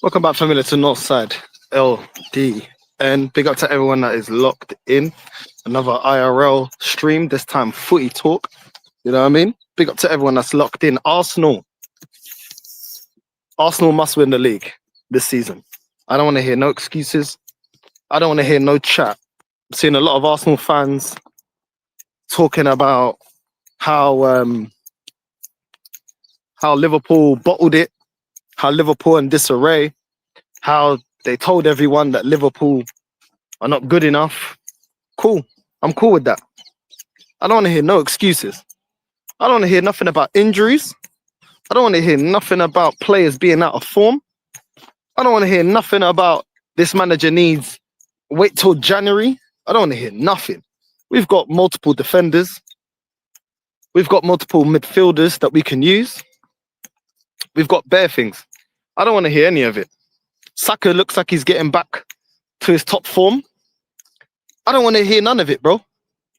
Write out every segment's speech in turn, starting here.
Welcome back, family, to Northside LD. And big up to everyone that is locked in. Another IRL stream, this time footy talk. You know what I mean? Big up to everyone that's locked in. Arsenal must win the league this season. I don't want to hear no excuses. I don't want to hear no chat. I'm seeing a lot of Arsenal fans talking about how Liverpool bottled it, how Liverpool in disarray, how they told everyone that Liverpool are not good enough. Cool. I'm cool with that. I don't want to hear no excuses. I don't want to hear nothing about injuries. I don't want to hear nothing about players being out of form. I don't want to hear nothing about this manager needs wait till January. I don't want to hear nothing. We've got multiple defenders. We've got multiple midfielders that we can use. We've got bare things. I don't want to hear any of it. Saka looks like he's getting back to his top form. I don't want to hear none of it, bro.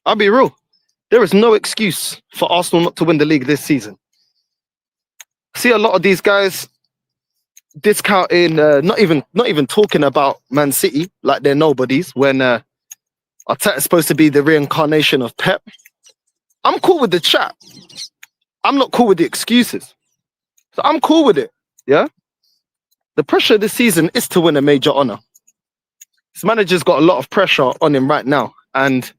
I'll be real. There is no excuse for Arsenal not to win the league this season. See a lot of these guys discounting, not even talking about Man City like they're nobodies when Arteta's supposed to be the reincarnation of Pep. I'm cool with the chat. I'm not cool with the excuses. So I'm cool with it. Yeah. The pressure this season is to win a major honour. This manager's got a lot of pressure on him right now. And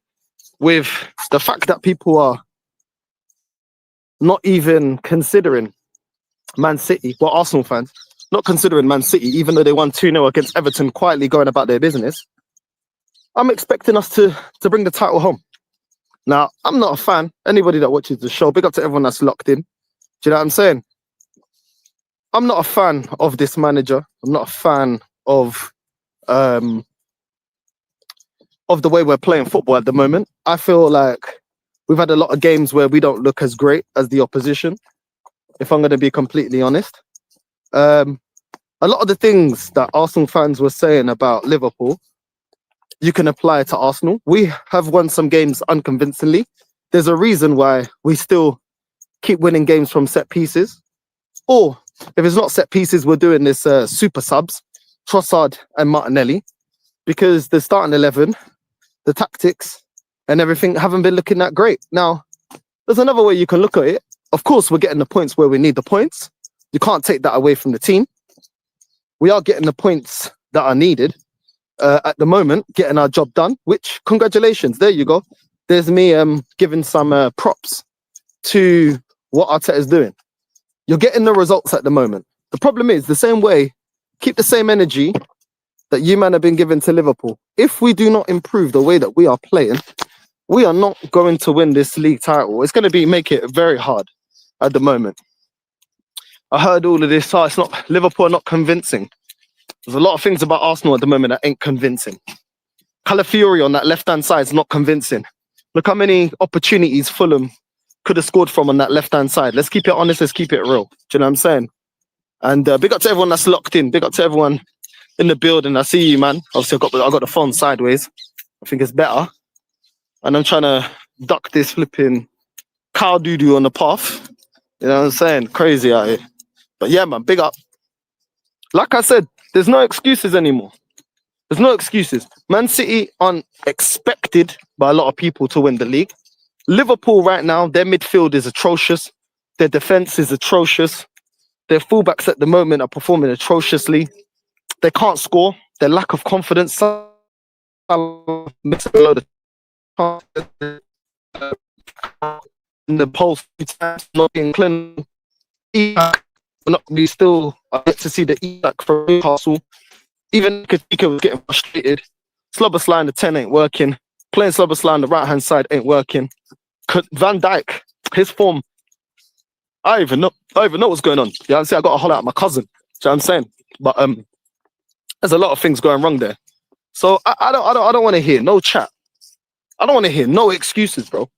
with the fact that people are not even considering Man City, well, Arsenal fans, not considering Man City, even though they won 2-0 against Everton, quietly going about their business, I'm expecting us to bring the title home. Now, I'm not a fan. Anybody that watches the show, big up to everyone that's locked in. Do you know what I'm saying? I'm not a fan of this manager. I'm not a fan of the way we're playing football at the moment. I feel like we've had a lot of games where we don't look as great as the opposition, if I'm going to be completely honest. A lot of the things that Arsenal fans were saying about Liverpool, you can apply to Arsenal. We have won some games unconvincingly. There's a reason why we still keep winning games from set pieces. Or if it's not set pieces, we're doing this super subs, Trossard and Martinelli, because the starting 11, the tactics and everything haven't been looking that great. Now, there's another way you can look at it. Of course, we're getting the points where we need the points. You can't take that away from the team. We are getting the points that are needed at the moment, getting our job done, which, congratulations, there you go. There's me giving some props to what Arteta is doing. You're getting the results at the moment. The problem is, the same way, keep the same energy that you man have been given to Liverpool. If we do not improve the way that we are playing, we are not going to win this league title. It's going to make it very hard at the moment. I heard all of this. Oh, it's not Liverpool are not convincing. There's a lot of things about Arsenal at the moment that ain't convincing. Calafiori on that left-hand side is not convincing. Look how many opportunities Fulham could have scored from on that left-hand side. Let's keep it honest. Let's keep it real. Do you know what I'm saying? And big up to everyone that's locked in. Big up to everyone in the building. I see you, man. Obviously, I got the phone sideways. I think it's better. And I'm trying to duck this flipping cow doo-doo on the path. You know what I'm saying? Crazy out here. But yeah, man, big up. Like I said, there's no excuses anymore. There's no excuses. Man City aren't expected by a lot of people to win the league. Liverpool right now, their midfield is atrocious. Their defense is atrocious. Their fullbacks at the moment are performing atrociously. They can't score. Their lack of confidence. Missing a load of in the post, not being clean. We still get to see the E-back from Newcastle. Even Katika was getting frustrated. Slobosly in the 10 ain't working. Playing Slobosly on the right-hand side ain't working. Van Dijk, his form, I don't even know what's going on. You know what I'm saying? I got to holler at my cousin. You know what I'm saying? But there's a lot of things going wrong there. So I don't want to hear no chat. I don't want to hear no excuses, bro.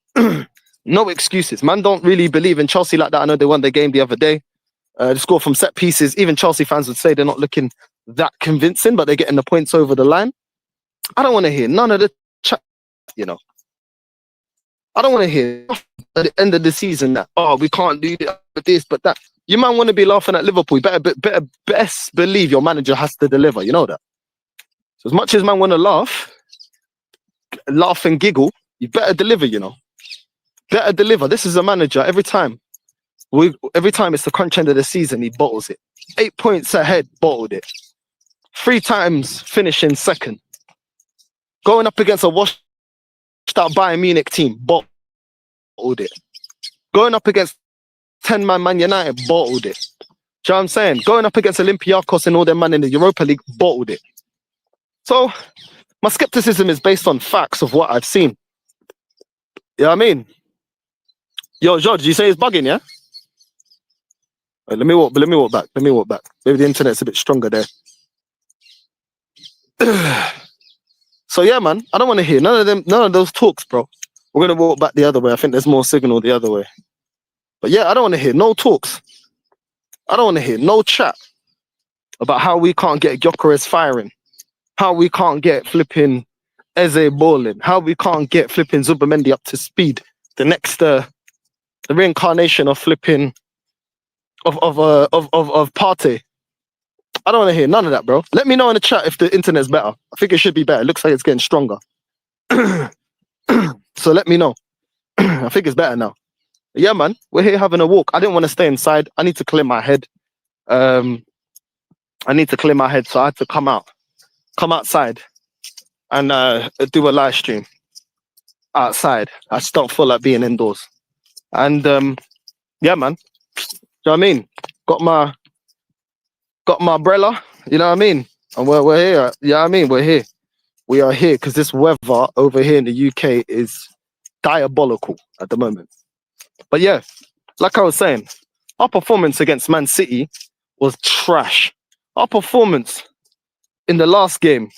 No excuses. Man don't really believe in Chelsea like that. I know they won their game the other day. They scored from set pieces. Even Chelsea fans would say they're not looking that convincing, but they're getting the points over the line. I don't want to hear none of the chat, you know. I don't want to hear at the end of the season that, oh, we can't do this, but that. You man want to be laughing at Liverpool. You better best believe your manager has to deliver. You know that. So as much as man want to laugh and giggle, you better deliver. You know, better deliver. This is a manager. Every time it's the crunch end of the season, he bottles it. 8 points ahead, bottled it. 3 times finishing second. Going up against a washed out Bayern Munich team, bottled it. Going up against 10-man Man United, bottled it. Do you know what I'm saying? Going up against Olympiacos and all them man in the Europa League, bottled it. So my skepticism is based on facts of what I've seen. You know what I mean? Yo, George, you say it's bugging, yeah? Wait, let me walk back. Maybe the internet's a bit stronger there. So yeah, man, I don't want to hear none of those talks, bro. We're gonna walk back the other way. I think there's more signal the other way. But yeah, I don't want to hear no talks. I don't want to hear no chat about how we can't get Gyökeres firing, how we can't get flipping Eze balling, how we can't get flipping Zubamendi up to speed. The next, the reincarnation of flipping of Partey. I don't want to hear none of that, bro. Let me know in the chat if the internet's better. I think it should be better. It looks like it's getting stronger. So let me know. I think it's better now. Yeah, man, we're here having a walk. I didn't want to stay inside. I need to clear my head. So I had to come outside and do a live stream outside. I just don't feel like being indoors. And yeah, man, you know what I mean? Got my umbrella, you know what I mean? And we're here. You know what I mean? We're here. We are here because this weather over here in the UK is diabolical at the moment. But yeah, like I was saying, our performance against Man City was trash. Our performance in the last game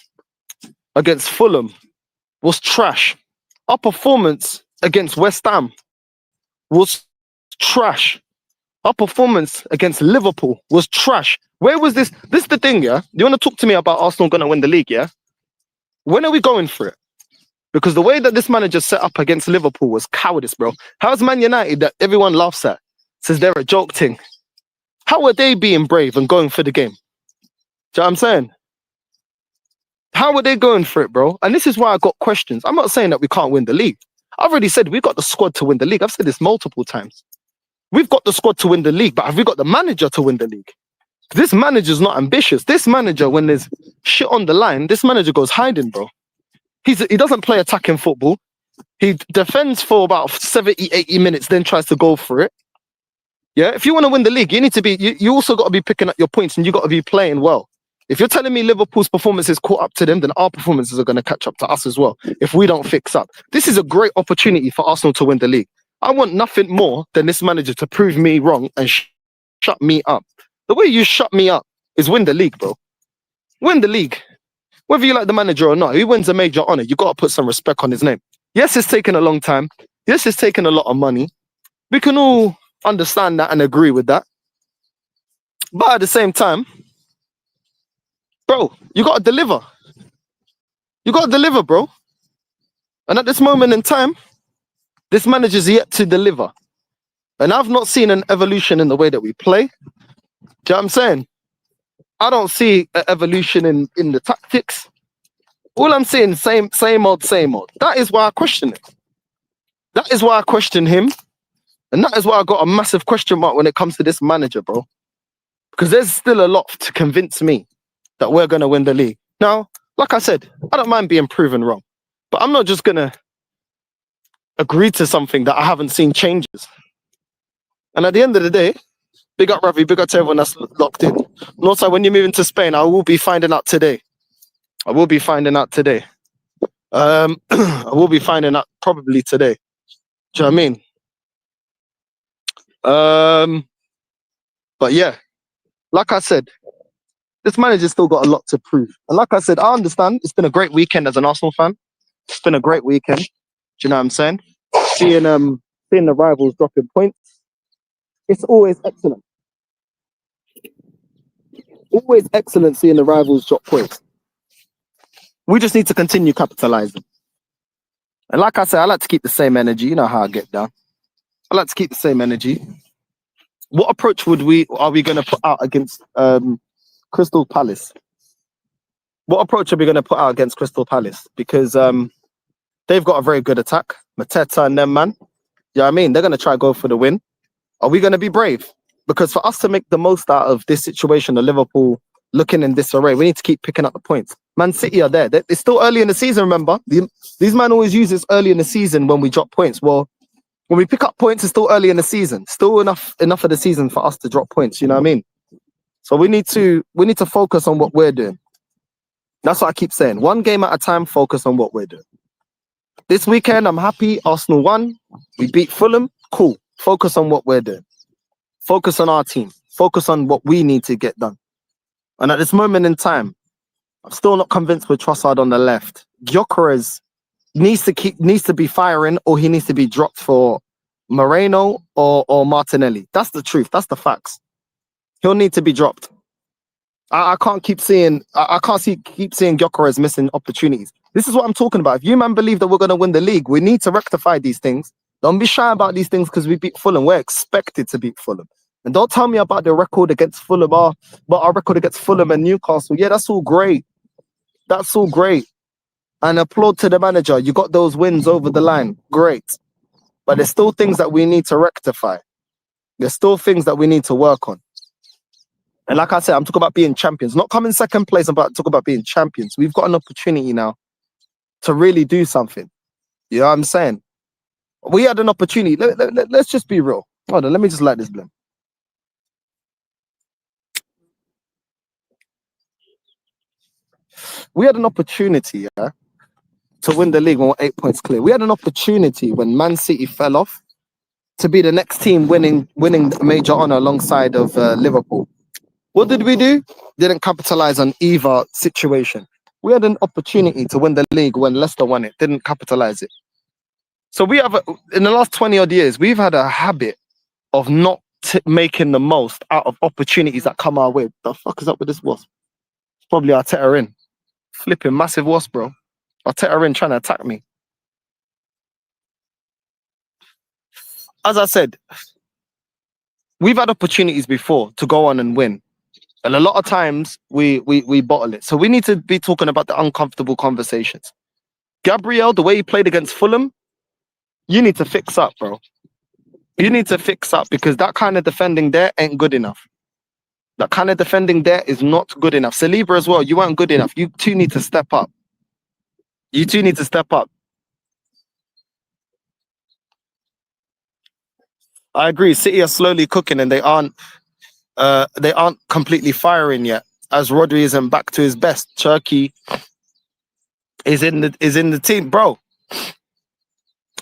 against Fulham was trash. Our performance against West Ham was trash. Our performance against Liverpool was trash. Where was this? This is the thing, yeah? You want to talk to me about Arsenal going to win the league, yeah? When are we going for it? Because the way that this manager set up against Liverpool was cowardice, bro. How's Man United that everyone laughs at, says they're a joke thing? How are they being brave and going for the game? Do you know what I'm saying? How are they going for it, bro? And this is why I got questions. I'm not saying that we can't win the league. I've already said we've got the squad to win the league. I've said this multiple times. We've got the squad to win the league, but have we got the manager to win the league? This manager's not ambitious. This manager, when there's shit on the line, this manager goes hiding, bro. He doesn't play attacking football. He defends for about 70, 80 minutes, then tries to go for it. Yeah, if you want to win the league, you need to be, you also got to be picking up your points and you got to be playing well. If you're telling me Liverpool's performance is caught up to them, then our performances are going to catch up to us as well if we don't fix up. This is a great opportunity for Arsenal to win the league. I want nothing more than this manager to prove me wrong and shut me up. The way you shut me up is win the league, bro. Win the league. Whether you like the manager or not, he wins a major honour. You got to put some respect on his name. Yes, it's taken a long time. Yes, it's taken a lot of money. We can all understand that and agree with that. But at the same time, bro, you got to deliver. You got to deliver, bro. And at this moment in time, this manager's yet to deliver. And I've not seen an evolution in the way that we play. Do you know what I'm saying? I don't see an evolution in the tactics. All I'm saying, same old. That is why I question it. That is why I question him. And that is why I got a massive question mark when it comes to this manager, bro. Because there's still a lot to convince me that we're going to win the league. Now, like I said, I don't mind being proven wrong. But I'm not just going to agree to something that I haven't seen changes. And at the end of the day, big up Ravi, big up to everyone that's locked in. And also, when you move into Spain, I will be finding out today. I will be finding out today. I will be finding out probably today. Do you know what I mean? But yeah, like I said, this manager's still got a lot to prove. And like I said, I understand it's been a great weekend as an Arsenal fan. It's been a great weekend. Do you know what I'm saying? Seeing the rivals dropping points. It's always excellent. Always excellent seeing the rivals drop points. We just need to continue capitalizing. And like I said, I like to keep the same energy. You know how I get down. I like to keep the same energy. What approach are we going to put out against Crystal Palace? What approach are we going to put out against Crystal Palace? Because they've got a very good attack. Mateta and them, man. Yeah, I mean, they're going to try to go for the win. Are we going to be brave? Because for us to make the most out of this situation, the Liverpool looking in disarray, we need to keep picking up the points. Man City are there. It's still early in the season, remember? These men always use this early in the season when we drop points. Well, when we pick up points, it's still early in the season. Still enough of the season for us to drop points, you know what I mean? So we need to focus on what we're doing. That's what I keep saying. One game at a time, focus on what we're doing. This weekend, I'm happy. Arsenal won. We beat Fulham. Cool. Focus on what we're doing. Focus on our team. Focus on what we need to get done. And at this moment in time, I'm still not convinced with Trossard on the left. Gyökeres needs to be firing, or he needs to be dropped for Moreno or Martinelli. That's the truth. That's the facts. He'll need to be dropped. I can't keep seeing Gyökeres missing opportunities. This is what I'm talking about. If you man believe that we're going to win the league, we need to rectify these things. Don't be shy about these things because we beat Fulham. We're expected to beat Fulham. And don't tell me about the record against Fulham, but our record against Fulham and Newcastle. Yeah, that's all great. That's all great. And applaud to the manager. You got those wins over the line. Great. But there's still things that we need to rectify. There's still things that we need to work on. And like I said, I'm talking about being champions. Not coming second place, I'm about to talk about being champions. We've got an opportunity now to really do something. You know what I'm saying? We had an opportunity. Let's just be real. Hold on, let me just light this blim. We had an opportunity, yeah, to win the league when we're 8 points clear. We had an opportunity when Man City fell off to be the next team winning the major honour alongside of Liverpool. What did we do? Didn't capitalize on either situation. We had an opportunity to win the league when Leicester won it. Didn't capitalize it. So we have, in the last 20 odd years, we've had a habit of not making the most out of opportunities that come our way. The fuck is up with this wasp? It's probably Arteta in. Flipping massive wasp, bro. Arteta in trying to attack me. As I said, we've had opportunities before to go on and win. And a lot of times we bottle it. So we need to be talking about the uncomfortable conversations. Gabriel, the way he played against Fulham, you need to fix up, bro. You need to fix up because that kind of defending there ain't good enough. That kind of defending there is not good enough. Saliba as well, you weren't good enough. You two need to step up. You two need to step up. I agree. City are slowly cooking and they aren't completely firing yet. As Rodri isn't back to his best. Turkey is in the team, bro.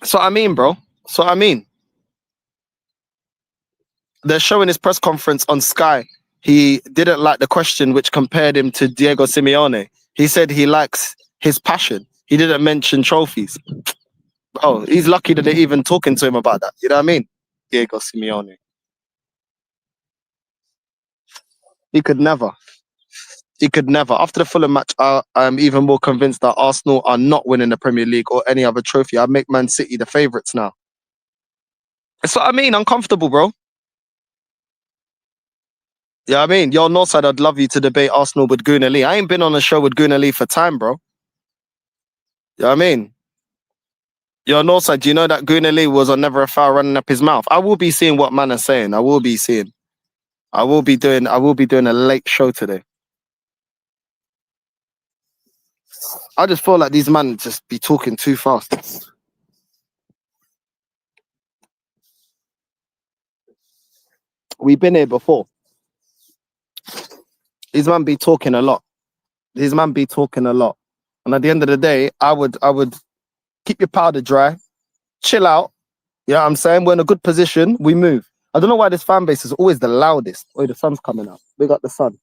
So I mean, bro. So I mean, they're showing his press conference on Sky. He didn't like the question which compared him to Diego Simeone. He said he likes his passion. He didn't mention trophies. Oh, he's lucky that they're even talking to him about that. You know what I mean? Diego Simeone. He could never. He could never. After the Fulham match, I'm even more convinced that Arsenal are not winning the Premier League or any other trophy. I'd make Man City the favourites now. That's what I mean. Uncomfortable, bro. Yeah, I mean, your Northside, I'd love you to debate Arsenal with Gunnar Lee. I ain't been on a show with Gunnar Lee for time, bro. You know what I mean? Your Northside, do you know that Gunnar Lee was on Never a Foul running up his mouth? I will be seeing what man is saying. I will be doing a late show today. I just feel like these men just be talking too fast. We've been here before. These men be talking a lot. And at the end of the day, I would keep your powder dry, chill out. You know what I'm saying? We're in a good position. We move. I don't know why this fan base is always the loudest. Oh, the sun's coming out. Big up the sun.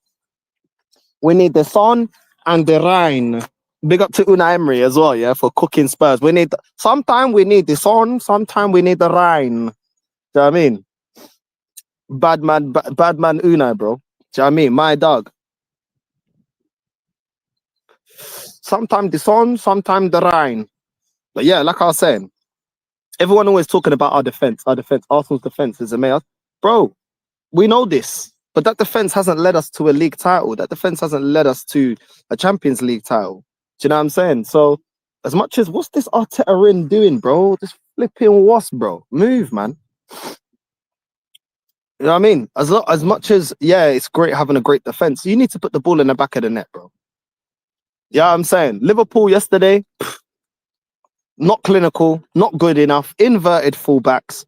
We need the sun and the rain. Big up to Unai Emery as well, yeah, for cooking Spurs. Sometimes we need the sun, sometimes we need the rain. Do you know what I mean? Bad man Unai, bro. Do you know what I mean? My dog. Sometimes the sun, sometimes the rain. But yeah, like I was saying, everyone always talking about our defense. Arsenal's defense is amazing. Bro, We know this. But that defense hasn't led us to a league title. That defense hasn't led us to a Champions League title. Do you know what I'm saying? So, as much as what's this Arteta in doing, bro? Just flipping wasp, bro. Move, man. You know what I mean? As much as yeah, it's great having a great defense. You need to put the ball in the back of the net, bro. Yeah, I'm saying Liverpool yesterday, not clinical, not good enough. Inverted fullbacks,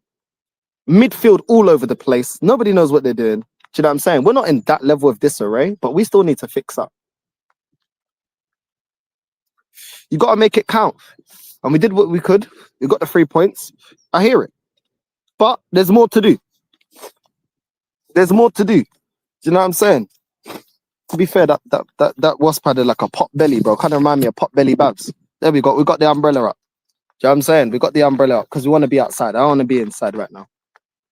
midfield all over the place. Nobody knows what they're doing. Do you know what I'm saying? We're not in that level of disarray, but we still need to fix up. You got to make it count. And we did what we could. We got the 3 points. I hear it. But there's more to do. There's more to do. Do you know what I'm saying? To be fair, that wasp had like a pot belly, bro. Kind of remind me of pot belly Babs. There we go. We got the umbrella up. Do you know what I'm saying? We got the umbrella up because we want to be outside. I don't want to be inside right now.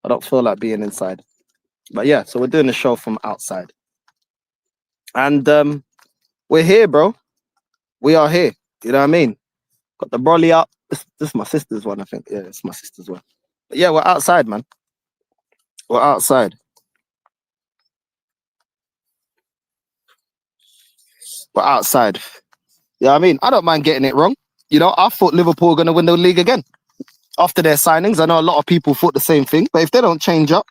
I don't feel like being inside. But yeah, so we're doing the show from outside. And we're here, bro. We are here. You know what I mean? Got the brolly up. This is my sister's one, I think. Yeah, it's my sister's one. But yeah, we're outside, man. We're outside. We're outside. Yeah, I mean, I don't mind getting it wrong. You know, I thought Liverpool were going to win the league again after their signings. I know a lot of people thought the same thing, but if they don't change up,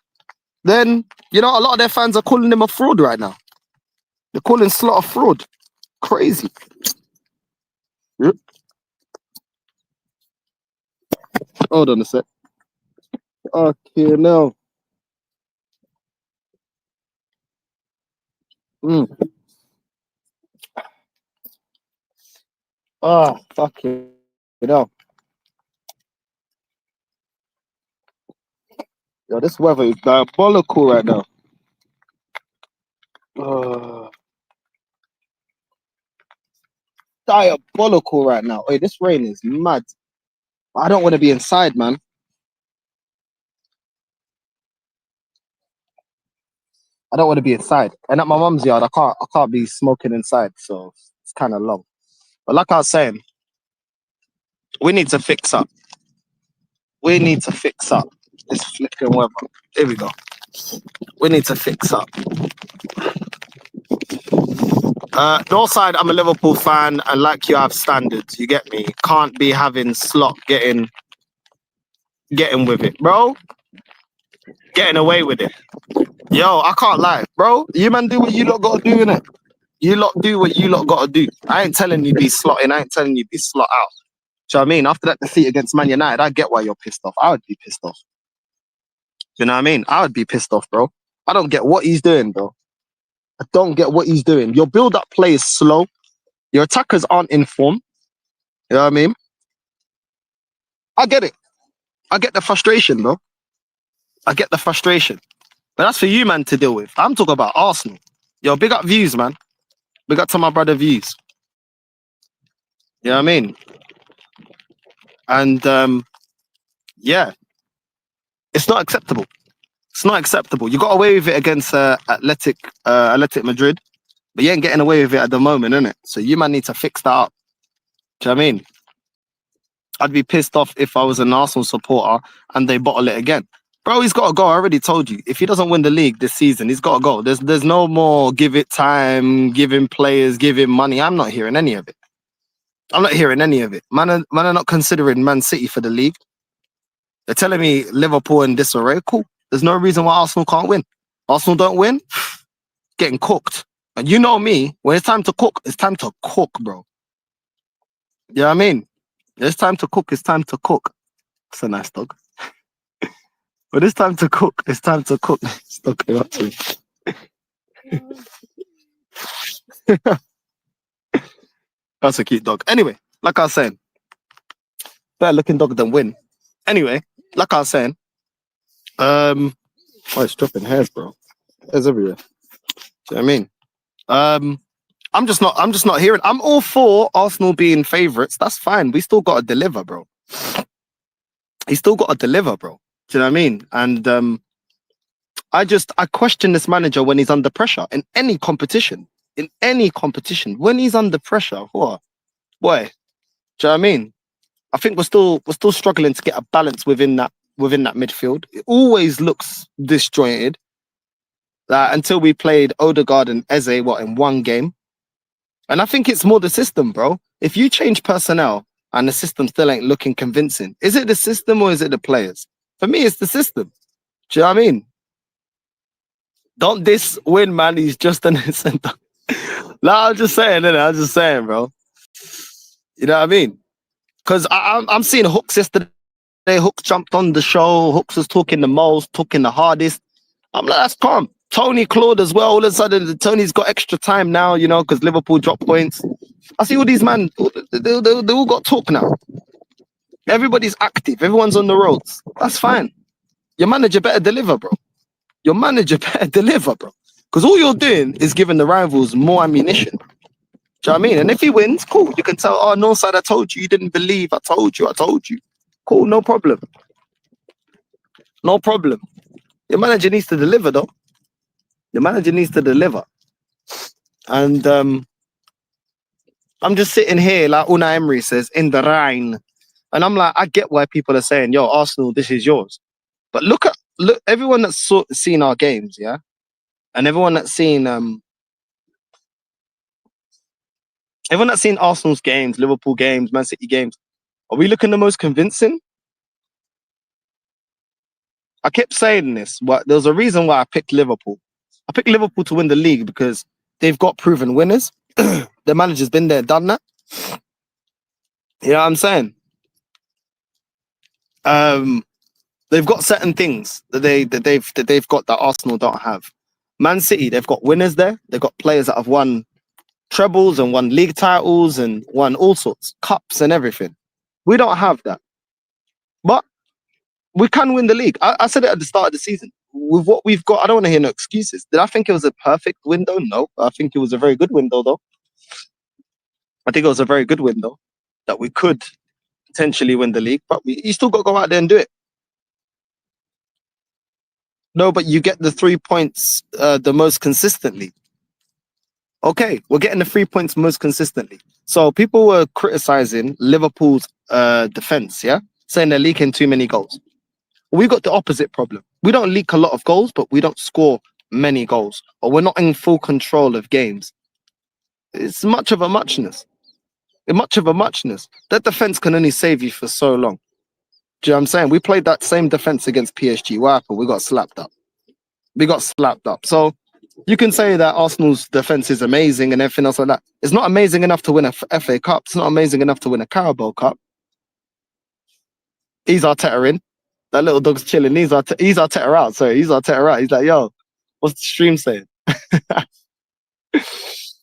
then, you know, a lot of their fans are calling him a fraud right now. They're calling Slot a fraud. Crazy. Yep. Hold on a sec. Okay, no. Oh, fuck it. You know. Yo, this weather is diabolical right now. Diabolical right now. Hey, this rain is mad. I don't want to be inside, man. I don't want to be inside. And at my mum's yard, I can't be smoking inside, so it's kind of long. But like I was saying, we need to fix up. We need to fix up this flipping weather. Here we go. We need to fix up. Northside, I'm a Liverpool fan, and like you have standards. You get me? Can't be having Slot getting with it, bro. Getting away with it. Yo, I can't lie, bro. You man do what you lot gotta do, innit? You lot do what you lot gotta do. I ain't telling you be slotting. I ain't telling you be slot out. Do you know what I mean? After that defeat against Man United, I get why you're pissed off. I would be pissed off. Do you know what I mean? I would be pissed off, bro. I don't get what he's doing, bro. I don't get what he's doing. Your build-up play is slow. Your attackers aren't in form. You know what I mean? I get it. I get the frustration, bro. I get the frustration. But that's for you, man, to deal with. I'm talking about Arsenal. Yo, big up Views, man. Big up to my brother Views. You know what I mean? And yeah, it's not acceptable. It's not acceptable. You got away with it against Athletic Madrid, but you ain't getting away with it at the moment, innit? So you man need to fix that up. Do you know what I mean? I'd be pissed off if I was an Arsenal supporter and they bottle it again. Bro, he's got to go. I already told you. If he doesn't win the league this season, he's got to go. There's no more give it time, give him players, give him money. I'm not hearing any of it. I'm not hearing any of it. Man are not considering Man City for the league. They're telling me Liverpool in disarray. Cool. There's no reason why Arsenal can't win. Arsenal don't win, getting cooked. And you know me, when it's time to cook, it's time to cook, bro. You know what I mean? It's time to cook, it's time to cook. It's a nice dog. But it's time to cook, it's time to cook. It's not going up to me. That's a cute dog. Anyway, like I was saying, better looking dog than win. Anyway, like I was saying, oh, it's dropping hairs, bro. Hairs everywhere. Do you know what I mean? I'm just not hearing. I'm all for Arsenal being favourites. That's fine. We still got to deliver, bro. He still got to deliver, bro. Do you know what I mean? And I question this manager when he's under pressure in any competition. In any competition, when he's under pressure, what, boy? Do you know what I mean? I think we're still struggling to get a balance within that midfield. It always looks disjointed. Like, until we played Odegaard and Eze, in one game. And I think it's more the system, bro. If you change personnel and the system still ain't looking convincing, is it the system or is it the players? For me, it's the system. Do you know what I mean? Don't this win, man. He's just an center. No, I'm just saying, innit? I'm just saying, bro. You know what I mean? Because I'm seeing Hooks yesterday. Hooks jumped on the show. Hooks was talking the most, talking the hardest. I'm like, that's calm. Tony Claude as well. All of a sudden, Tony's got extra time now, you know, because Liverpool dropped points. I see all these man, they all got talk now. Everybody's active. Everyone's on the roads. That's fine. Your manager better deliver, bro. Your manager better deliver, bro. Because all you're doing is giving the rivals more ammunition. Do you know what I mean? And if he wins, cool. You can tell, oh, Northside, I told you. You didn't believe. I told you. Cool, no problem. No problem. Your manager needs to deliver, though. Your manager needs to deliver. And I'm just sitting here, like Unai Emery says, in the Rhine. And I'm like, I get why people are saying, yo, Arsenal, this is yours. But look, everyone that's seen our games, yeah? And everyone that's seen Arsenal's games, Liverpool games, Man City games, are we looking the most convincing? I kept saying this, but there's a reason why I picked Liverpool. I picked Liverpool to win the league because they've got proven winners. The manager's been there, done that. You know what I'm saying? They've got certain things that they've got that Arsenal don't have. Man City, they've got winners there. They've got players that have won trebles and won league titles and won all sorts, cups and everything. We don't have that. But we can win the league. I said it at the start of the season. With what we've got, I don't want to hear no excuses. Did I think it was a perfect window? No. I think it was a very good window, though. I think it was a very good window that we could potentially win the league, but you still got to go out there and do it. No, but you get the 3 points the most consistently. Okay, we're getting the 3 points most consistently. So people were criticizing Liverpool's defense, yeah? Saying they're leaking too many goals. We got the opposite problem. We don't leak a lot of goals, but we don't score many goals. Or we're not in full control of games. It's much of a muchness. That defense can only save you for so long. Do you know what I'm saying? We played that same defense against PSG. What happened? We got slapped up. So you can say that Arsenal's defense is amazing and everything else like that. It's not amazing enough to win a FA Cup. It's not amazing enough to win a Carabao Cup. He's Arteta in. That little dog's chilling. He's Arteta out. Sorry, he's Arteta out. He's like, yo, what's the stream saying?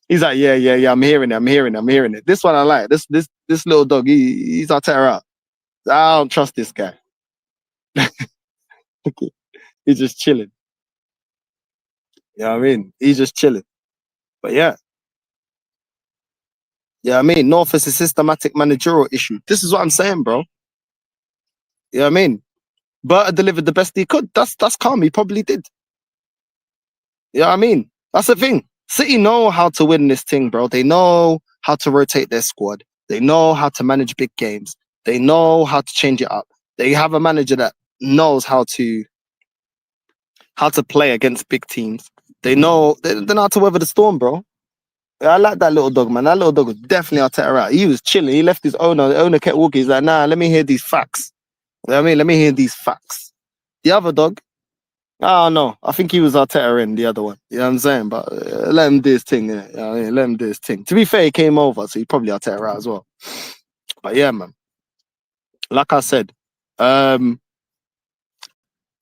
He's like, yeah. I'm hearing it. This one I like. This little dog. He's Arteta out. I don't trust this guy. He's just chilling. You know what I mean? He's just chilling. But yeah. Yeah, I mean, North is a systematic managerial issue. This is what I'm saying, bro. You know what I mean? Berta delivered the best he could. That's calm. He probably did. You know what I mean? That's the thing. City know how to win this thing, bro. They know how to rotate their squad. They know how to manage big games. They know how to change it up. They have a manager that knows how to play against big teams. They know how to weather the storm, bro. I like that little dog, man. That little dog was definitely Arteta out. He was chilling. He left his owner. The owner kept walking. He's like, nah, let me hear these facts. You know what I mean? Let me hear these facts. The other dog, oh no, I think he was Arteta in the other one. You know what I'm saying? But let him do his thing. Yeah. You know what I mean? Let him do his thing. To be fair, he came over, so he probably Arteta out as well. But yeah, man. Like I said, I've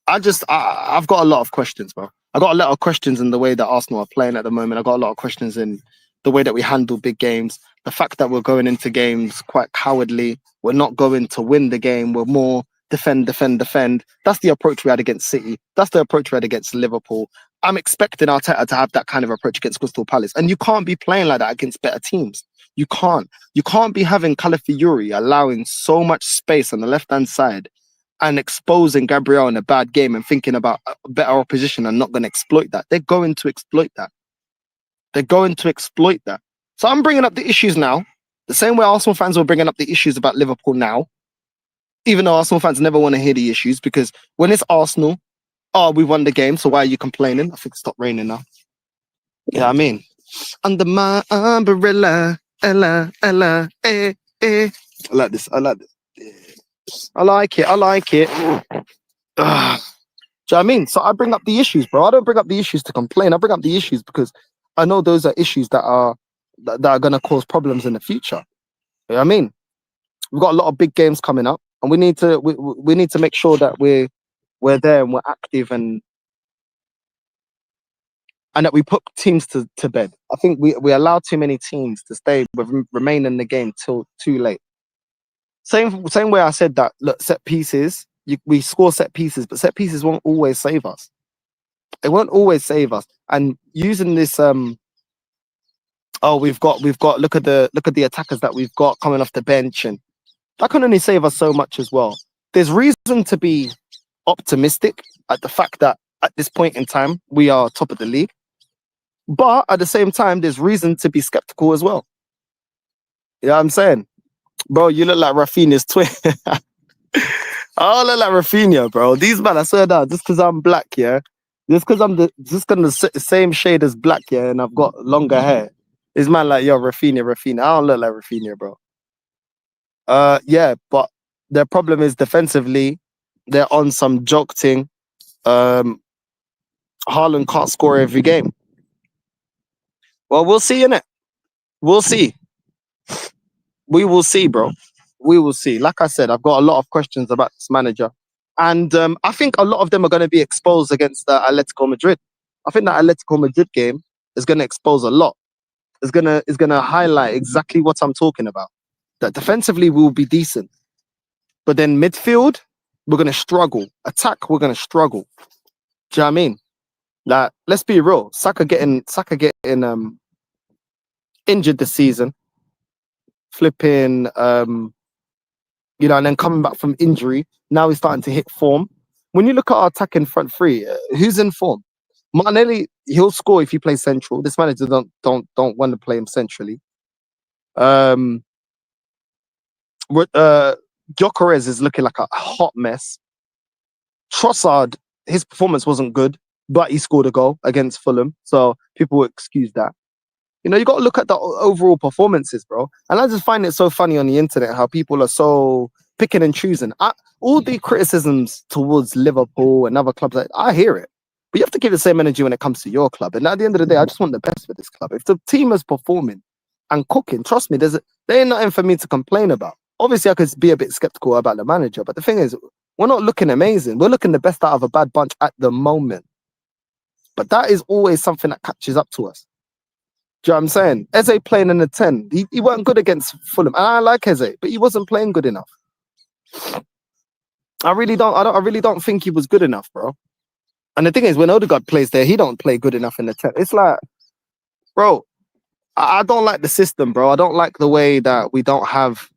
got a lot of questions, bro. I got a lot of questions in the way that Arsenal are playing at the moment. I got a lot of questions in the way that we handle big games. The fact that we're going into games quite cowardly. We're not going to win the game. We're more defend. That's the approach we had against City. That's the approach we had against Liverpool. I'm expecting Arteta to have that kind of approach against Crystal Palace. And you can't be playing like that against better teams. You can't. You can't be having Calafiori allowing so much space on the left-hand side and exposing Gabriel in a bad game and thinking about a better opposition and not going to exploit that. They're going to exploit that. So I'm bringing up the issues now, the same way Arsenal fans were bringing up the issues about Liverpool now, even though Arsenal fans never want to hear the issues, because when it's Arsenal, Oh, we won the game, so why are you complaining? I think it stopped raining now. Yeah, I mean, under my umbrella, ella, ella, eh. I like this. I like this. I like it. I like it. Ugh. Do you know what I mean? So I bring up the issues, bro. I don't bring up the issues to complain. I bring up the issues because I know those are issues that are gonna cause problems in the future. You know what I mean? We've got a lot of big games coming up, and we need to make sure that we're there and we're active and that we put teams to bed. I think we allow too many teams to remain in the game till too late. Same way I said that. Look, set pieces. We score set pieces, but set pieces won't always save us. It won't always save us. And using this we've got look at the attackers that we've got coming off the bench, and that can only save us so much as well. There's reason to be optimistic at the fact that at this point in time we are top of the league, but at the same time there's reason to be skeptical as well. You know what I'm saying? Bro, you look like Rafinha's twin. I look like Rafinha, bro. These men, I swear that just because I'm black, yeah, just because I'm the same shade as black, yeah, and I've got longer hair. This man like, yo, Rafinha. I don't look like Rafinha, bro. Yeah, but their problem is defensively, they're on some joke thing. Haaland can't score every game. Well, we'll see, innit? We'll see. We will see, bro. We will see. Like I said, I've got a lot of questions about this manager. And I think a lot of them are going to be exposed against Atletico Madrid. I think that Atletico Madrid game is going to expose a lot. It's gonna highlight exactly what I'm talking about. That defensively we will be decent, but then midfield we're gonna struggle. Attack we're gonna struggle. Do you know what I mean? Like, let's be real. Saka getting injured this season, flipping and then coming back from injury. Now he's starting to hit form. When you look at our attacking front three, who's in form? Martinelli, he'll score if he plays central. This manager don't want to play him centrally. Gyökeres is looking like a hot mess. Trossard, his performance wasn't good, but he scored a goal against Fulham, so people will excuse that. You know, you got to look at the overall performances, bro. And I just find it so funny on the internet how people are so picking and choosing. All the criticisms towards Liverpool and other clubs, I hear it. But you have to give the same energy when it comes to your club. And at the end of the day, I just want the best for this club. If the team is performing and cooking, trust me, there ain't nothing for me to complain about. Obviously, I could be a bit skeptical about the manager, but the thing is, we're not looking amazing. We're looking the best out of a bad bunch at the moment. But that is always something that catches up to us. Do you know what I'm saying? Eze playing in the 10. He weren't good against Fulham. And I like Eze, but he wasn't playing good enough. I really don't think he was good enough, bro. And the thing is, when Odegaard plays there, he don't play good enough in the 10. It's like, bro, I don't like the system, bro. I don't like the way that we don't have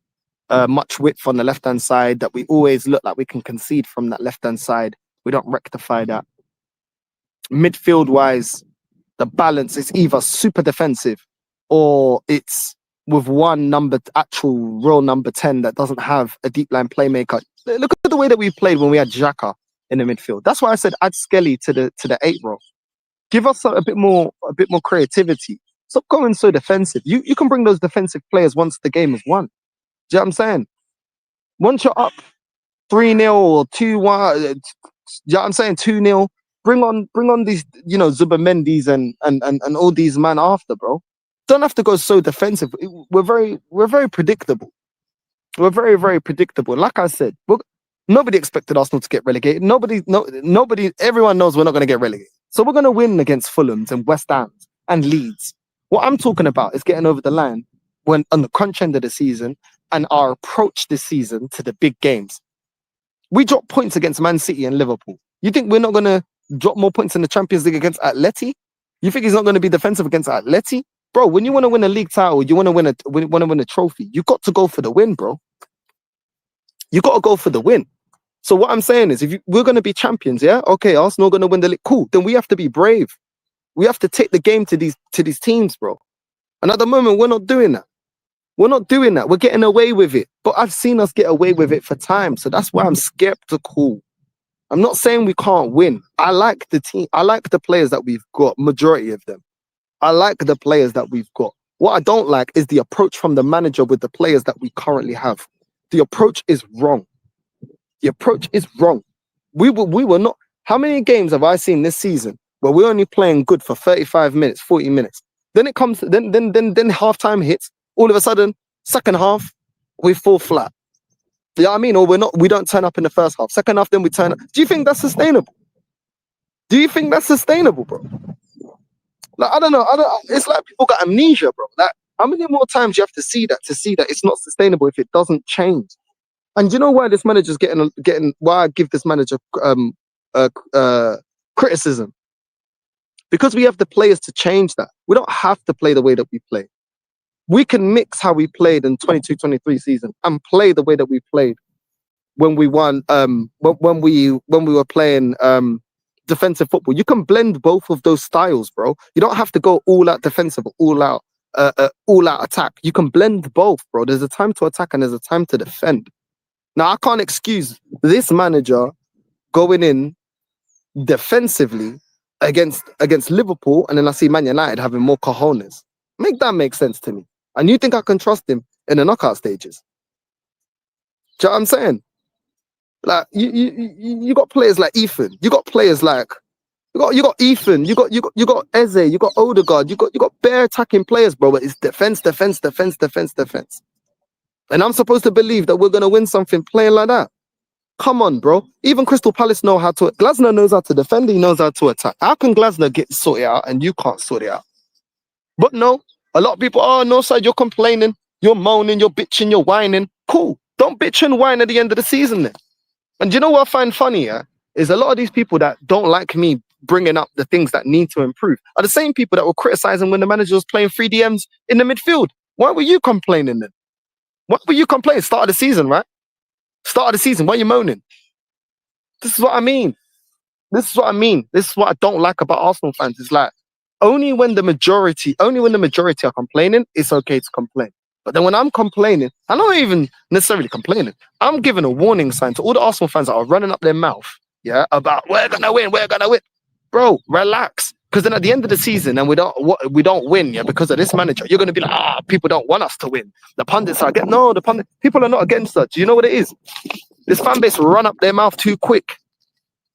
much width on the left-hand side, that we always look like we can concede from that left-hand side. We don't rectify that. Midfield-wise, the balance is either super defensive or it's with one actual real number 10 that doesn't have a deep line playmaker. Look at the way that we played when we had Xhaka in the midfield. That's why I said add Skelly to the 8 role. Give us a bit more creativity. Stop going so defensive. You can bring those defensive players once the game is won. Do you know what I'm saying? Once you're up 3-0 or 2-1, you know what I'm saying? 2-0. Bring on these, Zubamendi's and all these man after, bro. Don't have to go so defensive. We're very predictable. We're very, very predictable. Like I said, nobody expected Arsenal to get relegated. Nobody. Everyone knows we're not going to get relegated. So we're going to win against Fulhams and West Hams and Leeds. What I'm talking about is getting over the line when on the crunch end of the season and our approach this season to the big games. We dropped points against Man City and Liverpool. You think we're not going to drop more points in the Champions League against Atleti? You think he's not going to be defensive against Atleti? Bro, when you want to win a league title, you want to win a trophy, you got to go for the win, bro. You got to go for the win. So what I'm saying is, we're going to be champions, yeah? Okay, Arsenal going to win the league. Cool. Then we have to be brave. We have to take the game to these teams, bro. And at the moment, we're not doing that. We're not doing that. We're getting away with it. But I've seen us get away with it for time. So that's why I'm skeptical. I'm not saying we can't win. I like the team. I like the players that we've got, majority of them. I like the players that we've got. What I don't like is the approach from the manager with the players that we currently have. The approach is wrong. The approach is wrong. We were not. How many games have I seen this season where we're only playing good for 35 minutes, 40 minutes? Then it comes, then halftime hits. All of a sudden, second half, we fall flat. You know what I mean? Or we don't turn up in the first half. Second half, then we turn up. Do you think that's sustainable? Do you think that's sustainable, bro? Like, I don't know. It's like people got amnesia, bro. Like, how many more times you have to see that it's not sustainable if it doesn't change? And you know why this manager's getting why I give this manager criticism? Because we have the players to change that. We don't have to play the way that we play. We can mix how we played in 22-23 season and play the way that we played when we won when we were playing defensive football. You can blend both of those styles, bro. You don't have to go all out defensive or all out attack. You can blend both, bro. There's a time to attack and there's a time to defend. Now I can't excuse this manager going in defensively against Liverpool, and then I see Man United having more cojones. Make that make sense to me. And you think I can trust him in the knockout stages? Do you know what I'm saying? Like you got players like Ethan. You got players like you got Ethan. You got Eze. You got Odegaard. You got bare attacking players, bro. But it's defense. And I'm supposed to believe that we're gonna win something playing like that. Come on, bro. Even Crystal Palace know how to. Glasner knows how to defend. He knows how to attack. How can Glasner get sorted out and you can't sort it out? But no, a lot of people. Oh no, side, you're complaining, you're moaning, you're bitching, you're whining. Cool. Don't bitch and whine at the end of the season then. And you know what I find funny, yeah, is a lot of these people that don't like me bringing up the things that need to improve are the same people that were criticizing when the manager was playing 3 DMs in the midfield. Why were you complaining then? Why were you complaining? Start of the season, right? Start of the season. Why are you moaning? This is what I mean. This is what I mean. This is what I don't like about Arsenal fans. It's like only when the majority are complaining, it's okay to complain. But then when I'm complaining, I'm not even necessarily complaining. I'm giving a warning sign to all the Arsenal fans that are running up their mouth, yeah, about we're gonna win. Bro, relax. Because then at the end of the season, and we don't win, yeah, because of this manager, you're gonna be like, people don't want us to win. The pundits are against. No, people are not against us. Do you know what it is? This fan base run up their mouth too quick.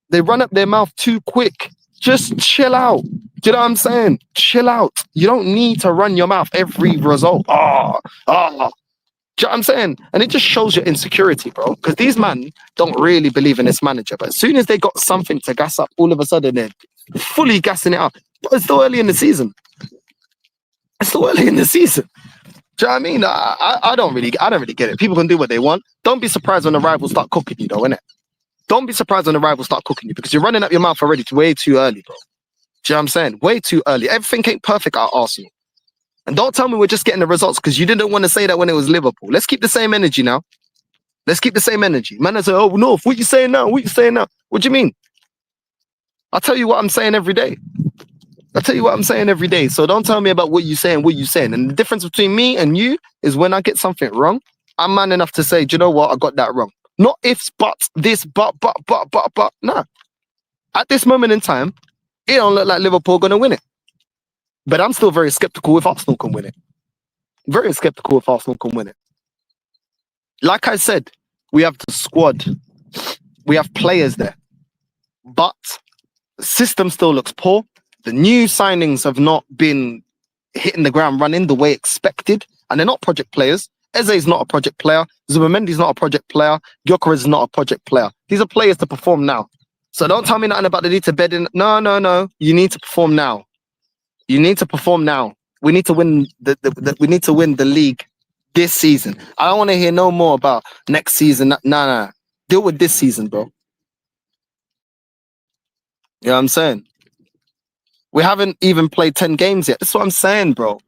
They run up their mouth too quick. Just chill out. Do you know what I'm saying? Chill out. You don't need to run your mouth every result. Do you know what I'm saying? And it just shows your insecurity, bro. Because these men don't really believe in this manager. But as soon as they got something to gas up, all of a sudden they're fully gassing it up. But it's still early in the season. Do you know what I mean? I don't really get it. People can do what they want. Don't be surprised when the rivals start cooking you, though, innit? Don't be surprised when the rivals start cooking you because you're running up your mouth already way too early, bro. Do you know what I'm saying? Way too early. Everything ain't perfect at Arsenal. And don't tell me we're just getting the results because you didn't want to say that when it was Liverpool. Let's keep the same energy now. Let's keep the same energy. Man, I say, oh, no, what you saying now? What do you mean? I'll tell you what I'm saying every day. So don't tell me about what you're saying. And the difference between me and you is when I get something wrong, I'm man enough to say, do you know what? I got that wrong. Not ifs, buts, this, but. Nah. At this moment in time, it don't look like Liverpool going to win it. But I'm still very skeptical if Arsenal can win it. Like I said, we have the squad. We have players there. But the system still looks poor. The new signings have not been hitting the ground running the way expected. And they're not project players. Eze is not a project player. Zubamendi's not a project player. Gyökeres is not a project player. These are players to perform now. So don't tell me nothing about the need to bed in. No. You need to perform now. We need to win the league this season. I don't want to hear no more about next season. Nah. Deal with this season, bro. You know what I'm saying? We haven't even played 10 games yet. This is what I'm saying, bro.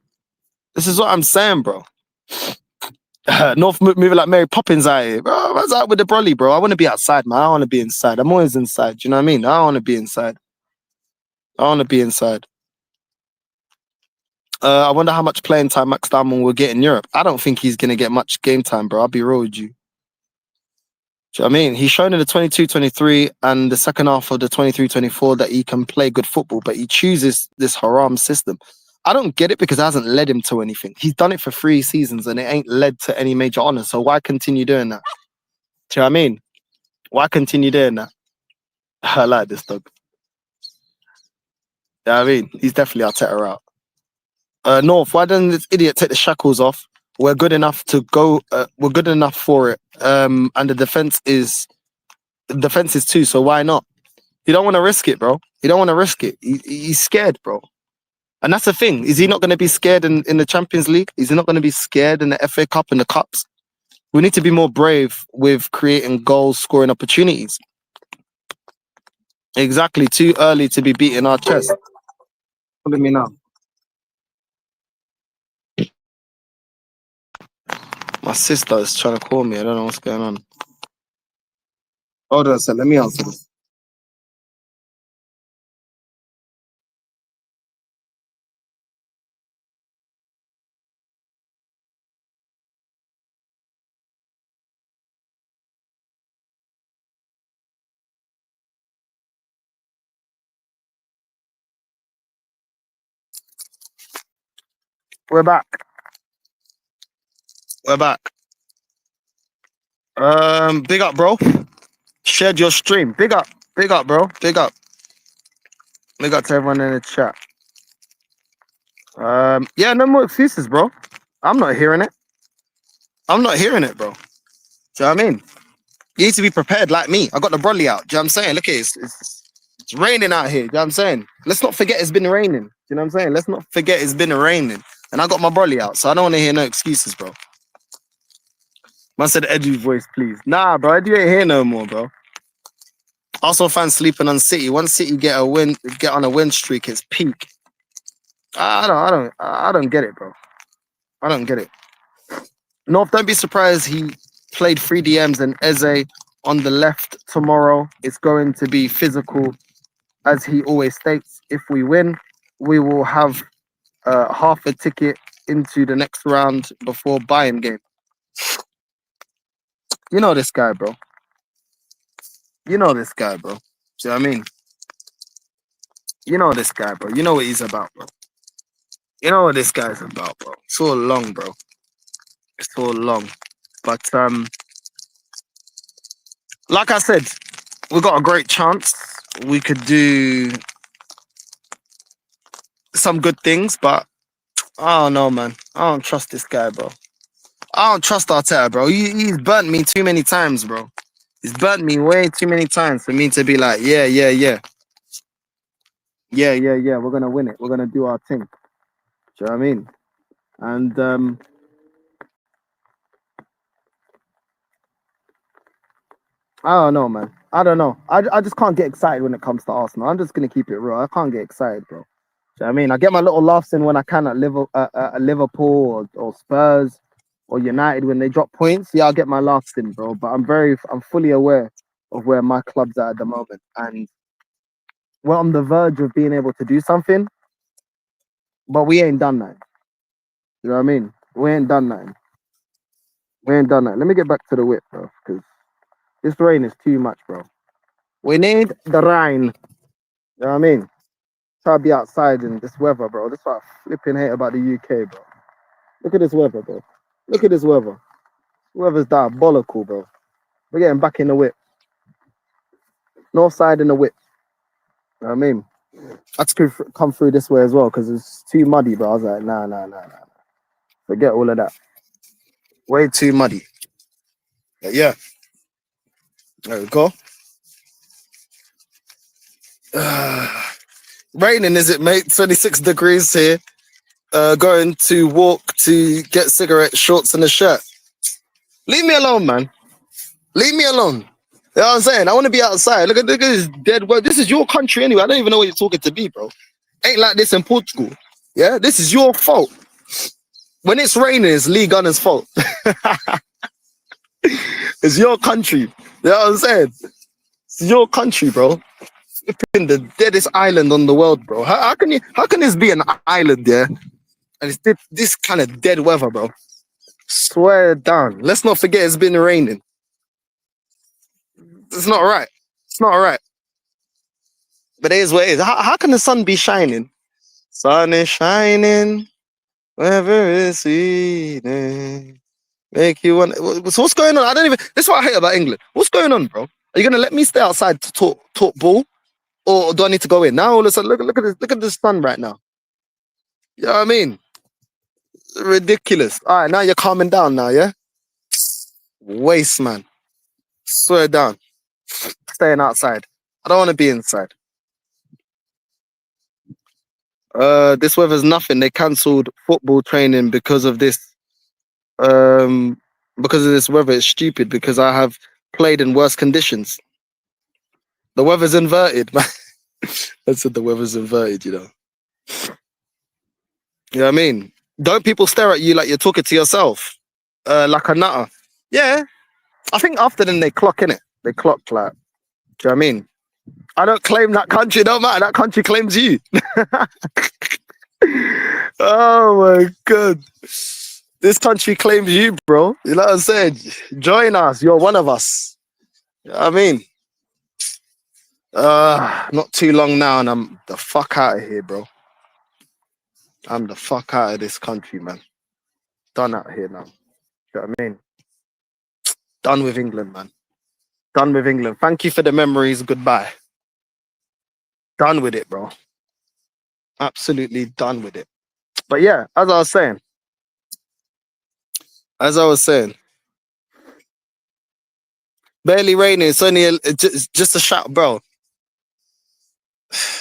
North moving like Mary Poppins out here. Bro, I was out with the brolly, bro. I want to be outside, man. I want to be inside. I'm always inside. Do you know what I mean? I want to be inside. I wonder how much playing time Max Diamond will get in Europe. I don't think he's going to get much game time, bro. I'll be real with you. Do you know what I mean? He's shown in the 22-23 and the second half of the 23-24 that he can play good football, but he chooses this haram system. I don't get it because it hasn't led him to anything. He's done it for 3 seasons and it ain't led to any major honour. So why continue doing that? Do you know what I mean? Why continue doing that? I like this dog. You know what I mean? He's definitely Arteta out. North, why doesn't this idiot take the shackles off? We're good enough to go. We're good enough for it. And the defense is too. So why not? You don't want to risk it, bro. You don't want to risk it. He's scared, bro. And that's the thing. Is he not going to be scared in the Champions League? Is he not going to be scared in the FA Cup and the Cups? We need to be more brave with creating goals, scoring opportunities. Exactly. Too early to be beating our chest. Look at me now. My sister is trying to call me. I don't know what's going on. Hold on a sec. Let me answer this. We're back. We're back. Big up, bro. Shared your stream. Big up, bro. Big up. Big up to everyone in the chat. Yeah, no more excuses, bro. I'm not hearing it. I'm not hearing it, bro. Do you know what I mean? You need to be prepared like me. I got the brolly out. Do you know what I'm saying? Look at it. It's raining out here. Do you know what I'm saying? Let's not forget it's been raining. Do you know what I'm saying? Let's not forget it's been raining. And I got my brolly out. So I don't want to hear no excuses, bro. Man said Edu voice, please. Nah, bro. Edu ain't here no more, bro. Also, fans sleeping on City. Once City get on a win streak, it's peak. I don't get it, bro. I don't get it. North, don't be surprised he played 3 DMs and Eze on the left tomorrow. It's going to be physical, as he always states. If we win, we will have half a ticket into the next round before Bayern game. You know this guy, bro. You know this guy, bro. Do you know what I mean? You know this guy, bro. You know what he's about, bro. You know what this guy's about, bro. It's all long, bro. It's all long. But like I said, we got a great chance. We could do some good things, but I don't know, man. I don't trust this guy, bro. I don't trust Arteta, bro. He's burnt me too many times, bro. He's burnt me way too many times for me to be like, yeah. We're gonna win it. We're gonna do our thing. Do you know what I mean? And I don't know, man. I don't know. I just can't get excited when it comes to Arsenal. I'm just gonna keep it real. I can't get excited, bro. Do you know what I mean? I get my little laughs in when I can at Liverpool or Spurs or United when they drop points. Yeah, I'll get my laughs in, bro. But I'm fully aware of where my club's at the moment, and we're on the verge of being able to do something, but we ain't done that. You know what I mean? We ain't done that. We ain't done that. Let me get back to the whip, bro, because this rain is too much, bro. We need the rain. You know what I mean? Try to be outside in this weather, bro. That's what I flipping hate about the UK, bro. Look at this weather, bro. Look at this weather. The weather's diabolical, bro. We're getting back in the whip. North side in the whip. You know what I mean? I had to come through this way as well because it's too muddy, bro. I was like, nah. Forget all of that. Way too muddy. But yeah. There we go. Raining, is it, mate? 26 degrees here. Going to walk to get cigarette shorts and a shirt. Leave me alone, man. Leave me alone. You know what I'm saying? I want to be outside. Look at this dead world. This is your country anyway. I don't even know what you're talking to me, bro. Ain't like this in Portugal. Yeah, this is your fault. When it's raining, it's Lee Gunner's fault. It's your country. You know what I'm saying? It's your country, bro. In the deadest island on the world, bro. How can this be an island, yeah? And it's this kind of dead weather, bro. Swear down. Let's not forget it's been raining. It's not right. It's not right. But it is what it is. How can the sun be shining? Sun is shining wherever it's seen. Make you want. So what's going on? I don't even. This is what I hate about England. What's going on, bro? Are you gonna let me stay outside to talk ball, or do I need to go in now? All of a sudden, look at the sun right now. You know what I mean? Ridiculous. All right, now you're calming down now, yeah? Waste, man. Swear down. Staying outside. I don't want to be inside. This weather's nothing. They cancelled football training because of this. Because of this weather. It's stupid because I have played in worse conditions. The weather's inverted, man. I said the weather's inverted, you know. You know what I mean? Don't people stare at you like you're talking to yourself? Like a nutter. Yeah. I think after then they clock in it. They clock like, do you know what I mean? I don't claim that country, don't matter. That country claims you. Oh my god. This country claims you, bro. You know what I'm saying? Join us. You're one of us. You know what I mean? Not too long now and I'm the fuck out of here, bro. I'm the fuck out of this country, man. Done out here now. You know what I mean? Done with England, man. Done with England. Thank you for the memories. Goodbye. Done with it, bro. Absolutely done with it. But yeah, as I was saying, barely raining. It's only just a shout, bro.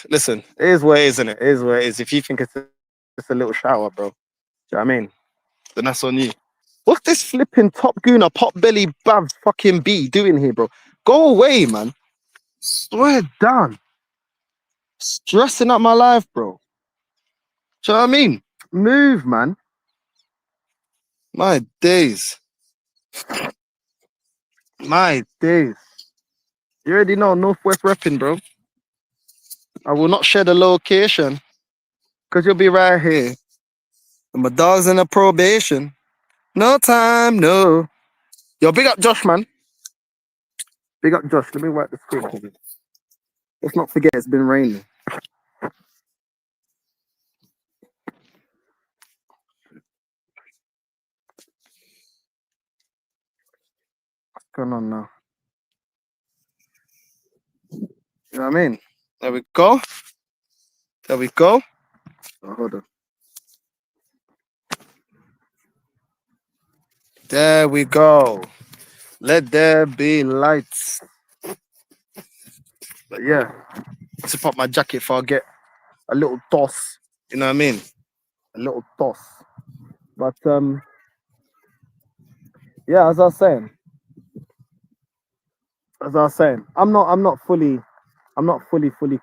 Listen, it is what it is, isn't it? It is what it is. If you think it's just a little shower, bro, do you know what I mean? Then that's on you. What's this flipping top gooner, pot belly, bav, fucking B doing here, bro? Go away, man. Swear down. Stressing up my life, bro. Do you know what I mean? Move, man. My days. My days. You already know Northwest repping, bro. I will not share the location because you'll be right here. And my dog's in a probation. No time, no. Yo, big up Josh, man. Big up Josh. Let me wipe the screen for you. Let's not forget it's been raining. What's going on now? You know what I mean? There we go. There we go. Oh, hold on. There we go. Let there be lights. But yeah, zip up my jacket if I get a little toss. You know what I mean? A little toss. But yeah, as I was saying, I'm not fully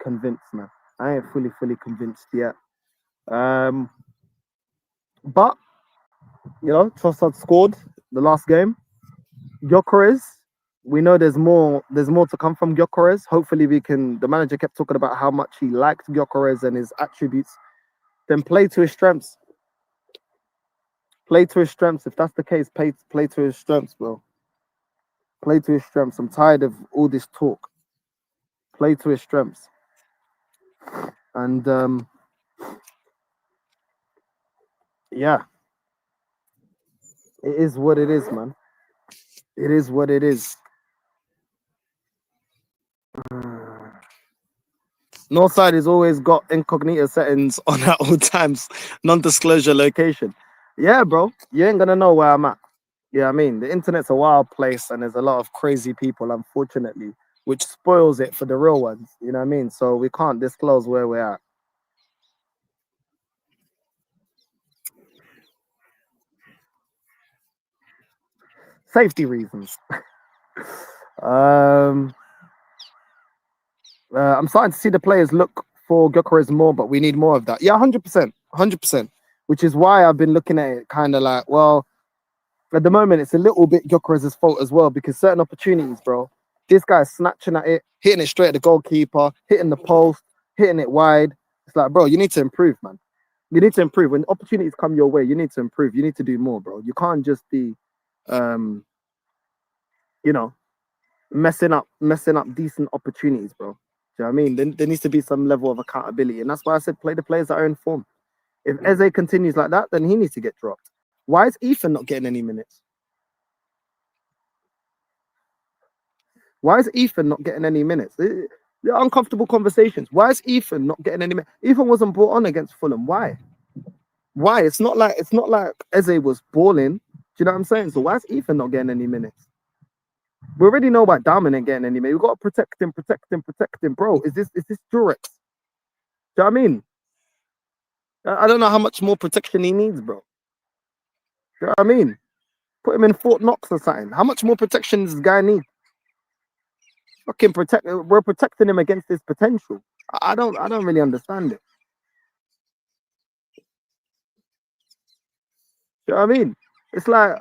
convinced, man. I ain't fully convinced yet. But you know, Trossard scored the last game. Gyökeres, we know there's more to come from Gyökeres. Hopefully we can. The manager kept talking about how much he liked Gyökeres and his attributes. Then play to his strengths. Play to his strengths. If that's the case, play to his strengths, bro. Play to his strengths. I'm tired of all this talk. Play to his strengths. And yeah, it is what it is, man. It is what it is. Northside has always got incognito settings on at all times, non-disclosure location. Yeah, bro, you ain't gonna know where I'm at. Yeah, I mean, the internet's a wild place and there's a lot of crazy people, unfortunately, which spoils it for the real ones. You know what I mean? So we can't disclose where we're at. Safety reasons. I'm starting to see the players look for Gyökeres more, but we need more of that. Yeah, 100%, 100%. Which is why I've been looking at it kind of like, well, at the moment it's a little bit Gyökeres' fault as well because certain opportunities, bro, this guy's snatching at it, hitting it straight at the goalkeeper, hitting the post, hitting it wide. It's like, bro, you need to improve, man. You need to improve. When opportunities come your way, you need to improve. You need to do more, bro. You can't just be, you know, messing up decent opportunities, bro. Do you know what I mean? There needs to be some level of accountability, and that's why I said play the players that are in form. If Eze continues like that, then he needs to get dropped. Why is Ethan not getting any minutes? Why is Ethan not getting any minutes? They're uncomfortable conversations. Why is Ethan not getting any minutes? Ethan wasn't brought on against Fulham. Why? Why? It's not like Eze was balling. Do you know what I'm saying? So why is Ethan not getting any minutes? We already know about Diamond ain't getting any minutes. We've got to protect him, bro. Is this Durex? Do you know what I mean? I don't know how much more protection he needs, bro. Do you know what I mean? Put him in Fort Knox or something. How much more protection does this guy need? Fucking protect. We're protecting him against his potential. I don't really understand it. Do you know what I mean? It's like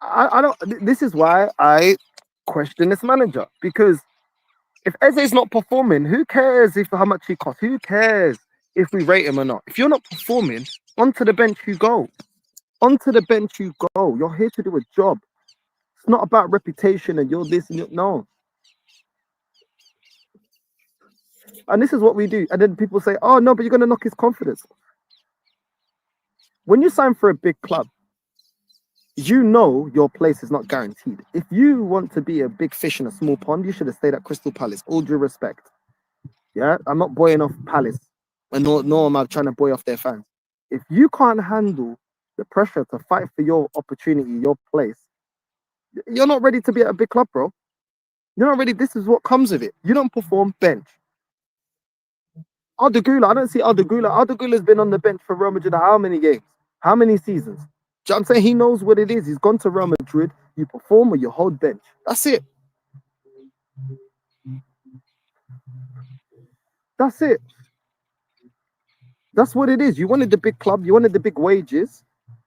I don't. This is why I question this manager, because if Eze's not performing, who cares if how much he costs? Who cares if we rate him or not? If you're not performing, onto the bench you go. Onto the bench you go. You're here to do a job. It's not about reputation and you're this and you're no. And this is what we do. And then people say, oh no, but you're gonna knock his confidence. When you sign for a big club, you know your place is not guaranteed. If you want to be a big fish in a small pond, you should have stayed at Crystal Palace. All due respect. Yeah, I'm not buoying off Palace, and nor am I trying to buoy off their fans. If you can't handle the pressure to fight for your opportunity, your place, you're not ready to be at a big club, bro. You're not ready. This is what comes with it. You don't perform, bench. Ardagula, I don't see Ardagula. Ardagula's been on the bench for Real Madrid how many games? How many seasons? Do you know what I'm saying? He knows what it is. He's gone to Real Madrid. You perform or you hold bench. That's it. That's it. That's what it is. You wanted the big club. You wanted the big wages.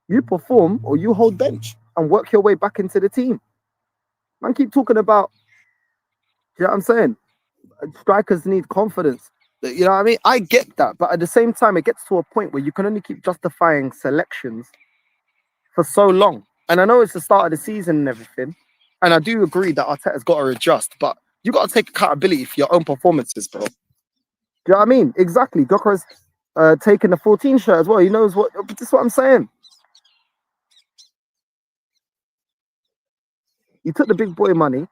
You perform or you hold bench and work your way back into the team. Man, keep talking about, you know what I'm saying? Strikers need confidence. You know what I mean? I get that. But at the same time, it gets to a point where you can only keep justifying selections for so long. And I know it's the start of the season and everything. And I do agree that Arteta's got to adjust. But you got to take accountability for your own performances, bro. Do you know what I mean? Exactly. Gokra's taking the 14 shirt as well. He knows what. This is what I'm saying. You took the big boy money.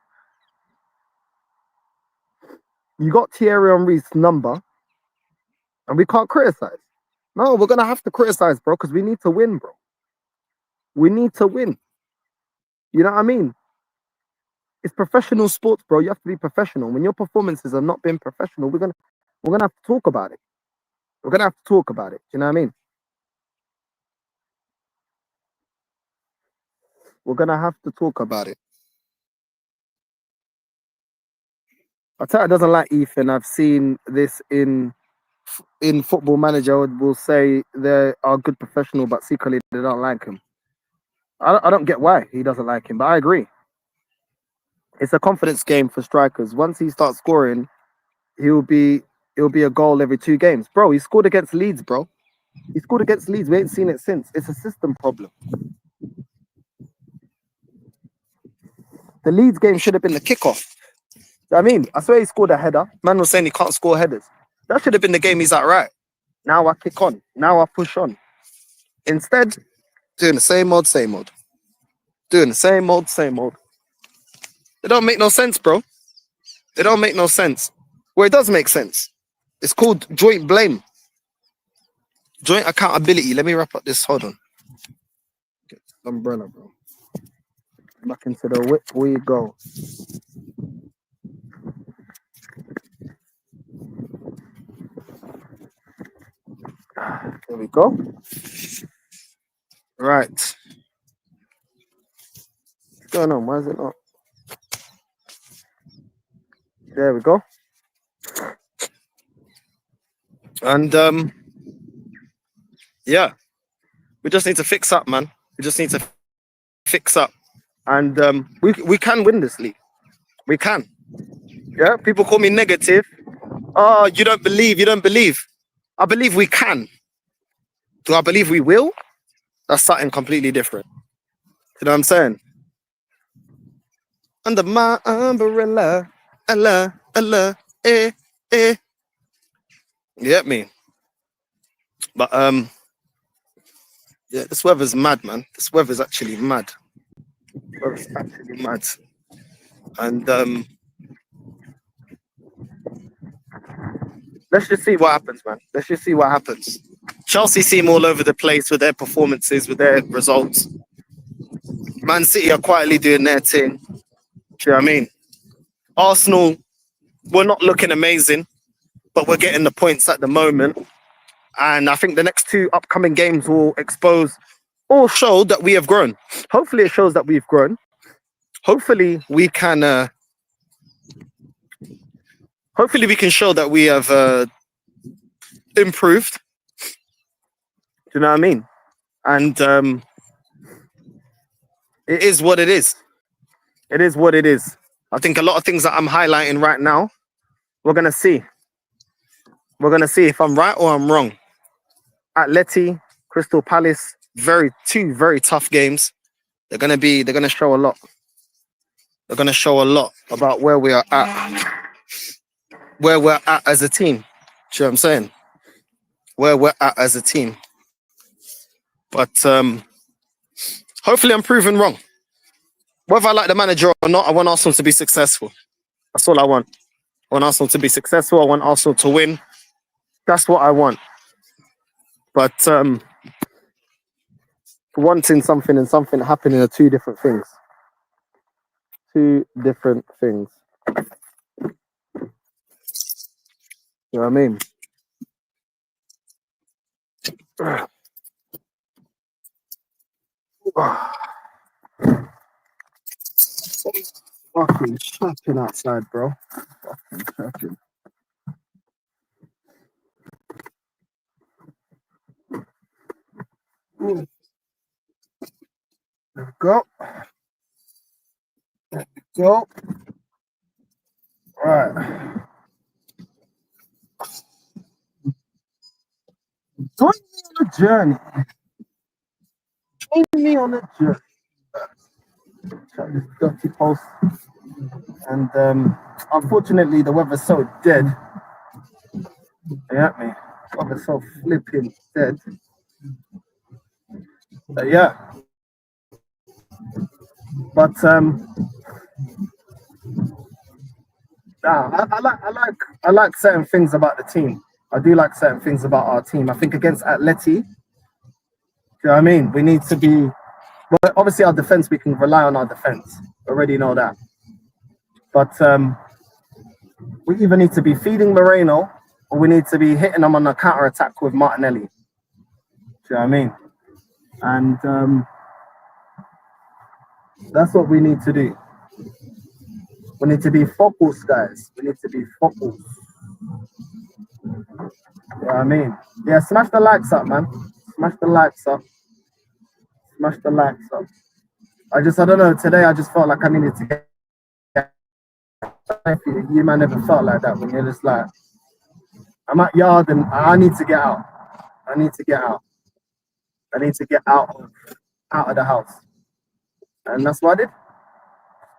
You got Thierry Henry's number. And we can't criticize. No, we're going to have to criticize, bro, because we need to win, bro. We need to win. You know what I mean? It's professional sports, bro. You have to be professional. When your performances have not been professional, we're gonna have to talk about it. We're gonna have to talk about it. You know what I mean? We're gonna have to talk about it. Arteta doesn't like Ethan. I've seen this in Football Manager. Will say they are good professional, but secretly they don't like him. I don't get why he doesn't like him, but I agree. It's a confidence game for strikers. Once he starts scoring, he'll be a goal every 2 games. Bro, he scored against Leeds, bro. He scored against Leeds. We ain't seen it since. It's a system problem. The Leeds game should have been the kickoff. I mean, I swear he scored a header. Man was saying he can't score headers. That should have been the game. He's like, right, now I kick on. Now I push on. Instead, doing the same old, same old. Doing the same old, same old. It don't make no sense, bro. It don't make no sense. Well, it does make sense. It's called joint blame. Joint accountability. Let me wrap up this. Hold on. Get the umbrella, bro. Back into the whip we go. There we go. Right. What's going on? Why is it not? There we go. And yeah, we just need to fix up, man. We just need to fix up, and we can win this league. We can. Yeah, people call me negative. Oh, you don't believe. You don't believe. I believe we can. Do I believe we will? That's something completely different. You know what I'm saying? under my umbrella. Allah, Allah, eh, eh. You get me? But yeah, this weather's mad, man. This weather's actually mad. Weather's actually mad. And let's just see what happens, man. Let's just see what happens. Chelsea seem all over the place with their performances, with their results. Man City are quietly doing their thing. Do you know what I mean? Arsenal, we're not looking amazing, but we're getting the points at the moment. And I think the next two upcoming games will expose or show that we have grown. Hopefully, it shows that we've grown. Hopefully, we can. Hopefully, we can show that we have improved. Do you know what I mean? And it is what it is. It is what it is. I think a lot of things that I'm highlighting right now, we're gonna see. We're gonna see if I'm right or I'm wrong. Atleti, Crystal Palace, two very tough games. They're gonna show a lot. They're gonna show a lot about where we are at, where we're at as a team. Do you know what I'm saying? Where we're at as a team. But hopefully I'm proven wrong. Whether I like the manager or not, I want Arsenal to be successful. That's all I want. I want Arsenal to be successful. I want Arsenal to win. That's what I want. But wanting something and something happening are two different things. Two different things. You know what I mean? Fucking shocking outside, bro. Fucking shocking. There we go. There we go. Right. Join me on a journey. Join me on a journey. Check this dirty post. And unfortunately, the weather's so dead. You get me? The weather's so flipping dead. Yeah. But I like certain things about the team. I do like certain things about our team. I think against Atleti, do you know what I mean? We need to be. Well, obviously, our defense, we can rely on our defense. Already know that. But we either need to be feeding Moreno or we need to be hitting them on the counter attack with Martinelli. Do you know what I mean? And that's what we need to do. We need to be focused, guys. We need to be focused. You know what I mean? Yeah, smash the likes up, man. Smash the likes up. Smash the likes up. I don't know, today I just felt like I needed to get. You man never felt like that when you're just like, I'm at yard and I need to get out. I need to get out. I need to get out of the house. And that's what I did.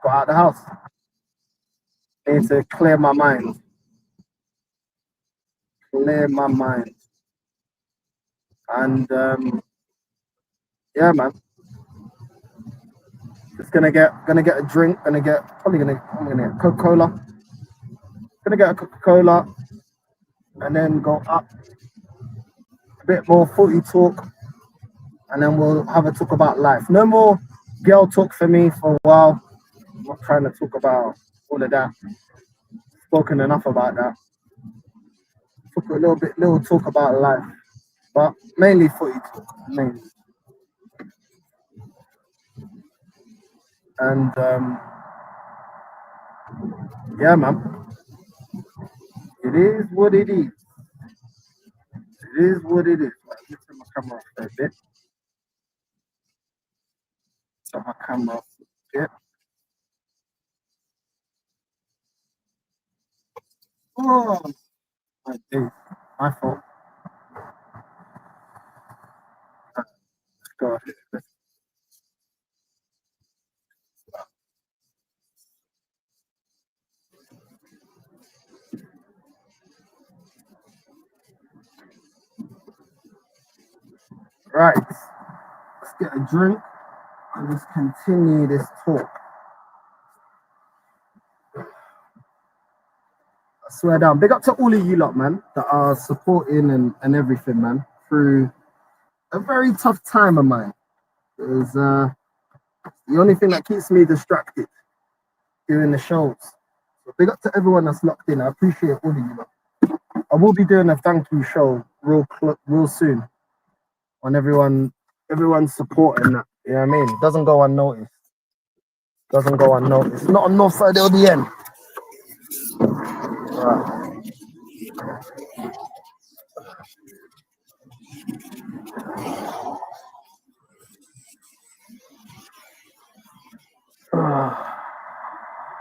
Got out of the house. I need to clear my mind. Clear my mind. And yeah, man. Just gonna get a drink, I'm gonna get Coca-Cola. Gonna get a Coca-Cola and then go up. A bit more footy talk. And then we'll have a talk about life. No more girl talk for me for a while. I'm not trying to talk about all of that. Spoken enough about that. Took a little talk about life. But mainly footy talk. Mainly. And yeah, man. It is what it is. It is what it is. Let me turn my camera off for a bit. Turn my camera off a bit. Oh, my days. My fault. Let's go ahead. get a drink and let's continue this talk. I swear down. Big up to all of you lot, man, that are supporting and everything, man, through a very tough time of mine. It's the only thing that keeps me distracted doing the shows. So big up to everyone that's locked in. I appreciate all of you lot. I will be doing a thank you show real soon on everyone's support and that. You know what I mean? Doesn't go unnoticed. Doesn't go unnoticed. Not on North Side LDN.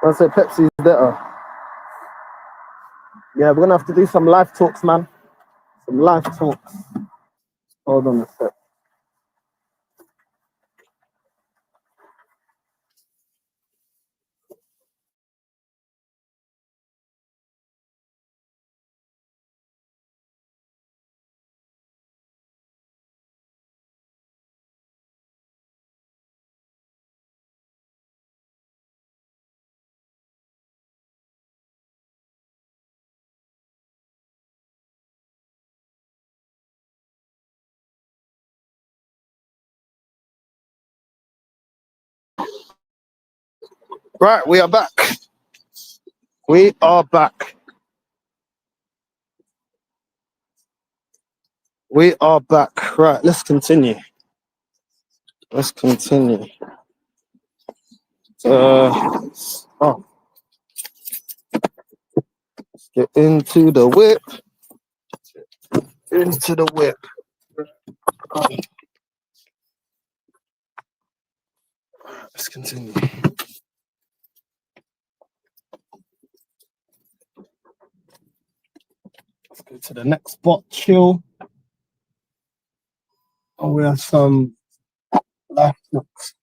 I say Pepsi's better. Yeah, we're gonna have to do some live talks, man. Some live talks. Hold on a sec. Right, we are back. We are back. We are back. Right, let's continue. Let's continue. Let's get into the whip. Into the whip. Let's continue. Let's go to the next spot. Chill. Oh, we have some life looks.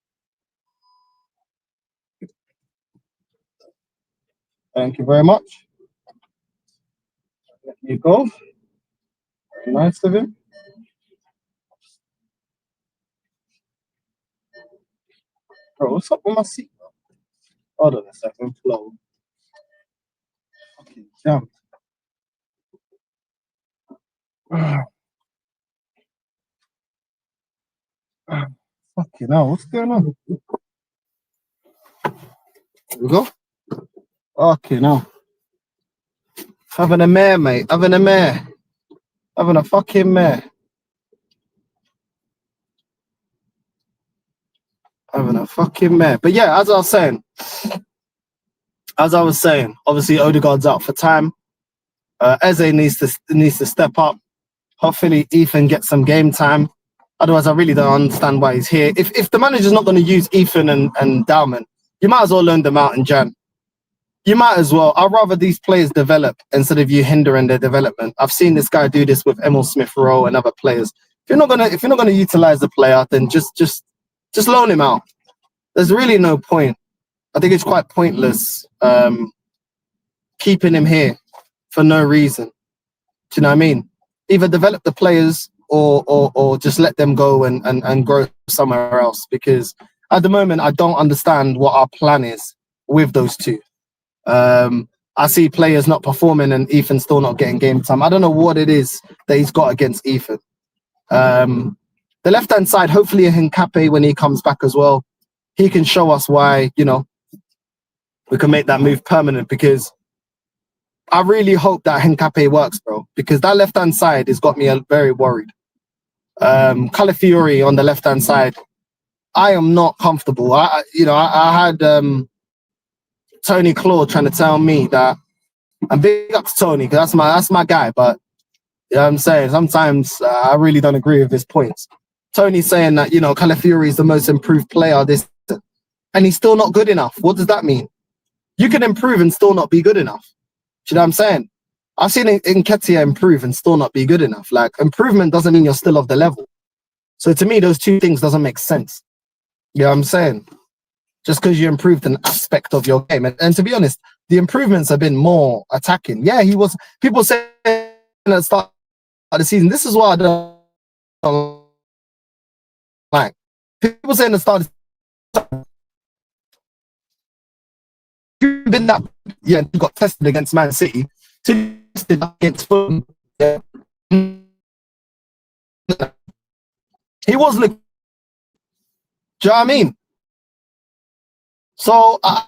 Thank you very much. There you go. Very nice of him. Bro, what's up with my seat? Hold on a second. Flow. Fucking jump. Fucking hell, what's going on? There we go. Okay, now. Having a mare, mate. Having a mare. Having a fucking mare. Having a fucking mare. But yeah, as I was saying, obviously Odegaard's out for time. Eze needs to step up. Hopefully Ethan gets some game time. Otherwise, I really don't understand why he's here. If the manager's not going to use Ethan and Dalman, you might as well loan them out in Jan. You might as well. I'd rather these players develop instead of you hindering their development. I've seen this guy do this with Emil Smith-Rowe and other players. If you're not gonna utilize the player, then just loan him out. There's really no point. I think it's quite pointless keeping him here for no reason. Do you know what I mean? Either develop the players or just let them go and grow somewhere else. Because at the moment, I don't understand what our plan is with those two. I see players not performing and Ethan still not getting game time. I don't know what it is that he's got against Ethan. The left-hand side, hopefully Hincape, when he comes back as well, he can show us why, we can make that move permanent, because I really hope that Hincape works, bro, because that left-hand side has got me very worried. Calafiori on the left-hand side, I am not comfortable. I had Tony Claude trying to tell me that, I'm big up to Tony because that's my guy, but you know what I'm saying, sometimes I really don't agree with his points. Tony's saying that, Calafiori is the most improved player and he's still not good enough. What does that mean? You can improve and still not be good enough. Do you know what I'm saying? I've seen Nketiah improve and still not be good enough. Like, improvement doesn't mean you're still of the level. So to me, those two things doesn't make sense. You know what I'm saying? Just because you improved an aspect of your game. And to be honest, the improvements have been more attacking. Yeah, people say at the start of the season, this is what I don't like. People saying the start been that yeah, he got tested against Man City, tested against Fulham. Yeah. He was looking. Do you know what I mean? So I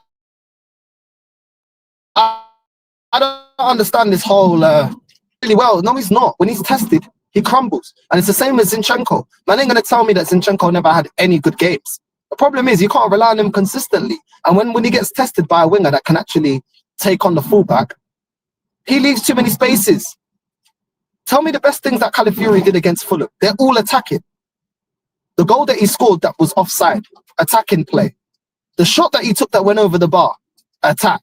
don't understand this whole really well. No, he's not. When he's tested, he crumbles. And it's the same as Zinchenko. Man ain't going to tell me that Zinchenko never had any good games. The problem is you can't rely on him consistently. And when he gets tested by a winger that can actually take on the fullback, he leaves too many spaces. Tell me the best things that Calafiori did against Fulham. They're all attacking. The goal that he scored that was offside, attacking play. The shot that he took that went over the bar, attack.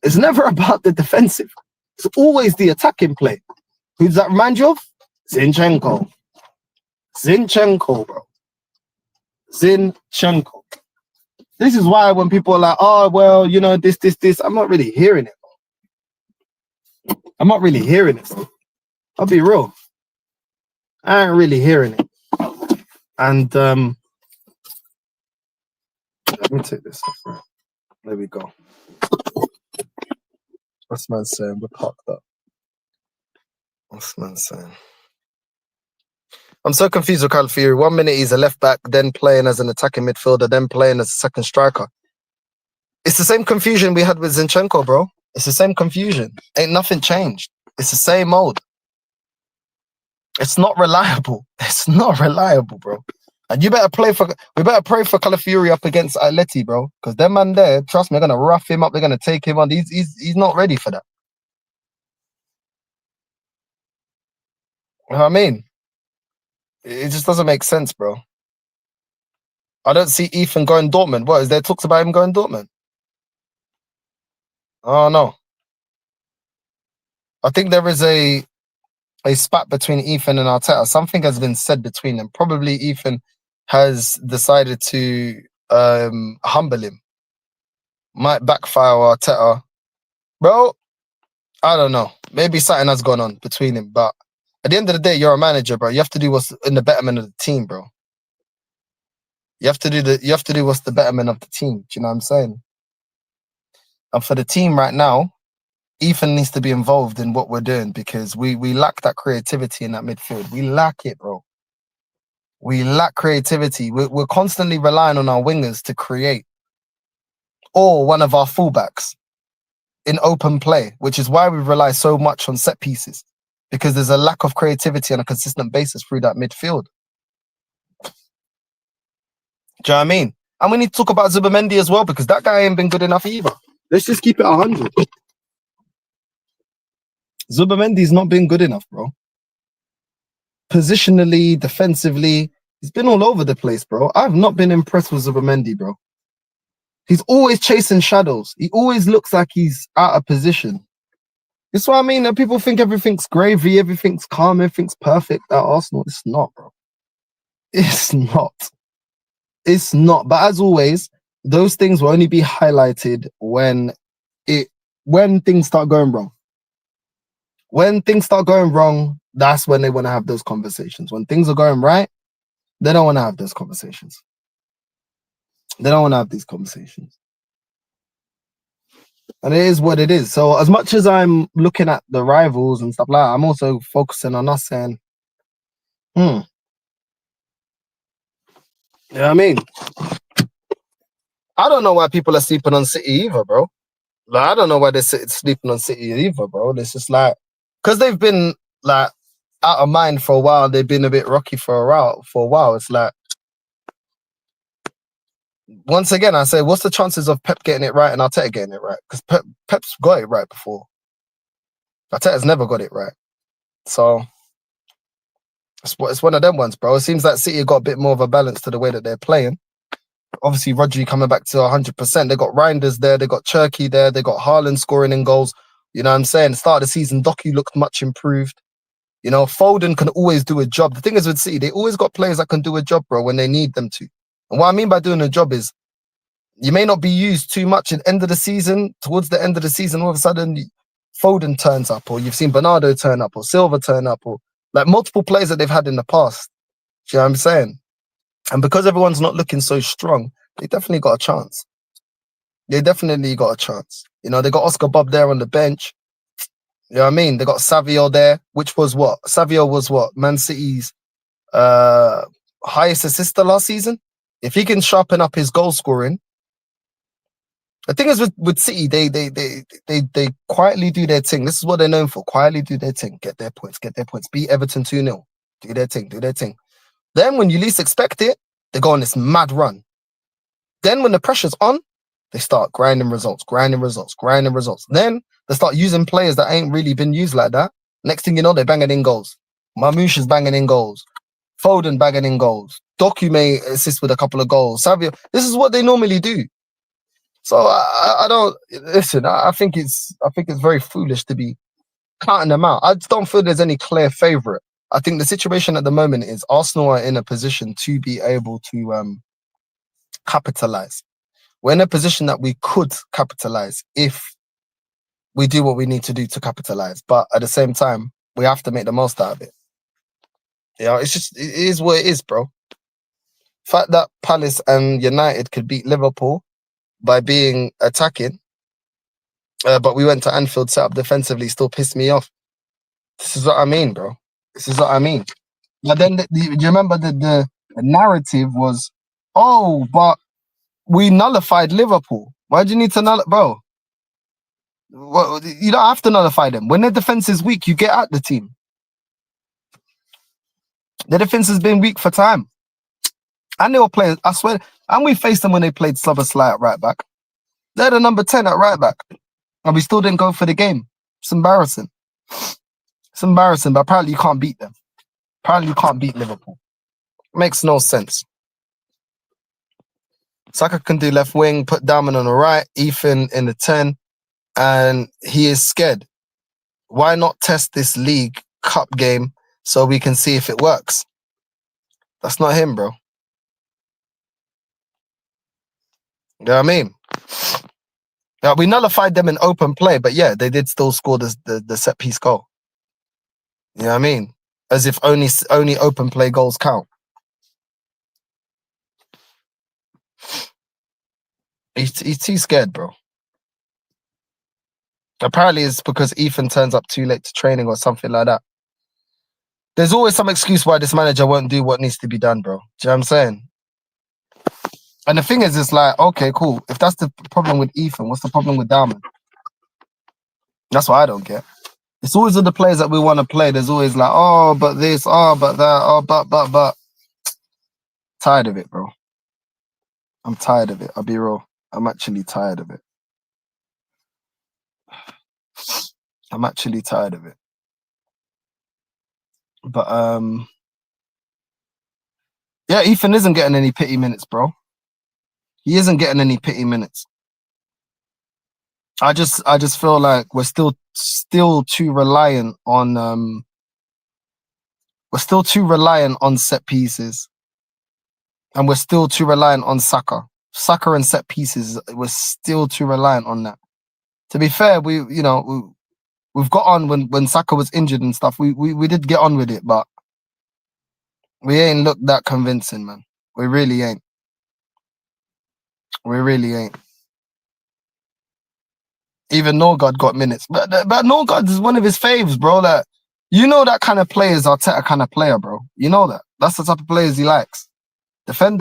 It's never about the defensive. It's always the attacking play. Who does that remind you of? Zinchenko. Zinchenko, bro. Zinchenko. This is why when people are like, oh, well, you know, this, I'm not really hearing it, bro. I'm not really hearing it, bro. I'll be real. I ain't really hearing it. And let me take this off, right? There we go. What's man saying? We're parked up. What's man saying? I'm so confused with Calafiori. 1 minute he's a left back, then playing as an attacking midfielder, then playing as a second striker. It's the same confusion we had with Zinchenko, bro. It's the same confusion. Ain't nothing changed. It's the same mode. It's not reliable. It's not reliable, bro. And we better pray for Calafiori up against Atleti, bro. Because them man there, trust me, they're gonna rough him up. They're gonna take him on. He's not ready for that. You know what I mean? It just doesn't make sense, bro. I don't see Ethan going Dortmund. What is there talks about him going Dortmund? Oh no. I think there is a spat between Ethan and Arteta. Something has been said between them. Probably Ethan has decided to humble him. Might backfire Arteta. Bro, I don't know. Maybe something has gone on between him. But at the end of the day, you're a manager, bro. You have to do what's in the betterment of the team, bro. You have to do what's the betterment of the team. Do you know what I'm saying? And for the team right now, Ethan needs to be involved in what we're doing because we lack that creativity in that midfield. We lack it, bro. We lack creativity. We're constantly relying on our wingers to create, or one of our fullbacks in open play, which is why we rely so much on set pieces, because there's a lack of creativity on a consistent basis through that midfield. Do you know what I mean? And we need to talk about Zubimendi as well, because that guy ain't been good enough either. Let's just keep it 100. Zubimendi's not been good enough, bro. Positionally, defensively, he's been all over the place, bro. I've not been impressed with Zubimendi, bro. He's always chasing shadows. He always looks like he's out of position. That's what I mean. That people think everything's gravy, everything's calm, everything's perfect at Arsenal. It's not, bro. It's not. It's not. But as always, those things will only be highlighted when things start going wrong. When things start going wrong, that's when they want to have those conversations. When things are going right, they don't want to have those conversations. They don't want to have these conversations. And it is what it is. So as much as I'm looking at the rivals and stuff like that, I'm also focusing on us saying, you know what I mean? I don't know why people are sleeping on City either, bro. Like, I don't know why they're sleeping on City either, bro. It's just like, because they've been like out of mind for a while. They've been a bit rocky for a while. It's like, once again, I say, what's the chances of Pep getting it right and Arteta getting it right? Because Pep's got it right before. Arteta's never got it right. So it's one of them ones, bro. It seems like City got a bit more of a balance to the way that they're playing. Obviously, Rodri coming back to 100%. They got Reinders there. They got Cherky there. They got Haaland scoring in goals. You know what I'm saying? Start of the season, Doku looked much improved. You know, Foden can always do a job. The thing is with City, they always got players that can do a job, bro, when they need them to. And what I mean by doing a job is you may not be used too much at the end of the season. Towards the end of the season, all of a sudden, Foden turns up, or you've seen Bernardo turn up, or Silva turn up, or like multiple players that they've had in the past. Do you know what I'm saying? And because everyone's not looking so strong, they definitely got a chance. They definitely got a chance. You know, they got Oscar Bob there on the bench. You know what I mean? They got Savio there, which was what? Savio was what? Man City's highest assister last season. If he can sharpen up his goal scoring. The thing is with City, they quietly do their thing. This is what they're known for. Quietly do their thing. Get their points. Beat Everton 2-0. Do their thing. Then when you least expect it, they go on this mad run. Then when the pressure's on, they start grinding results. Then they start using players that ain't really been used like that. Next thing you know, they're banging in goals. Marmoush is banging in goals. Foden banging in goals. Doku may assist with a couple of goals. Savio. This is what they normally do. So I don't listen. I think it's very foolish to be counting them out. I just don't feel there's any clear favourite. I think the situation at the moment is Arsenal are in a position to be able to capitalise. We're in a position that we could capitalise if we do what we need to do to capitalise. But at the same time, we have to make the most out of it. You know, it is what it is, bro. The fact that Palace and United could beat Liverpool by being attacking, but we went to Anfield, set up defensively, still pissed me off. This is what I mean, bro. This is what I mean. But then, do you remember the narrative was, oh, but we nullified Liverpool. Why do you need to nullify, bro? Well, you don't have to nullify them. When their defense is weak, you get at the team. Their defense has been weak for time. And they were playing, I swear, and we faced them when they played Szoboszlai at right back. They're the number 10 at right back. And we still didn't go for the game. It's embarrassing. But apparently you can't beat them. Apparently you can't beat Liverpool. Makes no sense. Saka can do left wing, put Diamond on the right, Ethan in the 10, and he is scared. Why not test this League Cup game so we can see if it works? That's not him, bro. You know what I mean? Now, we nullified them in open play, but yeah, they did still score the set piece goal. You know what I mean? As if only open play goals count. He's too scared, bro. Apparently it's because Ethan turns up too late to training or something like that. There's always some excuse why this manager won't do what needs to be done, bro. Do you know what I'm saying? And the thing is, it's like, okay, cool. If that's the problem with Ethan, what's the problem with Diamond? That's what I don't get. It's always the players that we want to play. There's always like, oh, but this, oh, but that, oh, but. Tired of it, bro. I'm tired of it. I'll be real. I'm actually tired of it. But yeah, Ethan isn't getting any pity minutes, bro. He isn't getting any pity minutes. I just feel like we're still too reliant on set pieces. And we're still too reliant on Saka. Saka and set pieces, we're still too reliant on that. To be fair, we've got on when Saka was injured and stuff. We did get on with it, but we ain't looked that convincing, man. We really ain't. Even Norgard got minutes, but Norgard is one of his faves, bro. Like, you know that kind of player is Arteta kind of player, bro. You know that. That's the type of players he likes. Defend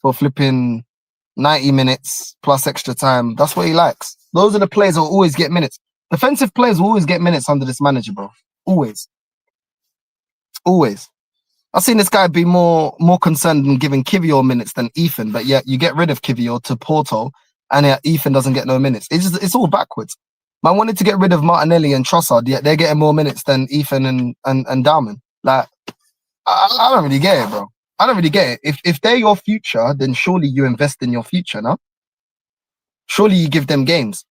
for flipping 90 minutes plus extra time. That's what he likes. Those are the players who will always get minutes. Defensive players will always get minutes under this manager, bro. Always. I've seen this guy be more concerned in giving Kivior minutes than Ethan, but yet you get rid of Kivior to Porto, and yet Ethan doesn't get no minutes. It's all backwards. Man wanted to get rid of Martinelli and Trossard, yet they're getting more minutes than Ethan and Darman. Like, I don't really get it, bro. I don't really get it. If they're your future, then surely you invest in your future, no? Surely you give them games.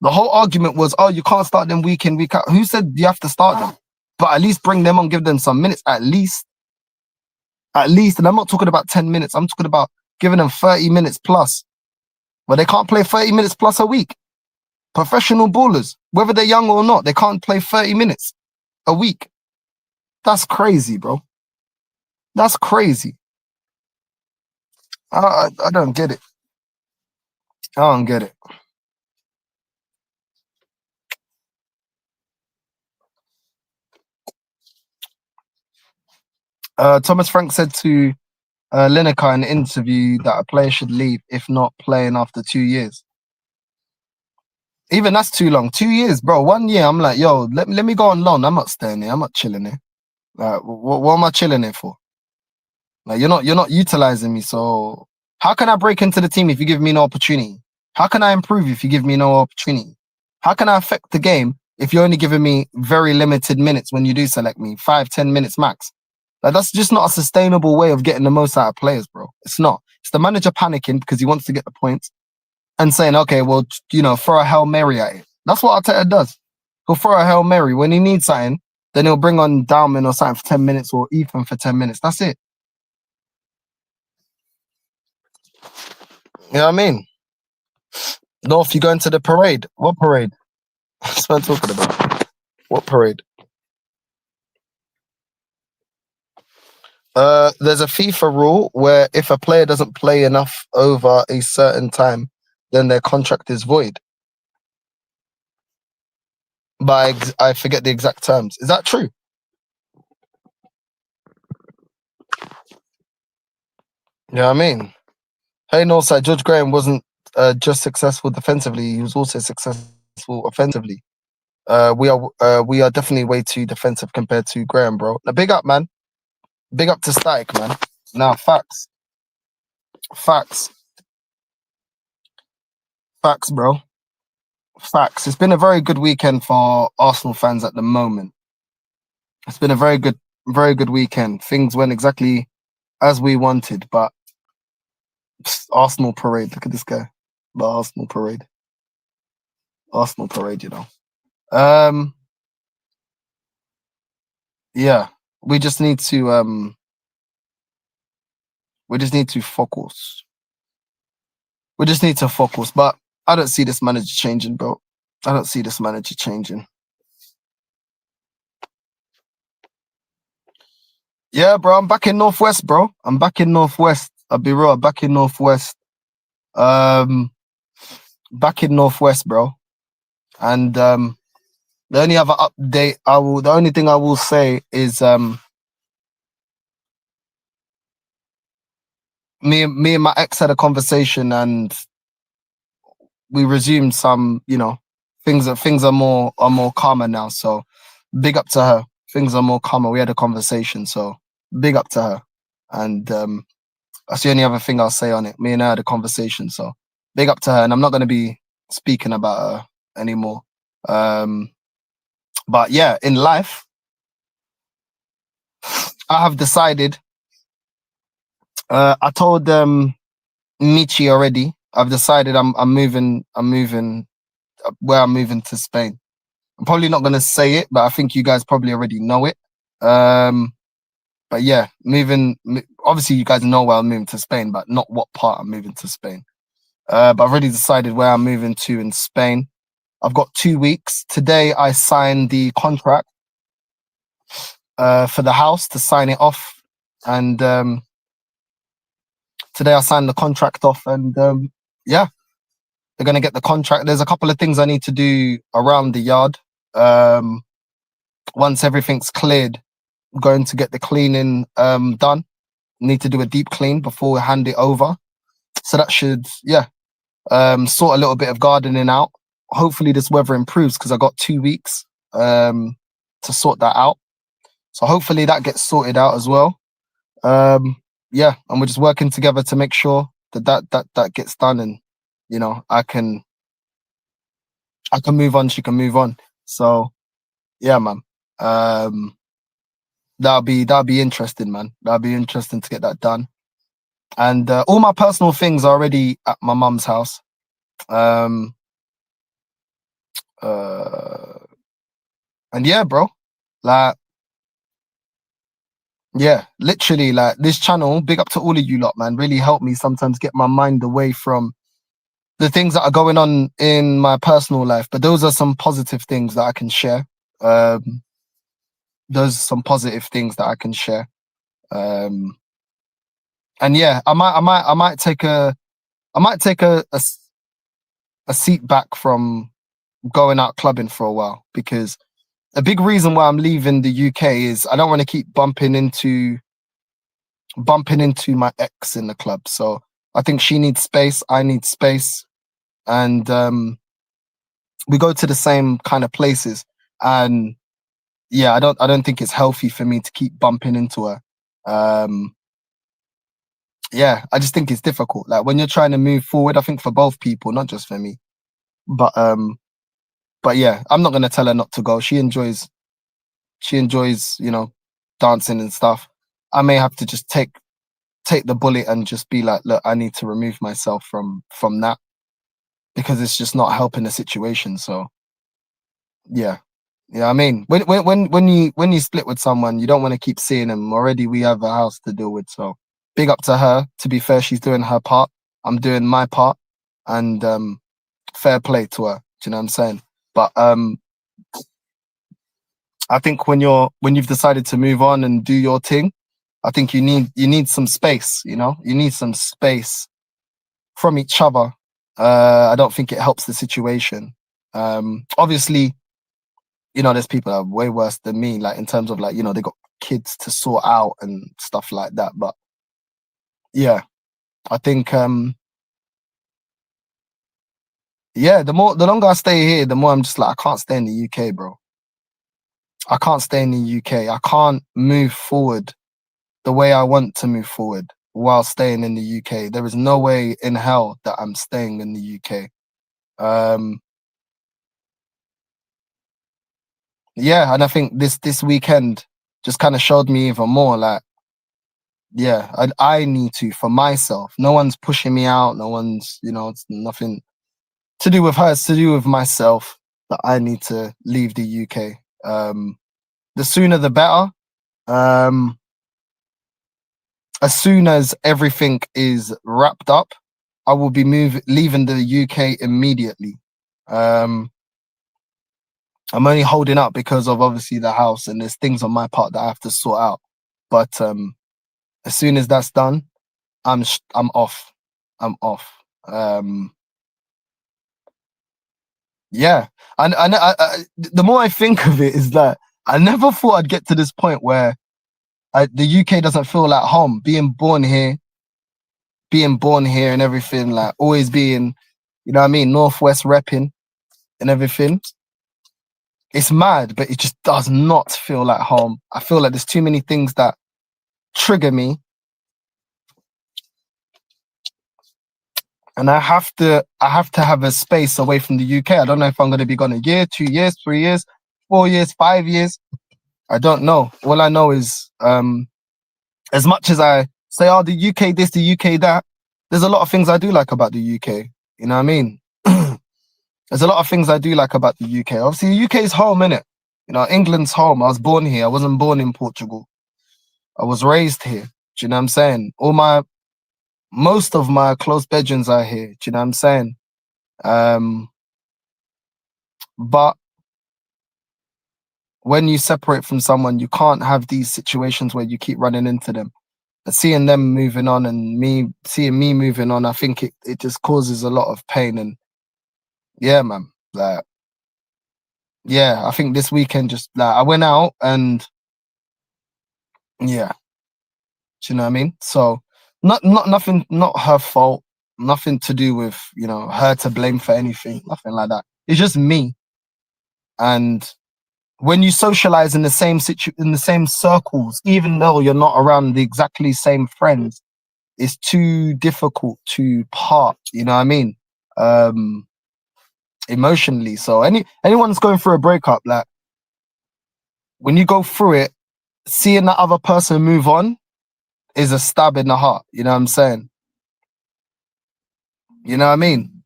The whole argument was, oh, you can't start them week in, week out. Who said you have to start them? But at least bring them on, give them some minutes, at least. And I'm not talking about 10 minutes. I'm talking about giving them 30 minutes plus. But they can't play 30 minutes plus a week. Professional ballers, whether they're young or not, they can't play 30 minutes a week. That's crazy, bro. That's crazy. I don't get it. I don't get it. Thomas Frank said to Lineker in an interview that a player should leave if not playing after 2 years. Even that's too long. 2 years, bro. 1 year, I'm like, yo, let me go on loan. I'm not staying here. I'm not chilling here. Like, what am I chilling here for? Like, you're not utilizing me. So how can I break into the team if you give me no opportunity? How can I improve if you give me no opportunity? How can I affect the game if you're only giving me very limited minutes when you do select me, 5-10 minutes max? Like, that's just not a sustainable way of getting the most out of players, bro. It's not. It's the manager panicking because he wants to get the points and saying, okay, well, throw a Hail Mary at it. That's what Arteta does. He'll throw a Hail Mary. When he needs something, then he'll bring on Dalman or something for 10 minutes or Ethan for 10 minutes. That's it. You know what I mean? North, you going to the parade? What parade? That's what I'm talking about. What parade? There's a FIFA rule where if a player doesn't play enough over a certain time, then their contract is void. But I forget the exact terms. Is that true? You know what I mean? Hey, Northside, George Graham wasn't just successful defensively; he was also successful offensively. We are definitely way too defensive compared to Graham, bro. Now, big up, man. Big up to Static, man. Now, facts, bro. Facts. It's been a very good weekend for Arsenal fans at the moment. It's been a very good weekend. Things went exactly as we wanted, but Arsenal parade. Look at this guy. The Arsenal parade. Arsenal parade, Yeah. We just need to focus. We just need to focus. But I don't see this manager changing, bro. I don't see this manager changing. Yeah, bro. I'm back in Northwest, bro. I'll be real. Back in Northwest. Back in Northwest, bro. And the only other update the only thing I will say is me and my ex had a conversation and we resumed some, things are more calmer now. So big up to her. Things are more calmer. We had a conversation, so big up to her. And that's the only other thing I'll say on it. Me and her had a conversation, so big up to her. And I'm not going to be speaking about her anymore. But yeah, in life, I have decided. I told Michi already. I've decided I'm moving. Where I'm moving to Spain. I'm probably not going to say it, but I think you guys probably already know it. But yeah, moving. Obviously, you guys know where I'm moving to Spain, but not what part I'm moving to Spain. But I've already decided where I'm moving to in Spain. I've got 2 weeks. Today, I signed the contract for the house to sign it off, and today I signed the contract off, and yeah, they're gonna get the contract. There's a couple of things I need to do around the yard. Once everything's cleared, I'm going to get the cleaning done. Need to do a deep clean before we hand it over. So that should, sort a little bit of gardening out. Hopefully this weather improves because I got 2 weeks to sort that out. So hopefully that gets sorted out as well. And we're just working together to make sure that gets done, and I can move on. She can move on. So yeah, man. That'll be interesting, man. That'll be interesting to get that done. And all my personal things are already at my mum's house. And yeah, bro. Like, yeah, literally, like, this channel, big up to all of you lot, man, really helped me sometimes get my mind away from the things that are going on in my personal life. But those are some positive things that I can share. Those are some positive things that I can share. And yeah, I might take a seat back from going out clubbing for a while, because a big reason why I'm leaving the UK is I don't want to keep bumping into my ex in the club. So I think she needs space, I need space, and we go to the same kind of places. And yeah, I don't think it's healthy for me to keep bumping into her. Yeah, I just think it's difficult. Like when you're trying to move forward, I think for both people, not just for me. But yeah, I'm not gonna tell her not to go. She enjoys, dancing and stuff. I may have to just take the bullet and just be like, look, I need to remove myself from that, because it's just not helping the situation. So yeah. Yeah, I mean, when you split with someone, you don't want to keep seeing them. Already we have a house to deal with. So big up to her. To be fair, she's doing her part. I'm doing my part. And fair play to her. Do you know what I'm saying? But I think when you've decided to move on and do your thing, I think you need some space, you need some space from each other. I don't think it helps the situation. Obviously, there's people that are way worse than me, like in terms of like, they got kids to sort out and stuff like that. But yeah, I think yeah, the longer I stay here, the more I'm just like, I can't stay in the UK, bro. I can't stay in the UK. I can't move forward the way I want to move forward while staying in the UK. There is no way in hell that I'm staying in the UK. Yeah, and I think this weekend just kind of showed me even more like, yeah, I need to, for myself. No one's pushing me out. No one's, it's nothing to do with her. It's to do with myself, that I need to leave the UK. The sooner the better. As soon as everything is wrapped up, I will be leaving the UK immediately. I'm only holding up because of obviously the house, and there's things on my part that I have to sort out. But as soon as that's done, I'm off. I'm off. Yeah, and the more I think of it, is that I never thought I'd get to this point where the UK doesn't feel like home. Being born here and everything, like always being, what I mean, Northwest repping and everything. It's mad, but it just does not feel like home. I feel like there's too many things that trigger me, and I have to have a space away from the UK. I don't know if I'm going to be gone a year, 2 years, 3 years, 4 years, 5 years. I don't know. All I know is, as much as I say, oh, the UK this, the UK that, there's a lot of things I do like about the UK. You know what I mean? There's a lot of things I do like about the UK. Obviously, the UK is home, innit? England's home. I was born here. I wasn't born in Portugal. I was raised here. Do you know what I'm saying? Most of my close bedrooms are here. Do you know what I'm saying? But when you separate from someone, you can't have these situations where you keep running into them. But seeing them moving on and seeing me moving on, I think it just causes a lot of pain. And yeah, man, like, yeah, I think this weekend just like I went out and yeah, do you know what I mean? So nothing, not her fault, nothing to do with, her to blame for anything, nothing like that. It's just me. And when you socialize in the same circles, even though you're not around the exactly same friends, it's too difficult to part, you know what I mean? Emotionally. So anyone's going through a breakup, like when you go through it, seeing that other person move on is a stab in the heart, you know what I'm saying? You know what I mean?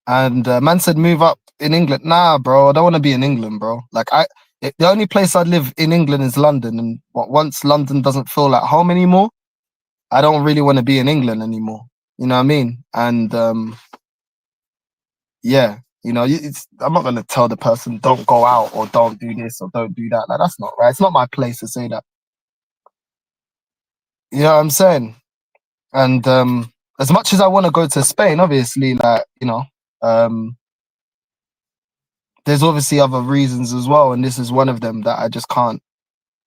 And man said move up in England. Nah, bro, I don't want to be in England, bro. Like the only place I'd live in England is London, and once London doesn't feel like home anymore, I don't really want to be in England anymore. You know what I mean? And yeah, I'm not gonna tell the person don't go out or don't do this or don't do that. Like that's not right. It's not my place to say that. You know what I'm saying? And as much as I want to go to Spain, obviously, like, um, there's obviously other reasons as well, and this is one of them that I just can't.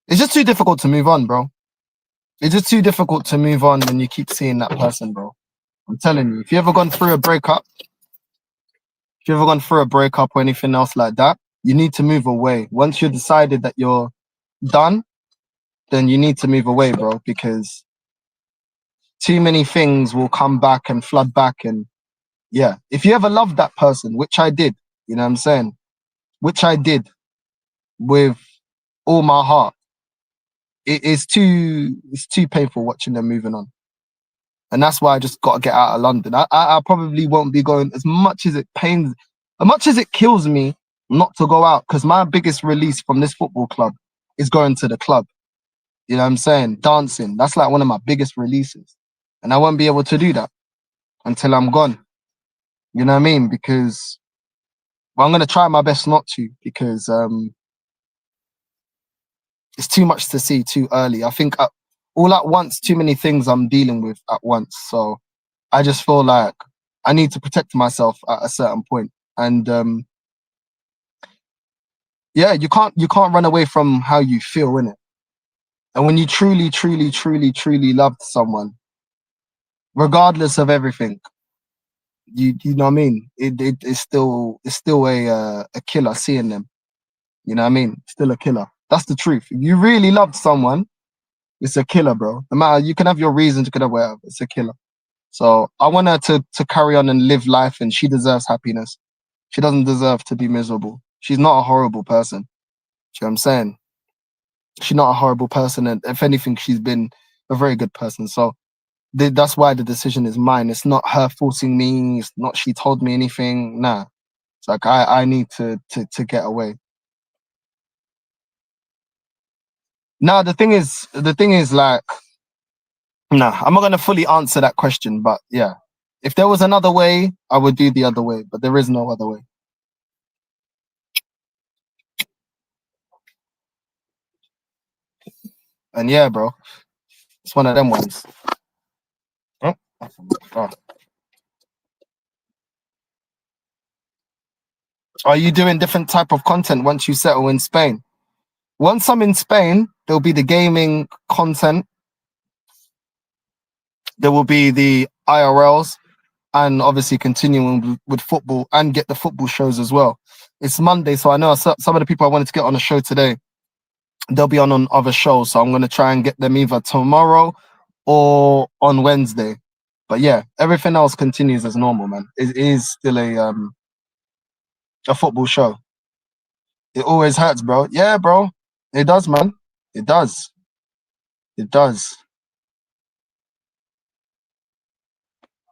It's just too difficult to move on, bro. It's just too difficult to move on when you keep seeing that person, bro. I'm telling you, if you ever gone through a breakup, if you ever gone through a breakup or anything else like that, you need to move away. Once you're decided that you're done, then you need to move away, bro, because too many things will come back and flood back. And yeah, if you ever loved that person, which I did, you know what I'm saying? Which I did with all my heart, it's too painful watching them moving on. And that's why I just got to get out of London. I probably won't be going as much as it pains, as much as it kills me not to go out, because my biggest release from this football club is going to the club. You know what I'm saying? Dancing. That's like one of my biggest releases. And I won't be able to do that until I'm gone. You know what I mean? Because well, I'm going to try my best not to, because it's too much to see too early. I think all at once, too many things I'm dealing with at once. So I just feel like I need to protect myself at a certain point. And yeah, you can't run away from how you feel, in it. And when you truly, truly, truly, truly loved someone, regardless of everything, you know what I mean. It's still a killer seeing them. You know what I mean? Still a killer. That's the truth. If you really loved someone, it's a killer, bro. No matter, you can have your reasons, you can have whatever. It's a killer. So I want her to carry on and live life, and she deserves happiness. She doesn't deserve to be miserable. She's not a horrible person. Do you know what I'm saying? She's not a horrible person, and if anything, she's been a very good person. So that's why the decision is mine. It's not her forcing me. It's not she told me anything. Nah, it's like I need to get away. Now the thing is like, nah, I'm not gonna fully answer that question, but yeah, if there was another way, I would do the other way, but there is no other way. And yeah, bro, it's one of them ones. Oh, oh. Are you doing different type of content once you settle in Spain? Once I'm in Spain, there'll be the gaming content, there will be the IRLs, and obviously continuing with football and get the football shows as well. It's Monday, so I know some of the people I wanted to get on the show today, they'll be on other shows. So I'm going to try and get them either tomorrow or on Wednesday. But yeah, everything else continues as normal, man. It is still a football show. It always hurts, bro. Yeah, bro. It does, man. It does. It does.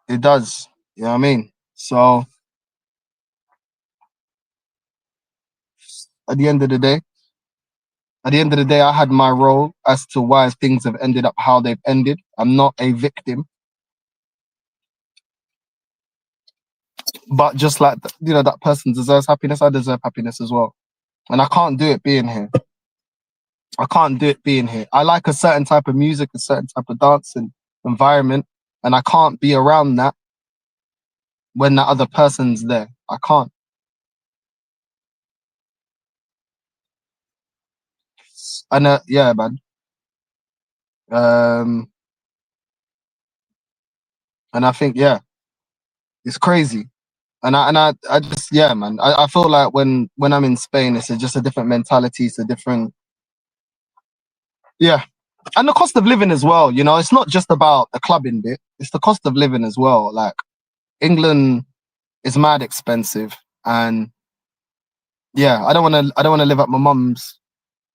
It does. You know what I mean? So at the end of the day, I had my role as to why things have ended up how they've ended. I'm not a victim, but just like that person deserves happiness, I deserve happiness as well, and I can't do it being here. I can't do it being here. I like a certain type of music, a certain type of dance and environment, and I can't be around that when that other person's there. I can't. And yeah, man. Um, and I think yeah, it's crazy. And I just yeah, man. I feel like when I'm in Spain, it's just a different mentality. It's a different yeah, and the cost of living as well. It's not just about the clubbing bit. It's the cost of living as well. Like England is mad expensive, and yeah, I don't want to live at my mum's.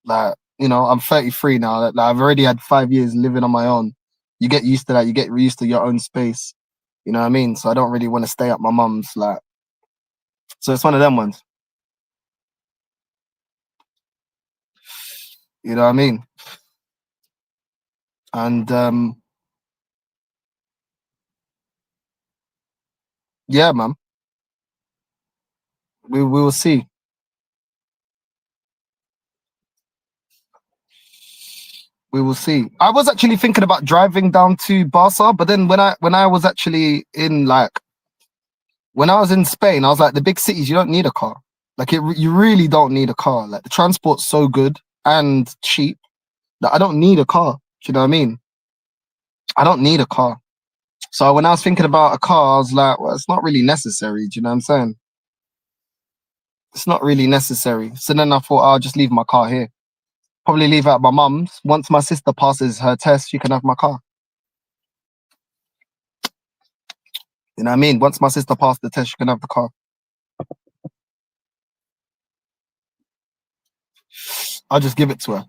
Like I'm 33 now. Like I've already had 5 years living on my own. You get used to that. You get used to your own space. You know what I mean? So I don't really want to stay at my mum's. Like so, it's one of them ones. You know what I mean? And yeah, man, we will see. We will see. I was actually thinking about driving down to Barca, but then when I was actually in like when I was in Spain, I was like, the big cities, you don't need a car. Like you really don't need a car. Like the transport's so good and cheap that I don't need a car. Do you know what I mean? I don't need a car. So when I was thinking about a car, I was like, well, it's not really necessary. Do you know what I'm saying? It's not really necessary. So then I thought I'll just leave my car here. Probably leave it at my mum's. Once my sister passes her test, she can have my car. You know what I mean? Once my sister passed the test, she can have the car. I'll just give it to her.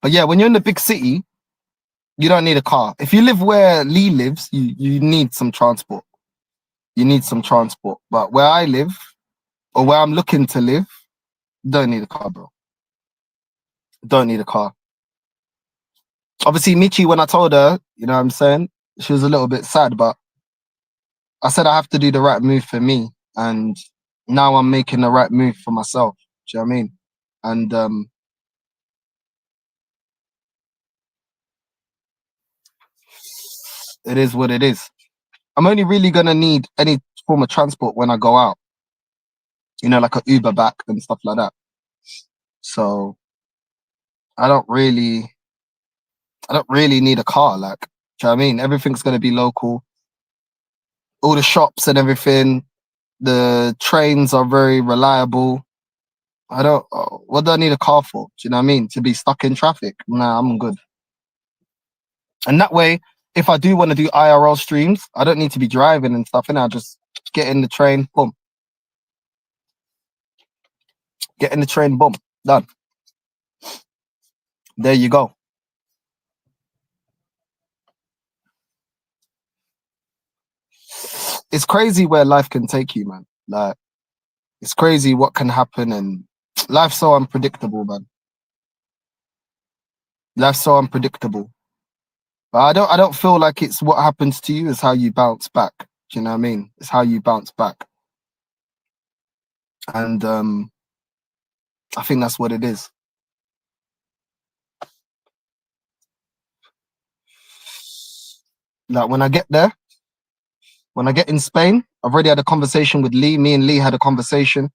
But yeah, when you're in the big city, you don't need a car. If you live where Lee lives, you need some transport. You need some transport. But where I live, or where I'm looking to live, don't need a car, bro. Don't need a car. Obviously, Michi, when I told her, you know what I'm saying, she was a little bit sad, but I said I have to do the right move for me. And now I'm making the right move for myself. Do you know what I mean? And it is what it is. I'm only really gonna need any form of transport when I go out. You know, like a Uber back and stuff like that. So I don't really need a car. Like, do you know what I mean? Everything's gonna be local. All the shops and everything. The trains are very reliable. I don't. What do I need a car for? Do you know what I mean? To be stuck in traffic? Nah, I'm good. And that way, if I do want to do IRL streams, I don't need to be driving and stuff. And I'll just get in the train, boom. Get in the train, boom, done. There you go. It's crazy where life can take you, man. Like, it's crazy what can happen, and life's so unpredictable, man. Life's so unpredictable. But I don't feel like it's what happens to you is how you bounce back. Do you know what I mean? It's how you bounce back. And I think that's what it is. Like when I get there, when I get in Spain, I've already had a conversation with Lee. Me and Lee had a conversation,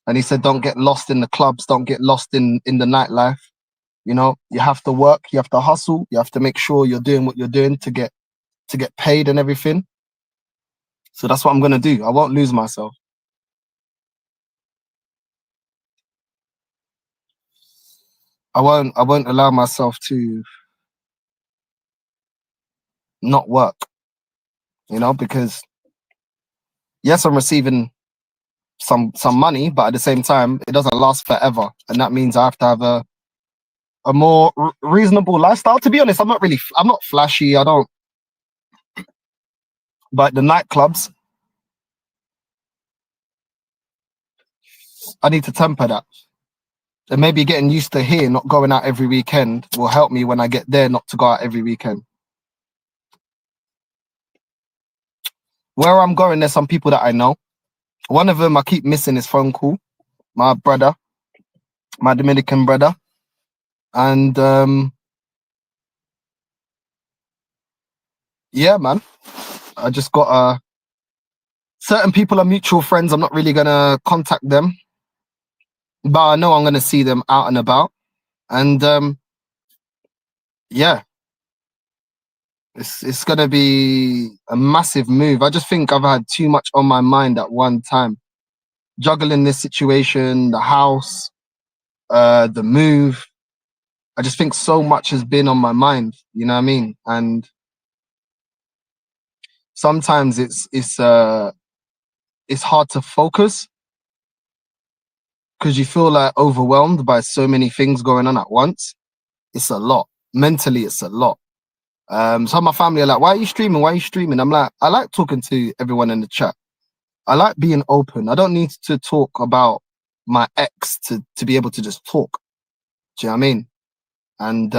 and he said, "Don't get lost in the clubs. Don't get lost in the nightlife. You know, you have to work. You have to hustle. You have to make sure you're doing what you're doing to get paid and everything." So that's what I'm gonna do. I won't lose myself. I won't allow myself to not work. You know, because yes, I'm receiving some money, but at the same time, it doesn't last forever, and that means I have to have a more reasonable lifestyle. To be honest, I'm not flashy. I don't. But the nightclubs, I need to temper that. And maybe getting used to here, not going out every weekend, will help me when I get there not to go out every weekend. Where I'm going, there's some people that I know. One of them, I keep missing his phone call. My brother, my Dominican brother. And yeah, man. I just got certain people are mutual friends. I'm not really gonna contact them, but I know I'm gonna see them out and about. And yeah, it's gonna be a massive move. I just think I've had too much on my mind at one time, juggling this situation, the house, the move. I just think so much has been on my mind. You know what I mean? And sometimes it's hard to focus because you feel like overwhelmed by so many things going on at once. It's a lot. Mentally, it's a lot. So my family are like, why are you streaming? Why are you streaming? I'm like, I like talking to everyone in the chat. I like being open. I don't need to talk about my ex to be able to just talk. Do you know what I mean? And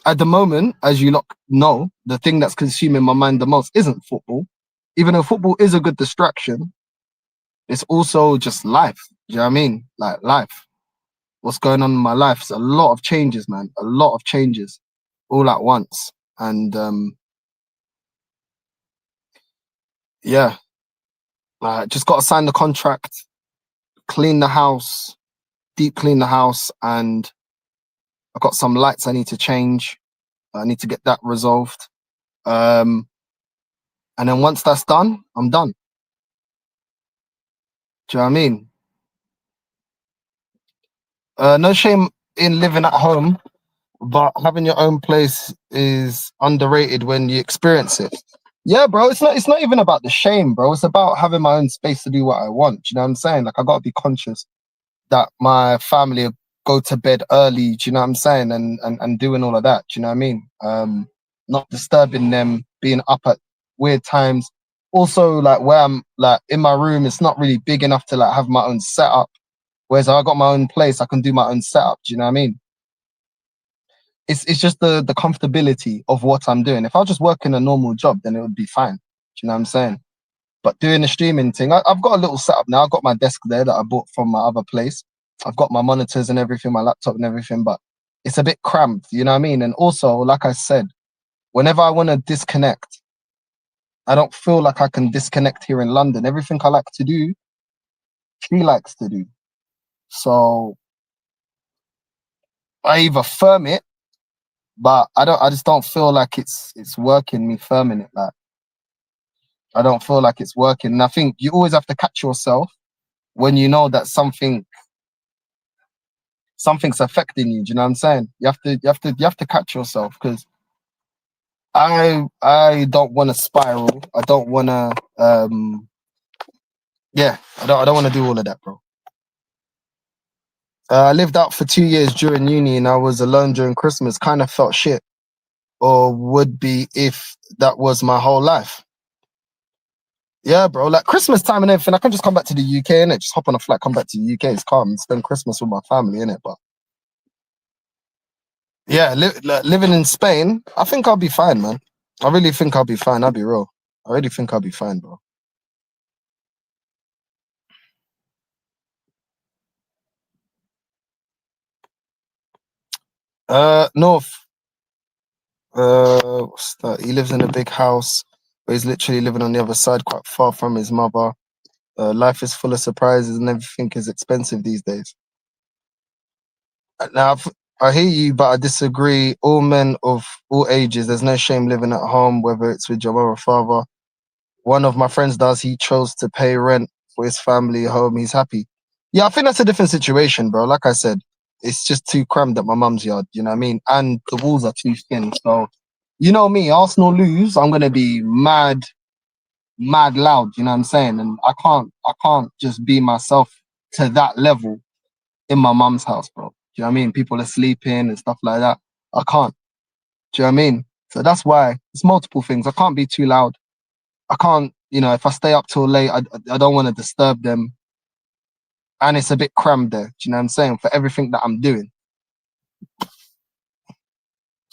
at the moment, as you lot know, the thing that's consuming my mind the most isn't football. Even though football is a good distraction, it's also just life. Do you know what I mean? Like life. what's going on in my life. It's a lot of changes, man. A lot of changes all at once. And yeah, I just got to sign the contract, clean the house, deep clean the house, and I've got some lights I need to change. I need to get that resolved. And then once that's done, I'm done. Do you know what I mean? No shame in living at home, but having your own place is underrated when you experience it. Yeah, bro. It's not even about the shame, bro. It's about having my own space to do what I want. Do you know what I'm saying? Like I gotta be conscious that my family go to bed early, do you know what I'm saying? And doing all of that, do you know what I mean? Not disturbing them, being up at weird times. Also, like where I'm like in my room, it's not really big enough to like have my own setup. Whereas I got my own place, I can do my own setup. Do you know what I mean? It's just the comfortability of what I'm doing. If I was just working a normal job, then it would be fine. Do you know what I'm saying? But doing the streaming thing, I've got a little setup now. I've got my desk there that I bought from my other place. I've got my monitors and everything, my laptop and everything, but it's a bit cramped, you know what I mean? And also, like I said, whenever I want to disconnect, I don't feel like I can disconnect here in London. Everything I like to do, she likes to do. So I either firm it, but I just don't feel like it's working, me firming it. Like I don't feel like it's working. And I think you always have to catch yourself when you know that something's affecting you. Do you know what I'm saying? You have to catch yourself because I don't want to spiral. I don't want to yeah. I don't want to do all of that, bro. I lived out for 2 years during uni, and I was alone during Christmas. Kind of felt shit, or would be if that was my whole life. Yeah, bro. Like Christmas time and everything, I can just come back to the UK and just hop on a flight, come back to the UK. It's calm and spend Christmas with my family in it. But yeah, living in Spain, I think I'll be fine, man. I really think I'll be fine. I'll be real. I really think I'll be fine, bro. North. What's that? He lives in a big house, but he's literally living on the other side, quite far from his mother. Life is full of surprises, and everything is expensive these days. Now, I hear you, but I disagree. All men of all ages, there's no shame living at home, whether it's with your mother or father. One of my friends does. He chose to pay rent for his family home. He's happy. Yeah, I think that's a different situation, bro. Like I said, it's just too crammed at my mum's yard. You know what I mean? And the walls are too thin. So, you know me, Arsenal lose, I'm gonna be mad, mad loud. You know what I'm saying? And I can't just be myself to that level in my mum's house, bro. Do you know what I mean? People are sleeping and stuff like that. I can't. Do you know what I mean? So that's why it's multiple things. I can't be too loud. I can't, if I stay up till late, I don't want to disturb them. And it's a bit crammed there. Do you know what I'm saying? For everything that I'm doing.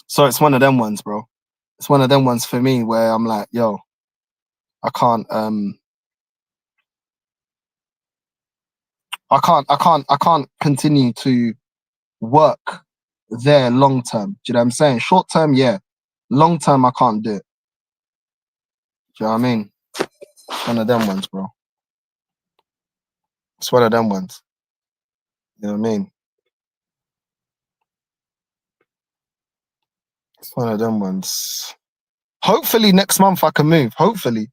So it's one of them ones, bro. It's one of them ones for me where I'm like, yo, I can't, I can't continue to work there long term. Do you know what I'm saying? Short term, yeah. Long term, I can't do it. Do you know what I mean? It's one of them ones, bro. It's one of them ones. You know what I mean? It's one of them ones. Hopefully next month I can move. Hopefully.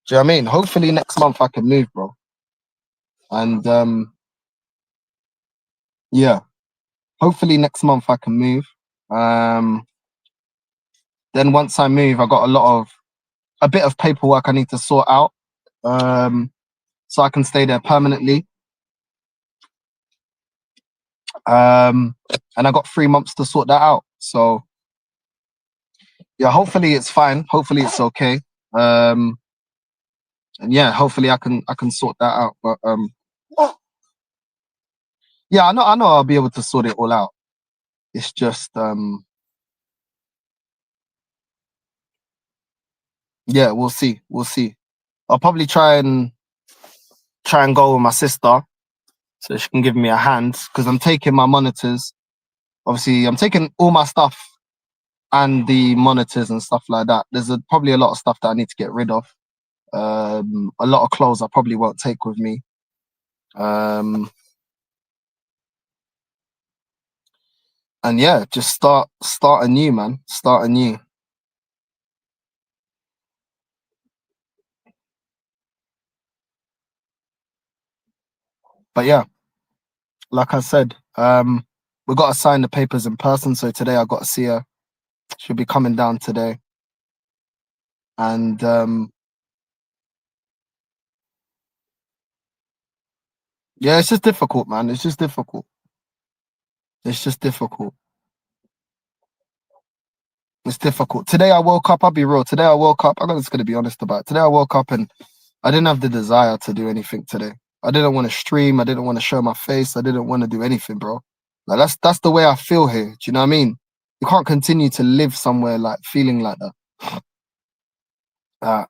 Do you know what I mean? Hopefully next month I can move, bro. And yeah, hopefully next month I can move. Um, then once I move, I got a bit of paperwork I need to sort out. So I can stay there permanently. And I got 3 months to sort that out. So yeah, hopefully it's fine. Hopefully it's okay. And yeah, hopefully I can sort that out. But yeah, I know I'll be able to sort it all out. It's just yeah, we'll see. We'll see. I'll probably try and go with my sister so she can give me a hand, because I'm taking my monitors. Obviously, I'm taking all my stuff and the monitors and stuff like that. There's probably a lot of stuff that I need to get rid of. A lot of clothes I probably won't take with me. And yeah, just start anew, man. Start anew. But yeah, like I said, we got to sign the papers in person. So today I got to see her. She'll be coming down today. And yeah, it's just difficult, man. It's just difficult. It's just difficult. It's difficult. Today I woke up, I'll be real. Today I woke up, I'm just going to be honest about it. Today I woke up and I didn't have the desire to do anything today. I didn't want to stream. I didn't want to show my face. I didn't want to do anything, bro. Like that's the way I feel here. Do you know what I mean? You can't continue to live somewhere like feeling like that.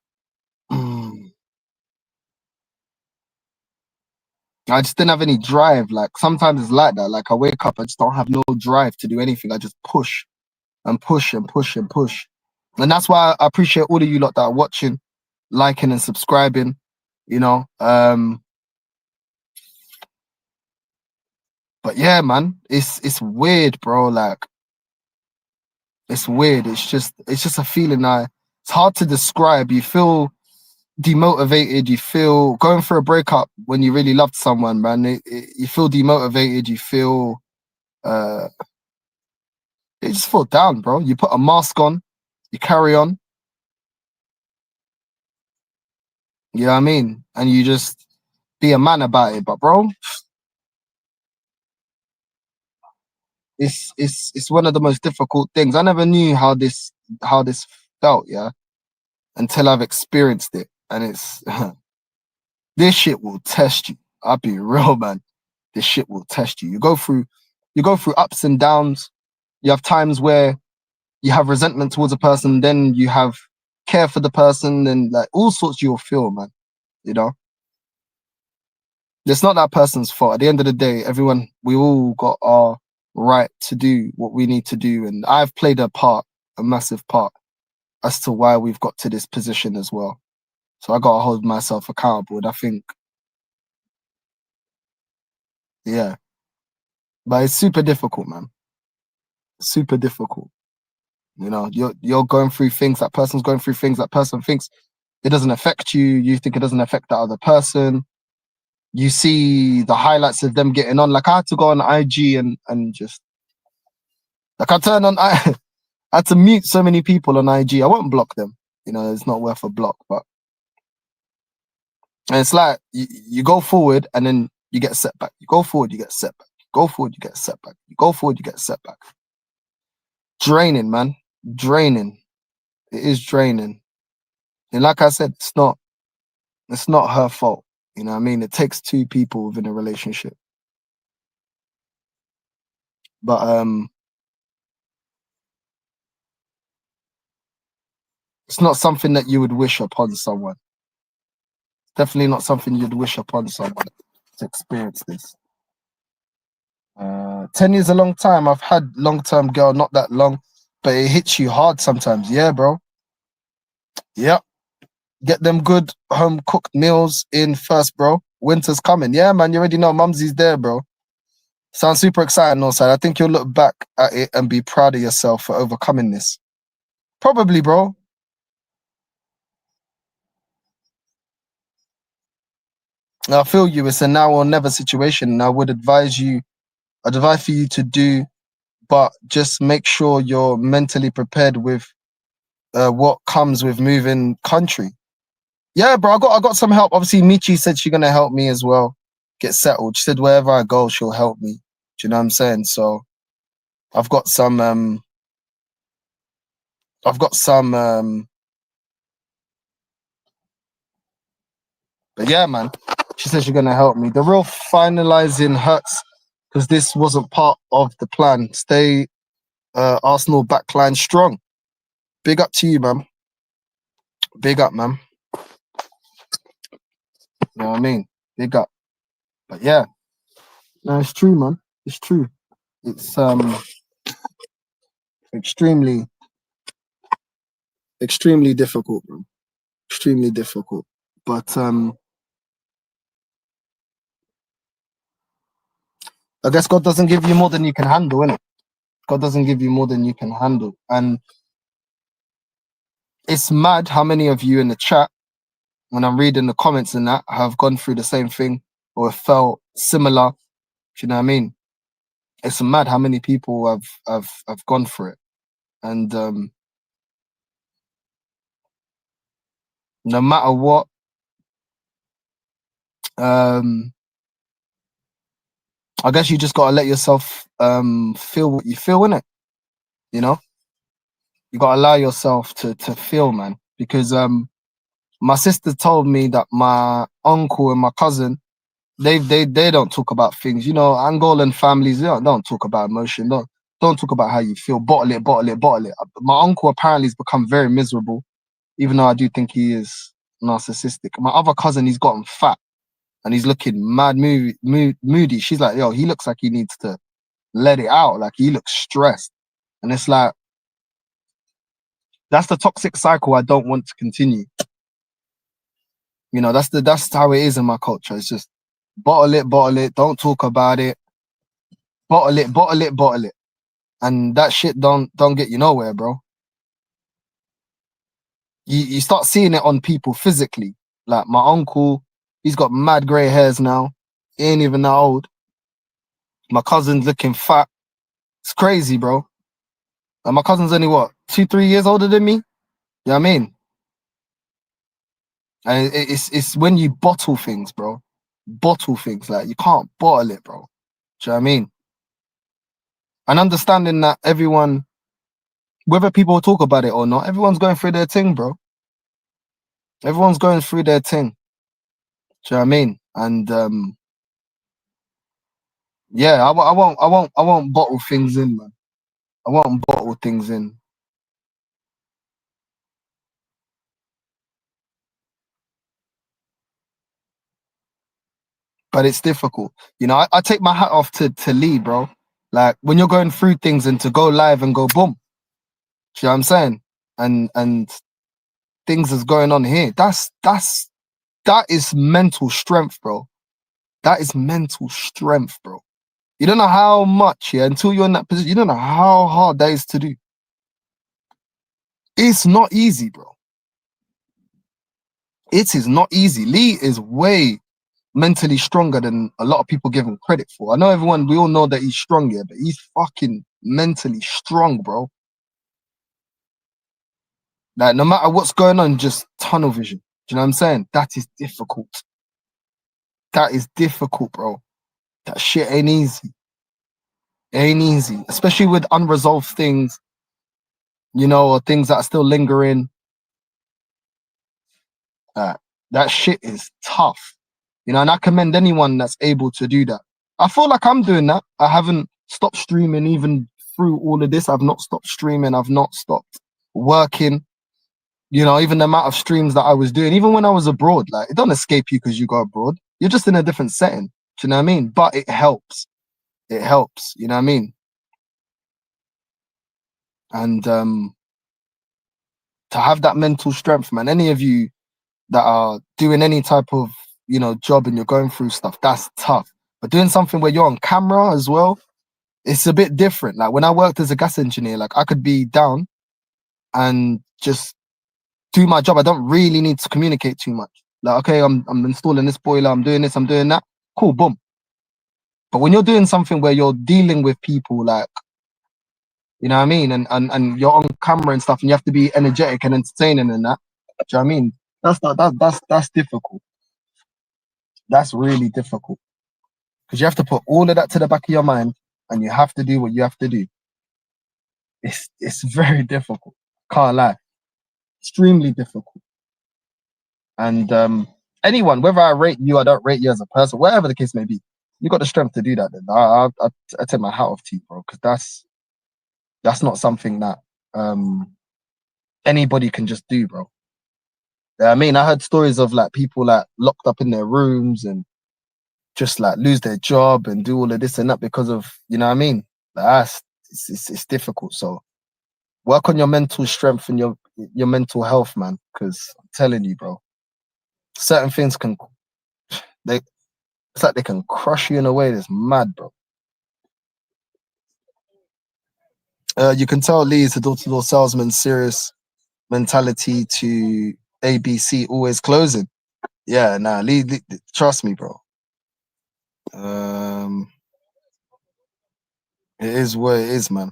I just didn't have any drive. Like sometimes it's like that. Like I wake up, I just don't have no drive to do anything. I just push and push and push and push. And that's why I appreciate all of you lot that are watching, liking and subscribing, you know. But yeah, man, it's weird, bro. Like it's weird. It's just a feeling it's hard to describe. You feel demotivated. You feel going through a breakup when you really loved someone, man. You feel demotivated. You feel you just feel down, bro. You put a mask on, you carry on. You know what I mean? And you just be a man about it. But bro, it's one of the most difficult things. I never knew how this felt, yeah, until I've experienced it. And it's this shit will test you. I'll be real, man. This shit will test you. You go through ups and downs. You have times where you have resentment towards a person, then you have care for the person, and like all sorts you'll feel, man. You know? It's not that person's fault. At the end of the day, we all got our right to do what we need to do. And I've played a massive part as to why we've got to this position as well. So I got to hold myself accountable. And I think, yeah, but it's super difficult, man. Super difficult. You know, you're going through things, that person's going through things, that person thinks it doesn't affect you. You think it doesn't affect that other person. You see the highlights of them getting on. Like I had to go on IG and just like I had to mute so many people on IG. I won't block them. You know, it's not worth a block. But and it's like you go forward and then you get a setback. You go forward, you get a setback. You go forward, you get a setback. You go forward, you get a setback. Draining, man. Draining. It is draining. And like I said, it's not her fault. You know what I mean? It takes two people within a relationship. But it's not something that you would wish upon someone. Definitely not something you'd wish upon someone to experience this. 10 years a long time. I've had long-term girl, not that long, but it hits you hard sometimes. Yeah, bro. Yep. Get them good home-cooked meals in first, bro. Winter's coming. Yeah, man, you already know Mumsy's there, bro. Sounds super exciting, Northside. I think you'll look back at it and be proud of yourself for overcoming this. Probably, bro. I feel you. It's a now or never situation. And I'd advise for you to do, but just make sure you're mentally prepared with what comes with moving country. Yeah, bro. I got some help. Obviously, Michi said she's gonna help me as well get settled. She said wherever I go, she'll help me. Do you know what I'm saying? So I've got some. But yeah, man. She said she's gonna help me. The real finalizing hurts because this wasn't part of the plan. Stay Arsenal backline strong. Big up to you, man. Big up, man. You know what I mean? Big up. But yeah, No, it's true, man. It's true. It's extremely, extremely difficult, bro. Extremely difficult. But I guess God doesn't give you more than you can handle, innit? God doesn't give you more than you can handle. And it's mad how many of you in the chat, when I'm reading the comments and that, have gone through the same thing or felt similar. Do you know what I mean? It's mad how many people have gone through it. And no matter what, I guess you just gotta let yourself feel what you feel, innit? You know? You gotta allow yourself to feel, man. Because my sister told me that my uncle and my cousin, they don't talk about things. You know, Angolan families, they don't talk about emotion. Don't talk about how you feel. Bottle it, bottle it, bottle it. My uncle apparently has become very miserable, even though I do think he is narcissistic. My other cousin, he's gotten fat and he's looking mad moody. She's like, yo, he looks like he needs to let it out. Like he looks stressed. And it's like, that's the toxic cycle I don't want to continue. You know, that's how it is in my culture. It's just bottle it, don't talk about it, bottle it, bottle it, bottle it. And that shit don't get you nowhere, bro. You start seeing it on people physically. Like my uncle, he's got mad grey hairs now. He ain't even that old. My cousin's looking fat. It's crazy, bro. And my cousin's only what, 2-3 years older than me? You know what I mean? And it's when you bottle things, bro. Bottle things, like you can't bottle it, bro. Do you know what I mean? And understanding that everyone, whether people talk about it or not, everyone's going through their thing, bro. Everyone's going through their thing. Do you know what I mean? And yeah, I won't bottle things in, man. I won't bottle things in. But it's difficult. You know, I take my hat off to Lee, bro. Like when you're going through things and to go live and go boom. Do you know what I'm saying? And things is going on here. That is mental strength, bro. That is mental strength, bro. You don't know how much, yeah, until you're in that position, you don't know how hard that is to do. It's not easy, bro. It is not easy. Lee is way mentally stronger than a lot of people give him credit for. I know we all know that he's strong, yeah, but he's fucking mentally strong, bro. Like no matter what's going on, just tunnel vision. Do you know what I'm saying? That is difficult. That is difficult, bro. That shit ain't easy. It ain't easy, especially with unresolved things, you know, or things that are still lingering. That shit is tough, you know, and I commend anyone that's able to do that. I feel like I'm doing that. I haven't stopped streaming even through all of this. I've not stopped streaming. I've not stopped working. You know, even the amount of streams that I was doing, even when I was abroad, like it don't escape you because you go abroad. You're just in a different setting. Do you know what I mean? But it helps. It helps. You know what I mean? And to have that mental strength, man. Any of you that are doing any type of, you know, job and you're going through stuff, that's tough. But doing something where you're on camera as well, it's a bit different. Like when I worked as a gas engineer, like I could be down and just do my job. I don't really need to communicate too much. Like, okay, I'm installing this boiler, I'm doing this, I'm doing that. Cool, boom. But when you're doing something where you're dealing with people, like, you know what I mean, and you're on camera and stuff, and you have to be energetic and entertaining and that. Do you know what I mean? That's difficult. That's really difficult because you have to put all of that to the back of your mind, and you have to do what you have to do. It's very difficult. Can't lie, extremely difficult. And anyone, whether I rate you, I don't rate you as a person, whatever the case may be, you got the strength to do that. Then I take my hat off to you, bro, because that's not something that anybody can just do, bro. Yeah, I mean, I heard stories of like people like locked up in their rooms and just like lose their job and do all of this and that because of, you know what I mean? Like, it's difficult. So work on your mental strength and your mental health, man. Because I'm telling you, bro, certain things they it's like they can crush you in a way that's mad, bro. You can tell Lee is a door-to-door salesman, serious mentality to ABC, always closing. Yeah, nah, Lee, trust me, bro. Um, it is what it is, man.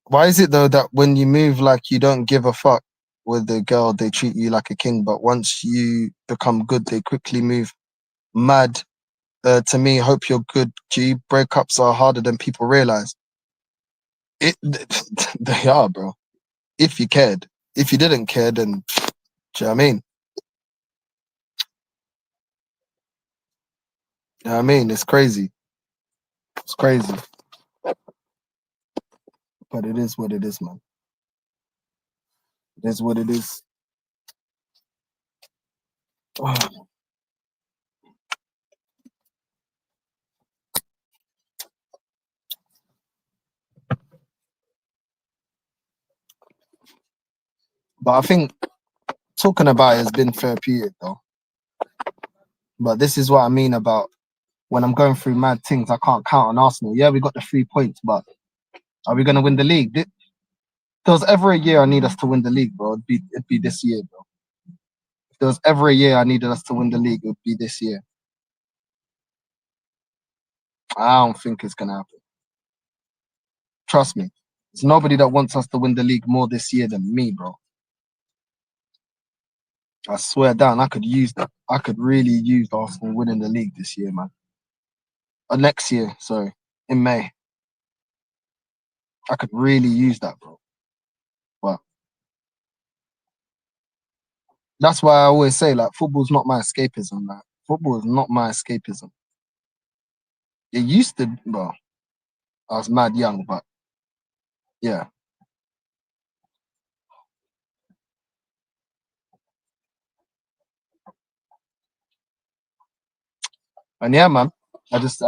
Why is it though that when you move like you don't give a fuck with the girl, they treat you like a king, but once you become good, they quickly move mad? To me, hope you're good. G, breakups are harder than people realize. It they are, bro. If you cared. If you didn't care, then do you know what I mean? You know what I mean? It's crazy. It's crazy. But it is what it is, man. It is what it is. But I think talking about it has been therapeutic though. But this is what I mean about when I'm going through mad things, I can't count on Arsenal. Yeah, we got the 3 points, but are we gonna win the league? If there was ever a year I need us to win the league, bro, it'd be this year, bro. If there was ever a year I needed us to win the league, it would be this year. I don't think it's gonna happen. Trust me. There's nobody that wants us to win the league more this year than me, bro. I swear down, I could use that. I could really use Arsenal winning the league this year, man. Next year, sorry, in May. I could really use that, bro. But that's why I always say, like, football's not my escapism. Like, football is not my escapism. It used to, well, I was mad young, but yeah. And yeah, man, I just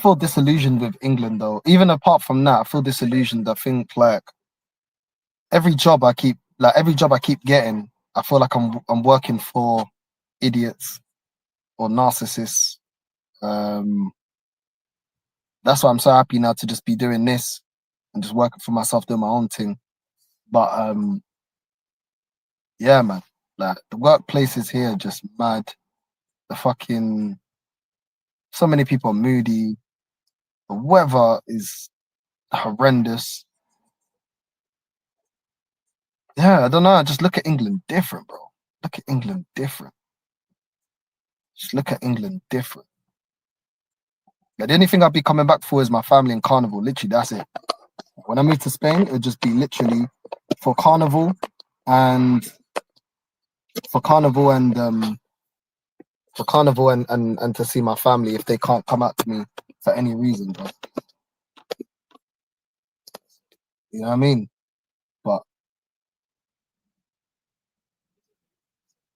feel disillusioned with England, though. Even apart from that, I feel disillusioned. I think like every job I keep getting, I feel like I'm working for idiots or narcissists. Um, that's why I'm so happy now to just be doing this and just working for myself, doing my own thing. But yeah, man, like the workplaces here are just mad. The fucking so many people are moody. The weather is horrendous. Yeah, I don't know. Just look at England different, bro. Look at England different. Just look at England different. Like, the only thing I'd be coming back for is my family and carnival. Literally, that's it. When I move to Spain, it would just be literally for carnival and for carnival and and to see my family if they can't come out to me for any reason, bro. You know what I mean? But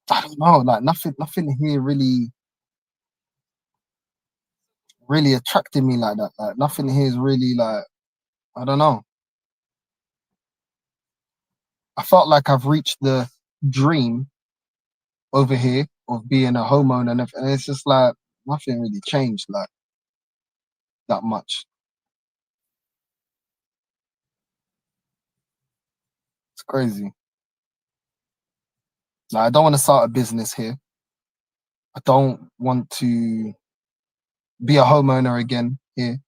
I don't know, like nothing here really attracted me like that. Like nothing here is really like I don't know. I felt like I've reached the dream over here of being a homeowner, and it's just like nothing really changed like that much. It's crazy. Like I don't want to start a business here. I don't want to be a homeowner again here.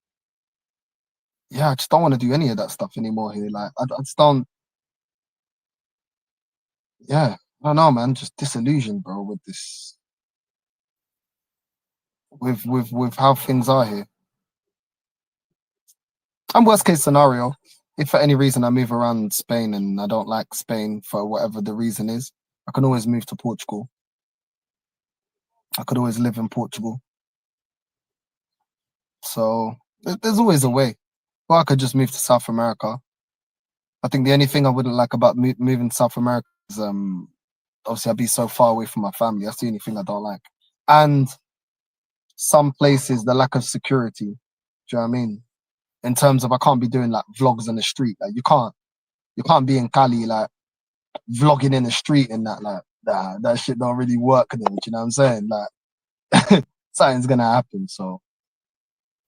Yeah, I just don't want to do any of that stuff anymore here. Like I just don't. Yeah, I don't know, man. Just disillusioned, bro, with this, with how things are here. And worst case scenario, if for any reason I move around Spain and I don't like Spain for whatever the reason is, I can always move to Portugal. I could always live in Portugal. So there's always a way. Or I could just move to South America. I think the only thing I wouldn't like about moving to South America is obviously I'd be so far away from my family. That's the only thing I don't like. And some places, the lack of security. Do you know what I mean? In terms of I can't be doing like vlogs on the street. Like you can't be in Cali like vlogging in the street and that like that shit don't really work then. Do you know what I'm saying? Like something's gonna happen. So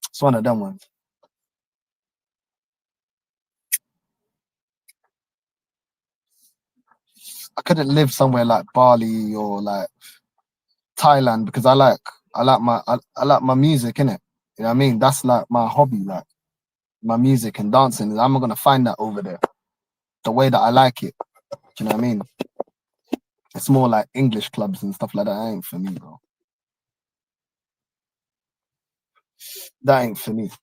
it's one of them ones. I couldn't live somewhere like Bali or like Thailand because I like my music, innit? You know what I mean? That's like my hobby, like my music and dancing. I'm not gonna find that over there. The way that I like it. Do you know what I mean? It's more like English clubs and stuff like that. That ain't for me, bro. That ain't for me. Do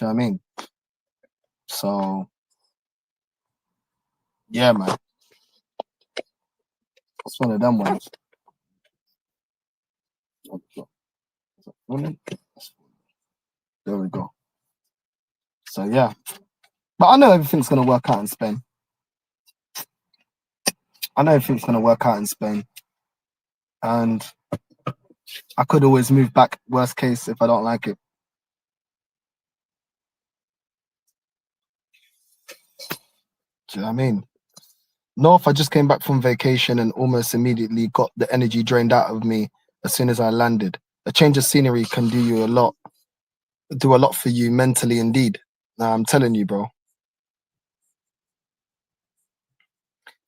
you know what I mean? So yeah, man. It's one of them ones. There we go. So yeah. But I know everything's gonna work out in Spain. I know everything's gonna work out in Spain. And I could always move back, worst case, if I don't like it. Do you know what I mean? North, I just came back from vacation and almost immediately got the energy drained out of me as soon as I landed. A change of scenery can do a lot for you mentally indeed. Nah, I'm telling you, bro.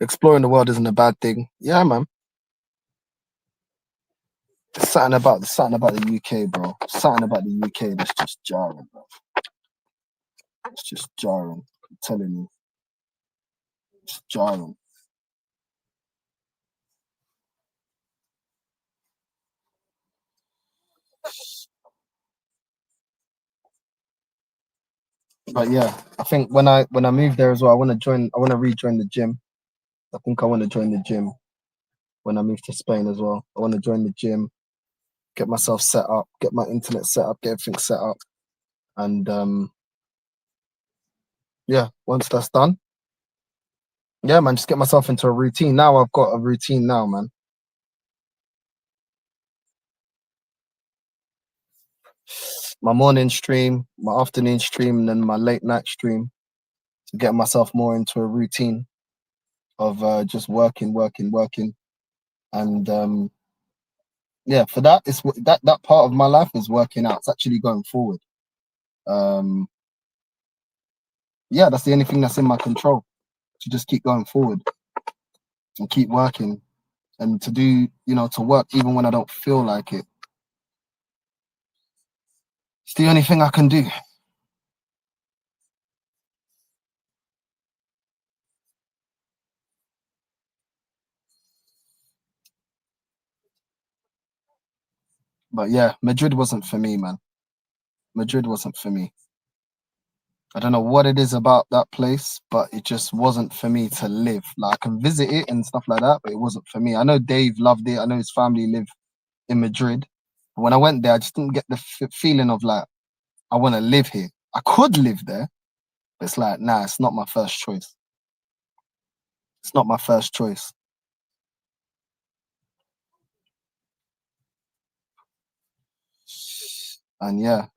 Exploring the world isn't a bad thing. Yeah, man. There's something about the UK, bro. Something about the UK that's just jarring, bro. It's just jarring. I'm telling you, it's jarring. But yeah, I think when I move there as well, I want to rejoin the gym. I think I want to join the gym when I move to Spain as well. I want to join the gym, get myself set up, get my internet set up, get everything set up. And yeah, once that's done, yeah, man, just get myself into a routine. Now I've got a routine now, man. My morning stream, my afternoon stream, and then my late night stream to get myself more into a routine of just working. And yeah, for that, that part of my life is working out. It's actually going forward. Um, yeah, that's the only thing that's in my control to just keep going forward and keep working and to do, to work even when I don't feel like it. It's the only thing I can do. But yeah, Madrid wasn't for me, man. Madrid wasn't for me. I don't know what it is about that place, but it just wasn't for me to live. Like I can visit it and stuff like that, but it wasn't for me. I know Dave loved it. I know his family live in Madrid. But when I went there, I just didn't get the feeling of like I want to live here. I could live there, but it's like nah, it's not my first choice. It's not my first choice. And yeah,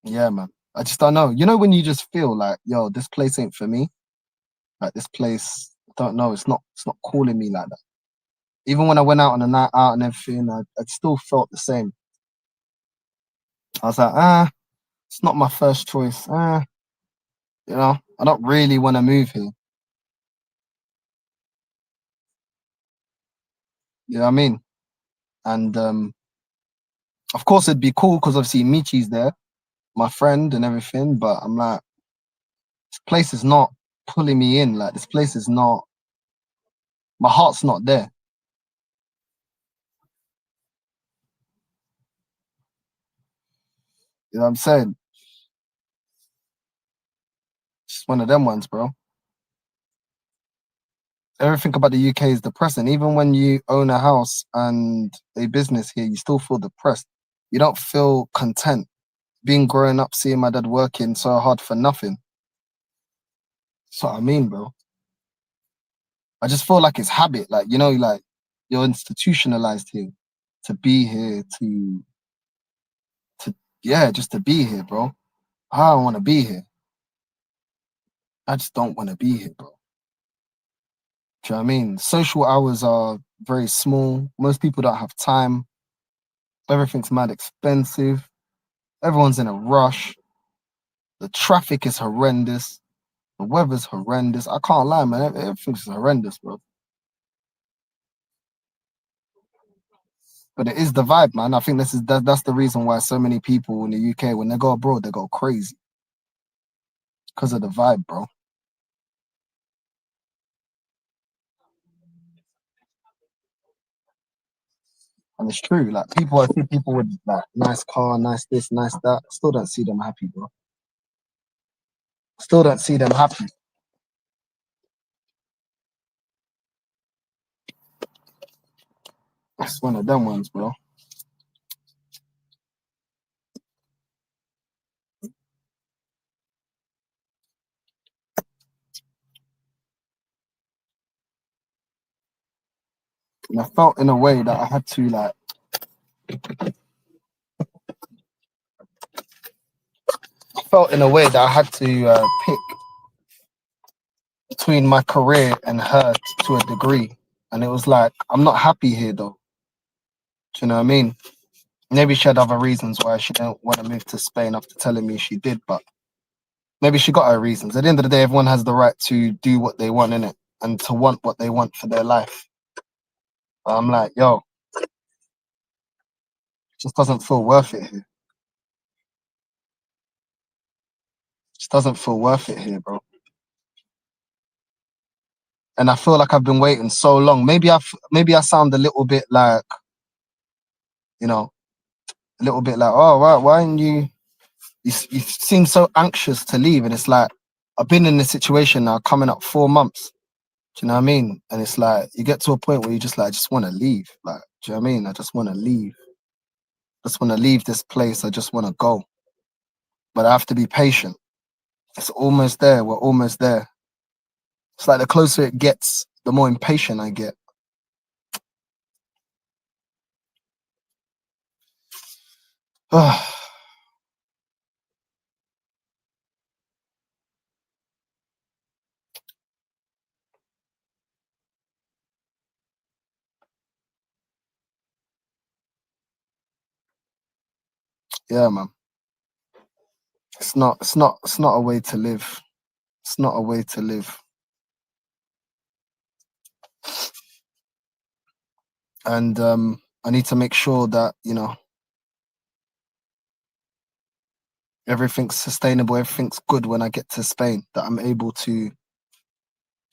yeah, man. I just don't know. You know when you just feel like, yo, this place ain't for me. Like this place, I don't know. It's not calling me like that. Even when I went out on a night out and everything, I still felt the same. I was like, it's not my first choice. I don't really want to move here. You know what I mean? And of course it'd be cool because obviously Michi's there, my friend and everything. But I'm like, this place is not pulling me in. Like this place is not. My heart's not there. You know what I'm saying? It's one of them ones, bro. Everything about the UK is depressing. Even when you own a house and a business here, you still feel depressed. You don't feel content. Being growing up, seeing my dad working so hard for nothing. That's what I mean, bro. I just feel like it's habit. Like, like you're institutionalized here to be here, yeah, just to be here, bro. I don't want to be here. I just don't want to be here, bro. Do you know what I mean? Social hours are very small. Most people don't have time. Everything's mad expensive. Everyone's in a rush. The traffic is horrendous. The weather's horrendous. I can't lie, man. Everything's horrendous, bro. But it is the vibe, man. I think that's the reason why so many people in the UK, when they go abroad, they go crazy because of the vibe, bro. And it's true. Like I see people with like nice car, nice this, nice that. Still don't see them happy, bro. Still don't see them happy. It's one of them ones, bro. And I felt in a way that I had to like. I felt in a way that I had to pick between my career and her to a degree, and it was like I'm not happy here though. Do you know what I mean? Maybe she had other reasons why she didn't want to move to Spain after telling me she did, but maybe she got her reasons. At the end of the day, everyone has the right to do what they want in it and to want what they want for their life. But I'm like, yo, it just doesn't feel worth it here. It just doesn't feel worth it here, bro. And I feel like I've been waiting so long. Maybe I sound a little bit like, you know, a little bit like, oh, why aren't you seem so anxious to leave? And it's like, I've been in this situation now coming up 4 months. Do you know what I mean? And it's like, you get to a point where you just like, I just want to leave. Like, do you know what I mean? I just want to leave. Just want to leave this place. I just want to go. But I have to be patient. It's almost there. We're almost there. It's like the closer it gets, the more impatient I get. Yeah, man. It's not a way to live. It's not a way to live. And I need to make sure that, everything's sustainable, everything's good when I get to Spain, that I'm able to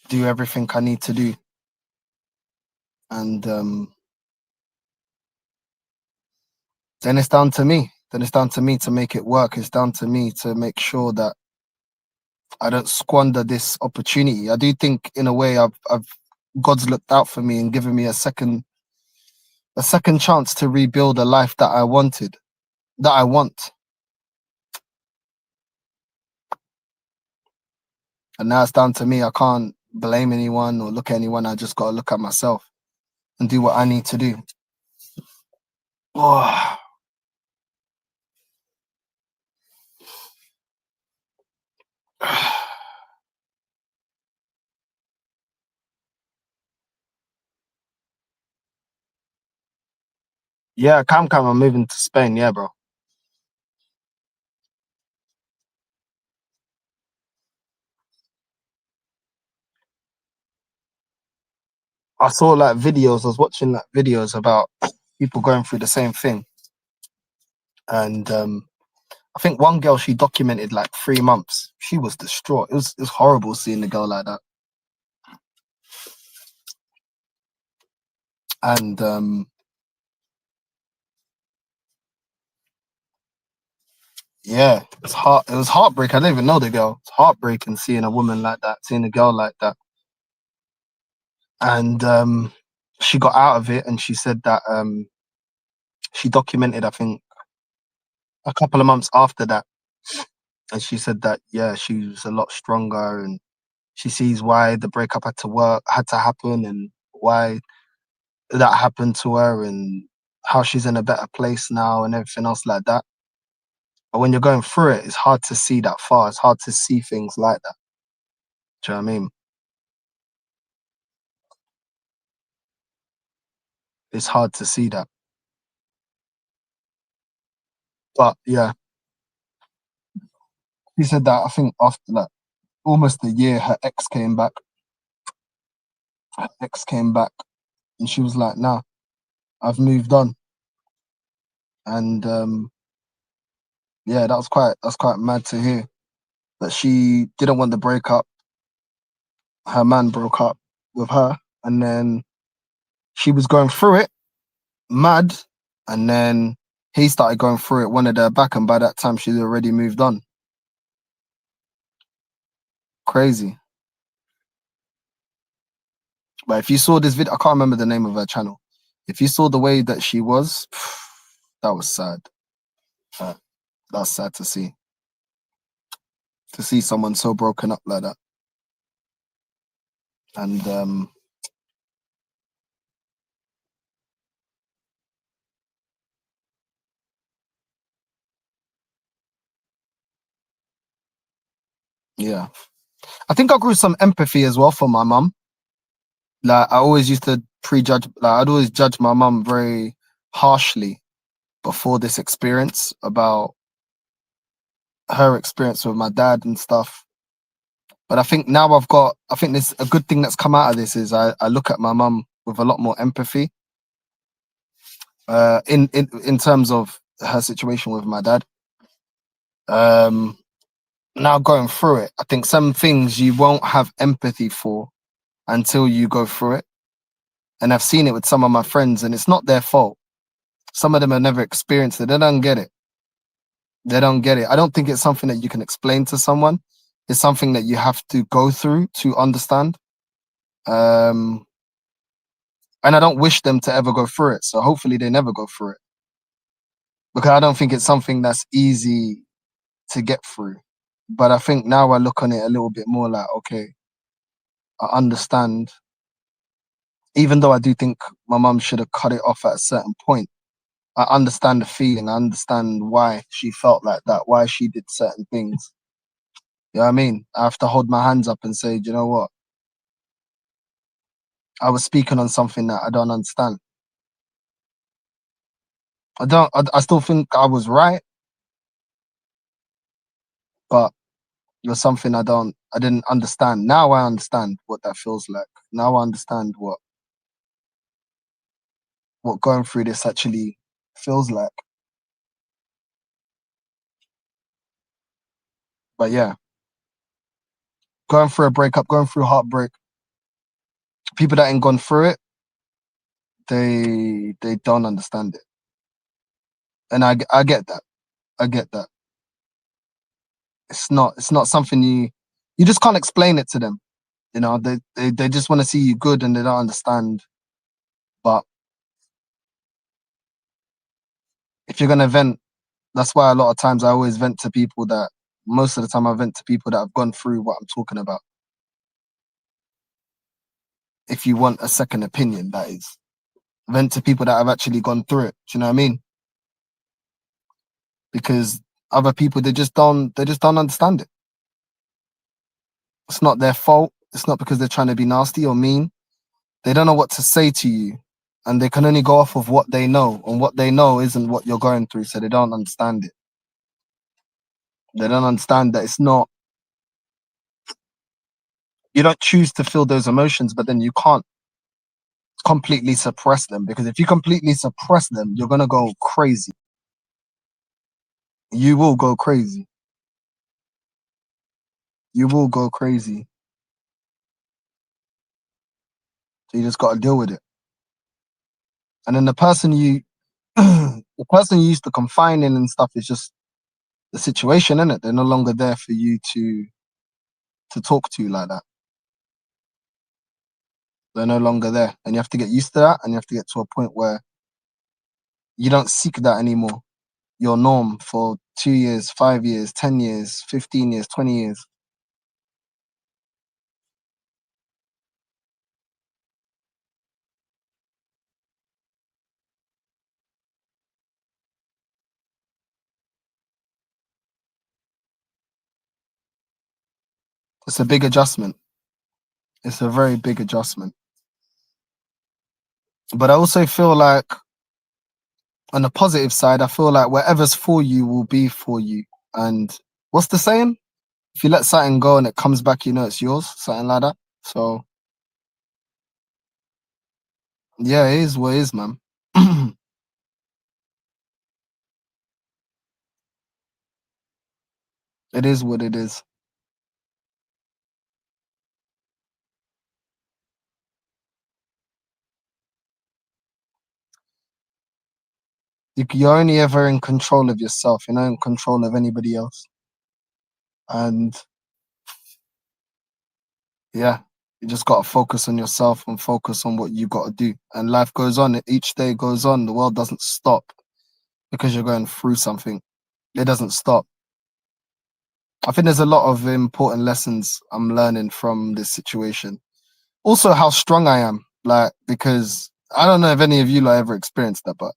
do everything I need to do. And then it's down to me. Then it's down to me to make it work. It's down to me to make sure that I don't squander this opportunity. I do think, in a way, I've God's looked out for me and given me a second chance to rebuild a life that I wanted, that I want. And now it's down to me. I can't blame anyone or look at anyone. I just got to look at myself and do what I need to do. Oh. Yeah, I'm moving to Spain. Yeah, bro. I saw like videos. I was watching like videos about people going through the same thing, and I think one girl, she documented like 3 months. She was distraught. It was horrible seeing the girl like that. And yeah, it was heartbreak. I didn't even know the girl. It's heartbreaking seeing a woman like that, seeing a girl like that. And she got out of it, and she said that she documented, I think, a couple of months after that, and she said that yeah, she was a lot stronger, and she sees why the breakup had to happen, and why that happened to her, and how she's in a better place now, and everything else like that. But when you're going through it, it's hard to see that far. It's hard to see things like that. Do you know what I mean? It's hard to see that. But yeah, she said that I think after like almost a year, her ex came back. Her ex came back, and she was like, "Nah, I've moved on." And yeah, that's quite mad to hear that she didn't want the breakup. Her man broke up with her, and then she was going through it, mad, and then he started going through it, wanted her back, and by that time she'd already moved on. Crazy. But if you saw this video, I can't remember the name of her channel. If you saw the way that she was, that was sad. Uh, that's sad to see. To see someone so broken up like that. And yeah. I think I grew some empathy as well for my mum. Like I always used to prejudge, like I'd always judge my mum very harshly before this experience about her experience with my dad and stuff. But I think now I think this a good thing that's come out of this is I look at my mum with a lot more empathy. In terms of her situation with my dad. Now going through it, I think some things you won't have empathy for until you go through it. And I've seen it with some of my friends, and it's not their fault. Some of them have never experienced it. They don't get it. They don't get it. I don't think it's something that you can explain to someone. It's something that you have to go through to understand. And I don't wish them to ever go through it. So hopefully they never go through it. Because I don't think it's something that's easy to get through. But I think now I look on it a little bit more like, okay, I understand. Even though I do think my mum should have cut it off at a certain point, I understand the feeling. I understand why she felt like that, why she did certain things. You know what I mean? I have to hold my hands up and say, "Do you know what? I was speaking on something that I don't understand. I still think I was right, but it was something I didn't understand. Now I understand what that feels like. Now I understand what going through this actually feels like. But yeah, going through a breakup, going through heartbreak, people that ain't gone through it, they don't understand it. And I get that. I get that. It's not something you just can't explain it to them. You know, they just want to see you good, and they don't understand. But if you're gonna vent, that's why a lot of times I always vent to people that most of the time I vent to people that have gone through what I'm talking about. If you want a second opinion, that is. Vent to people that have actually gone through it. Do you know what I mean? Because other people they just don't understand it. It's not their fault. It's not because they're trying to be nasty or mean. They don't know what to say to you, and they can only go off of what they know, and what they know isn't what you're going through, so they don't understand it. They don't understand that it's not, you don't choose to feel those emotions, but then you can't completely suppress them, because if you completely suppress them, you're gonna go crazy. You will go crazy. You will go crazy. So you just got to deal with it. And then the person the person you used to confine in and stuff is just the situation, innit? They're no longer there for you to talk to like that. They're no longer there. And you have to get used to that, and you have to get to a point where you don't seek that anymore. Your norm for 2 years, 5 years, 10 years, 15 years, 20 years. It's a big adjustment. It's a very big adjustment. But I also feel like, on the positive side, I feel like whatever's for you will be for you. And what's the saying? If you let something go and it comes back, you know it's yours, something like that. So yeah, it is what it is, man. It is what it is. You're only ever in control of yourself. You're not in control of anybody else. And yeah, you just got to focus on yourself and focus on what you got to do. And life goes on. Each day goes on. The world doesn't stop because you're going through something. It doesn't stop. I think there's a lot of important lessons I'm learning from this situation. Also, how strong I am. Like, because I don't know if any of you like ever experienced that, but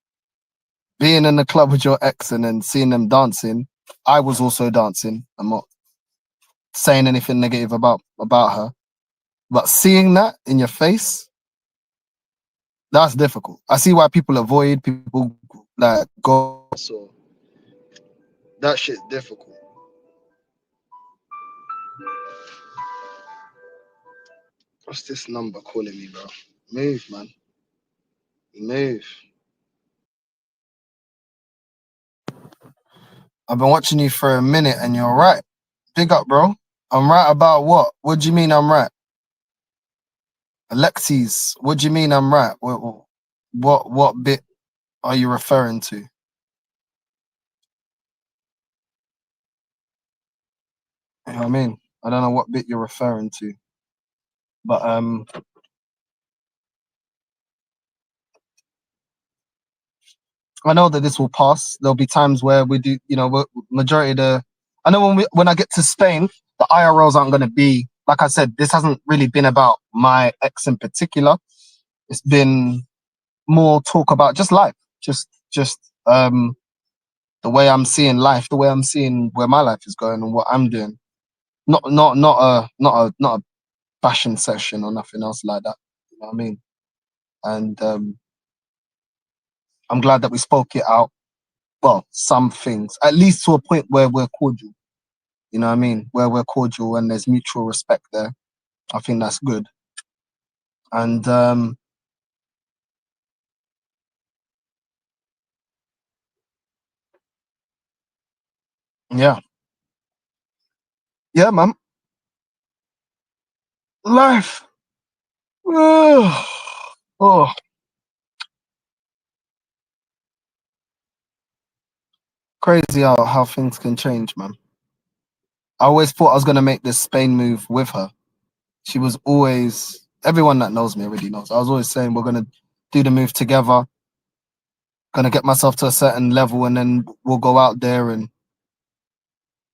being in the club with your ex and then seeing them dancing, I was also dancing. I'm not saying anything negative about her, but seeing that in your face, that's difficult. I see why people avoid, people like go. So that shit's difficult. What's this number calling me, bro? Move, man. Move. I've been watching you for a minute and you're right. Big up, bro. I'm right about what? What do you mean I'm right? Alexis, what do you mean I'm right? What bit are you referring to? You know what I mean? I don't know what bit you're referring to. But I know that this will pass. There'll be times where we do, majority of the. I know when I get to Spain, the IRLs aren't going to be like I said. This hasn't really been about my ex in particular. It's been more talk about just life, just the way I'm seeing life, the way I'm seeing where my life is going and what I'm doing. Not a fashion session or nothing else like that. You know what I mean? And I'm glad that we spoke it out. Well, some things, at least to a point where we're cordial. You know what I mean? Where we're cordial and there's mutual respect there. I think that's good. And yeah, yeah, man. Life. Oh, crazy how things can change, man. I always thought I was gonna make this Spain move with her. She was always, everyone that knows me already knows. I was always saying we're gonna do the move together, gonna get myself to a certain level, and then we'll go out there and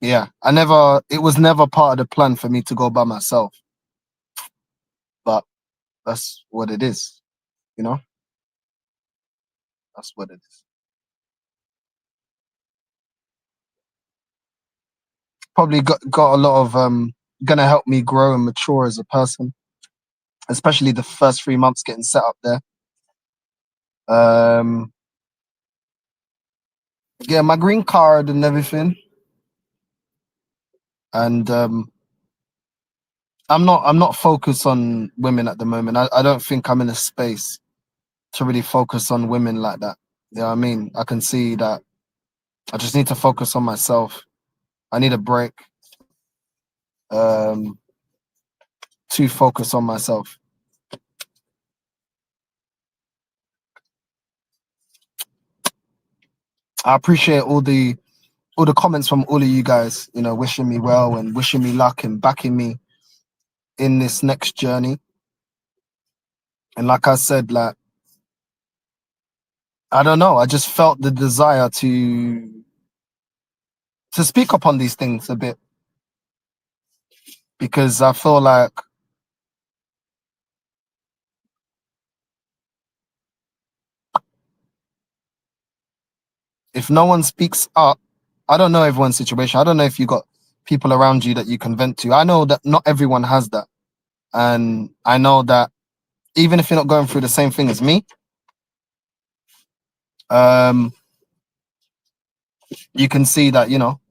yeah. It was never part of the plan for me to go by myself, but that's what it is, you know. That's what it is. Probably got a lot of gonna help me grow and mature as a person, especially the first 3 months getting set up there. Um, yeah, my green card and everything, and I'm not focused on women at the moment. I don't think I'm in a space to really focus on women like that. You know what I mean? I can see that I just need to focus on myself. I need a break um, to focus on myself. I appreciate all the comments from all of you guys, wishing me well and wishing me luck and backing me in this next journey. And like I said, like, I don't know, I just felt the desire to speak upon these things a bit, because I feel like if no one speaks up, I don't know everyone's situation. I don't know if you got people around you that you can vent to. I know that not everyone has that. And I know that even if you're not going through the same thing as me, um, you can see that,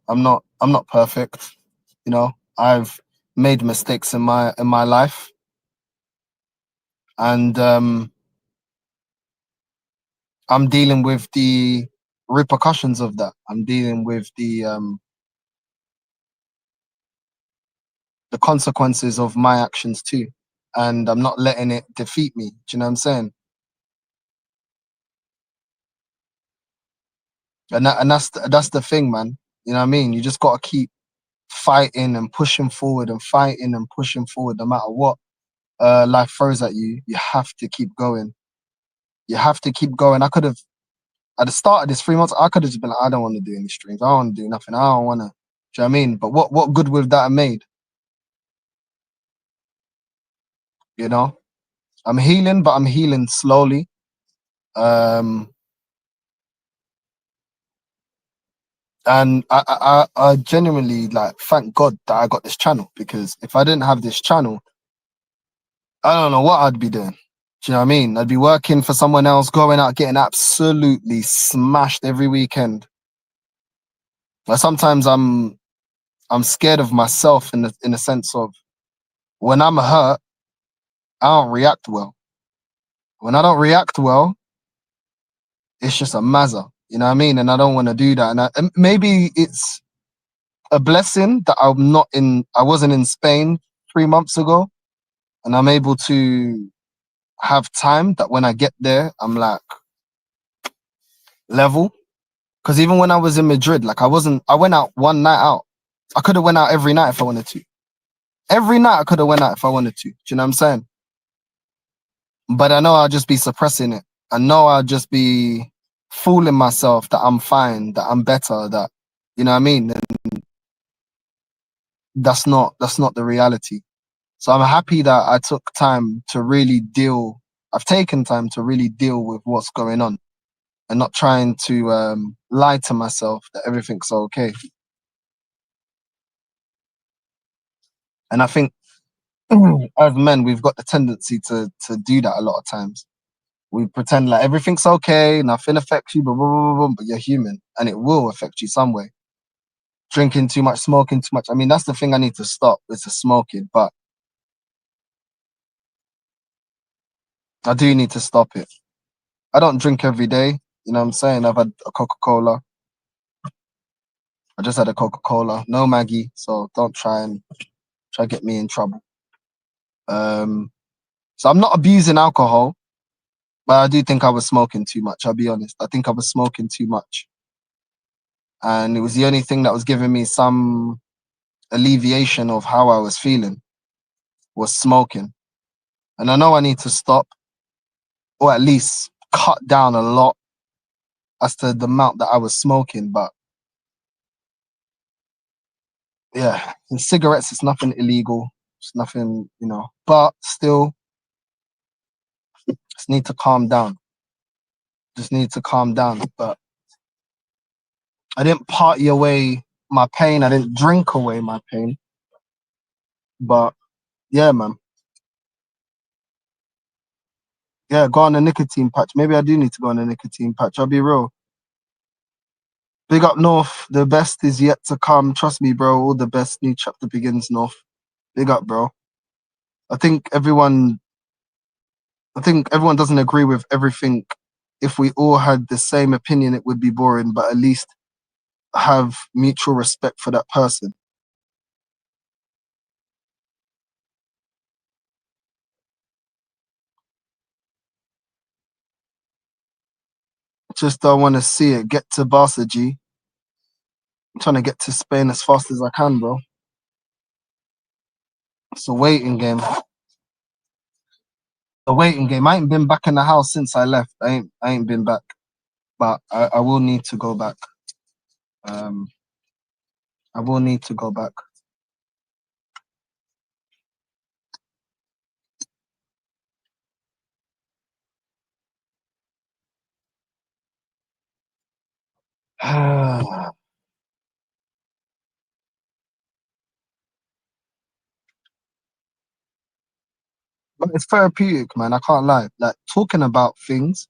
I'm not perfect. I've made mistakes in my life. And I'm dealing with the repercussions of that. I'm dealing with the consequences of my actions too. And I'm not letting it defeat me. Do you know what I'm saying? And that's the thing, man. You know what I mean? You just gotta keep fighting and pushing forward and fighting and pushing forward no matter what life throws at you. You have to keep going. You have to keep going. I could have at the start of this 3 months, I could have just been like, I don't want to do any streams. I don't want to do nothing. I don't want to. Do you know what I mean? But what good would that have made? You know, I'm healing, but I'm healing slowly. Um, and I genuinely like thank God that I got this channel, because if I didn't have this channel, I don't know what I'd be doing. Do you know what I mean? I'd be working for someone else, going out, getting absolutely smashed every weekend. Like sometimes I'm scared of myself in the sense of when I'm hurt, I don't react well. When I don't react well, it's just a mazza. You know what I mean? And I don't want to do that. And maybe it's a blessing that I wasn't in Spain 3 months ago, and I'm able to have time that when I get there, I'm like level. Because even when I was in Madrid, like I went out one night out. I could have went out every night if I wanted to. Every night I could have went out if I wanted to. Do you know what I'm saying? But I know I'll just be suppressing it. I know I'll just be fooling myself that I'm fine, that I'm better, that, you know what I mean? And that's not the reality. So I'm happy that I took time to really I've taken time to really deal with what's going on and not trying to lie to myself that everything's okay. And I think as men, we've got the tendency to do that a lot of times. We pretend like everything's okay, nothing affects you, but you're human and it will affect you some way. Drinking too much, smoking too much. I mean, that's the thing I need to stop, is the smoking, but I do need to stop it. I don't drink every day. You know what I'm saying? I've had a Coca-Cola. I just had a Coca-Cola, no Maggie, so don't try get me in trouble. So I'm not abusing alcohol, but I do think I was smoking too much. I'll be honest. I think I was smoking too much, and it was the only thing that was giving me some alleviation of how I was feeling, was smoking. And I know I need to stop, or at least cut down a lot as to the amount that I was smoking. But yeah, in cigarettes, it's nothing illegal. It's nothing, but still, just need to calm down. Just need to calm down. But I didn't party away my pain. I didn't drink away my pain. But yeah, man. Yeah, go on a nicotine patch. Maybe I do need to go on a nicotine patch. I'll be real. Big up North. The best is yet to come. Trust me, bro. All the best. New chapter begins, North. Big up, bro. I think everyone doesn't agree with everything. If we all had the same opinion, it would be boring, but at least have mutual respect for that person. Just don't want to see it. Get to Barca, G. I'm trying to get to Spain as fast as I can, bro. It's a waiting game. the waiting game. I ain't been back in the house since I left. I ain't been back, but I will need to go back. I will need to go back. But it's therapeutic, man. I can't lie. Like talking about things,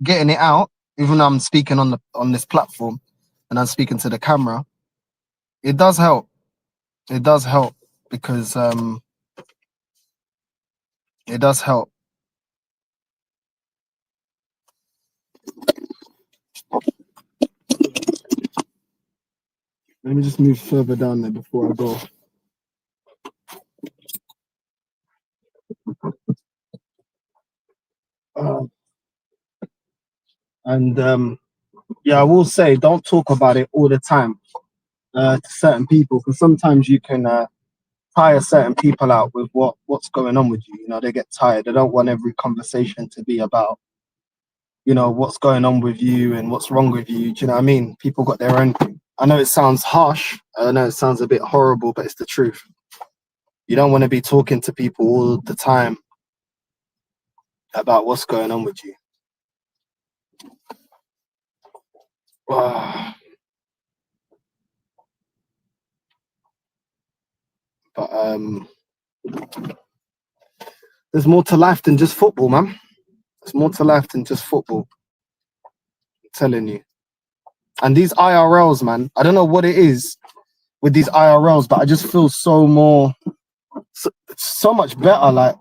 getting it out, even though I'm speaking on this platform and I'm speaking to the camera, it does help. It does help because it does help. Let me just move further down there before I go. And yeah, I will say, don't talk about it all the time to certain people, because sometimes you can tire certain people out with what's going on with you. You know, they get tired. They don't want every conversation to be about, you know, what's going on with you and what's wrong with you. Do you know what I mean? People got their own thing. I know it sounds harsh. I know it sounds a bit horrible, but it's the truth. You don't want to be talking to people all the time about what's going on with you. But there's more to life than just football, man. There's more to life than just football. I'm telling you. And these IRLs, man, I don't know what it is with these IRLs, but I just feel so much better. Like,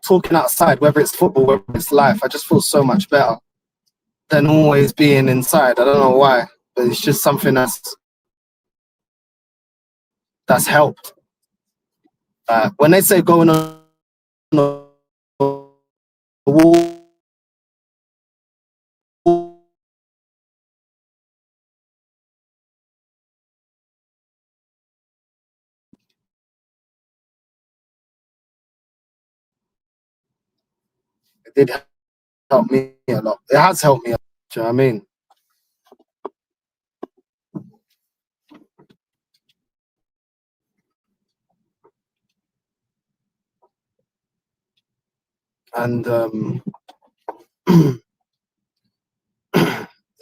talking outside, whether it's football, whether it's life, I just feel so much better than always being inside. I don't know why, but it's just something that's helped. When they say going on a walk, it did help me a lot. It has helped me a lot. Do you know what I mean? And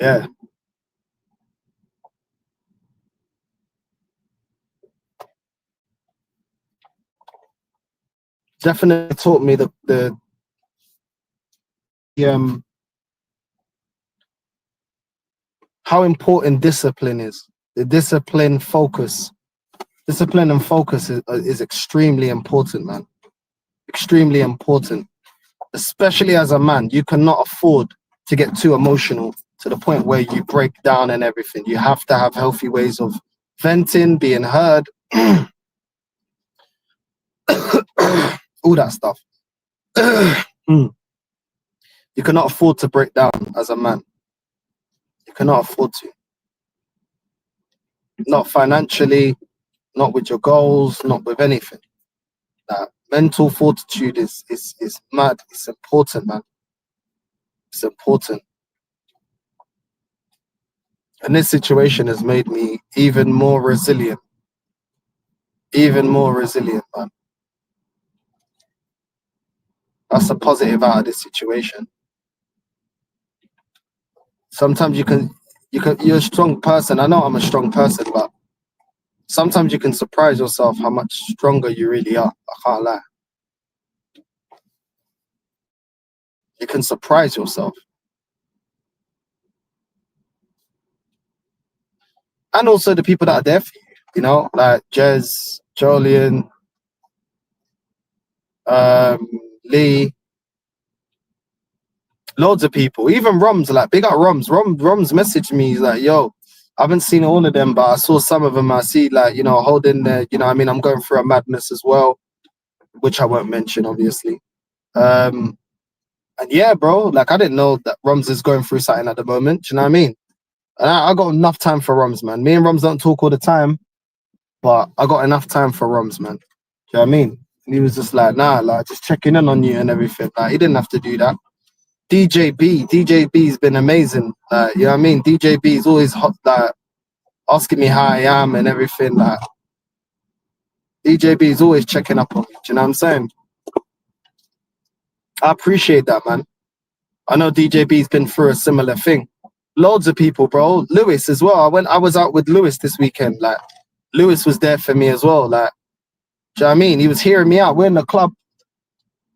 yeah, definitely taught me the how important discipline is. The discipline and focus is extremely important, man. Extremely important, especially as a man. You cannot afford to get too emotional to the point where you break down and everything. You have to have healthy ways of venting, being heard, all that stuff. You cannot afford to break down as a man. You cannot afford to. Not financially, not with your goals, not with anything. That mental fortitude is mad. It's important, man. It's important. And this situation has made me even more resilient. Even more resilient, man. That's a positive out of this situation. Sometimes you're a strong person. I know I'm a strong person, but sometimes you can surprise yourself how much stronger you really are. I can't lie. You can surprise yourself. And also the people that are there for you, you know, like Jez, Jolien, Lee, loads of people, even Roms, like big up Roms. Roms messaged me, he's like, yo, I haven't seen all of them, but I saw some of them. I see, like, you know, holding there, you know, I mean, I'm going through a madness as well, which I won't mention, obviously. And yeah, bro, like, I didn't know that Roms is going through something at the moment. Do you know what I mean? And I got enough time for Roms, man. Me and Roms don't talk all the time, but I got enough time for Roms, man. Do you know what I mean? And he was just like, nah, like just checking in on you and everything. Like he didn't have to do that. DJB's been amazing. You know what I mean? DJB's always hot, like asking me how I am and everything. Like DJB's always checking up on me. Do you know what I'm saying? I appreciate that, man. I know DJB's been through a similar thing. Loads of people, bro. Lewis as well. I was out with Lewis this weekend. Like Lewis was there for me as well. Like, do you know what I mean? He was hearing me out. We're in the club.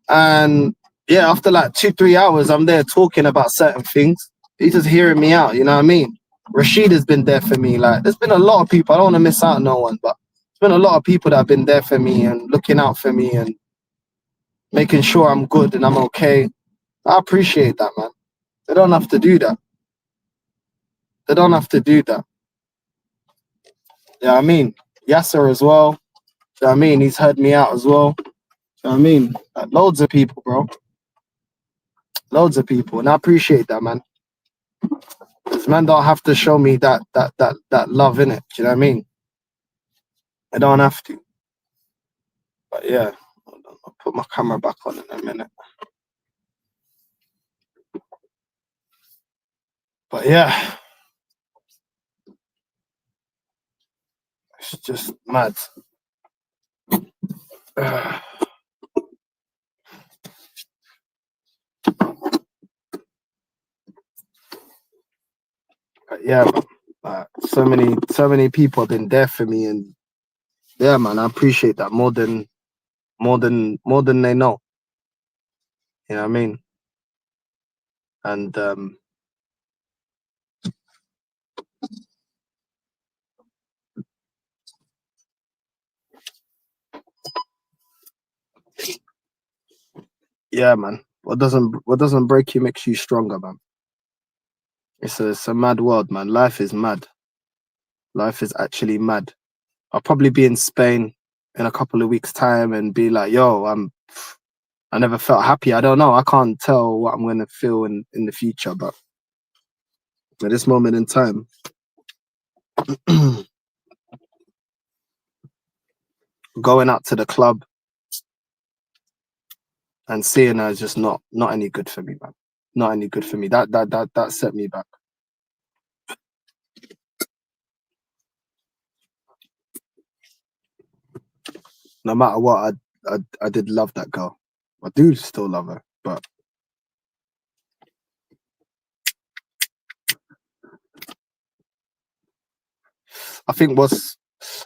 And yeah, after like 2-3 hours, I'm there talking about certain things. He's just hearing me out, you know what I mean? Rashid has been there for me. Like, there's been a lot of people. I don't want to miss out on no one, but there's been a lot of people that have been there for me and looking out for me and making sure I'm good and I'm okay. I appreciate that, man. They don't have to do that. They don't have to do that. You know what I mean? Yasser as well. You know what I mean? He's heard me out as well. You know what I mean? Like, loads of people, bro. Loads of people. And I appreciate that, man. Because man don't have to show me that love in it. Do you know what I mean? I don't have to. But yeah, hold on, I'll put my camera back on in a minute. But yeah, it's just mad. But yeah, man, so many people have been there for me, and yeah, man, I appreciate that more than they know. You know what I mean? And yeah, man. What doesn't break you makes you stronger, man. It's a mad world, man. Life is mad. Life is actually mad. I'll probably be in Spain in a couple of weeks' time and be like, yo, I never felt happy. I don't know. I can't tell what I'm going to feel in the future, but at this moment in time, going out to the club and seeing her is just not any good for me, man. Not any good for me. That set me back. No matter what, I did love that girl. I do still love her, but I think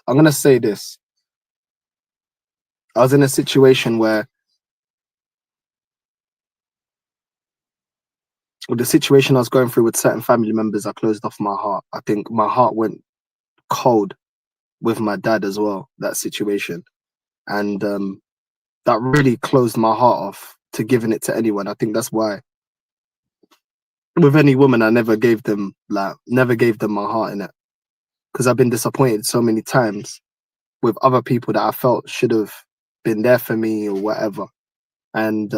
I'm gonna say this. I was in a situation where, with the situation I was going through with certain family members, I closed off my heart. I think my heart went cold with my dad as well, that situation. And that really closed my heart off to giving it to anyone. I think that's why with any woman, I never gave them my heart in it. Because I've been disappointed so many times with other people that I felt should have been there for me or whatever. And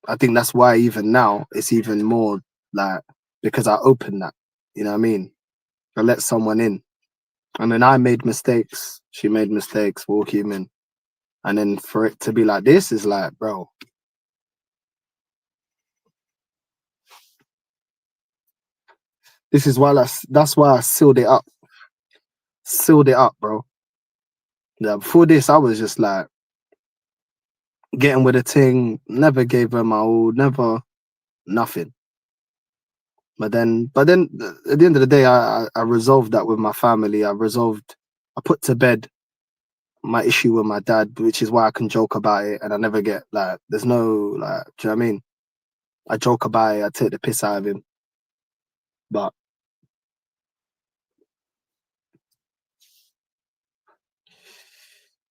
I think that's why even now it's even more like, because I opened that, you know what I mean? I let someone in. And then I made mistakes. She made mistakes, we're all human. And then for it to be like this is like, bro. This is why that's why I sealed it up. Sealed it up, bro. Yeah, before this, I was just like getting with a thing, never gave her my all, never nothing. But then at the end of the day, I resolved that with my family. I put to bed my issue with my dad, which is why I can joke about it, and I never get like, there's no like, do you know what I mean? I joke about it, I take the piss out of him. But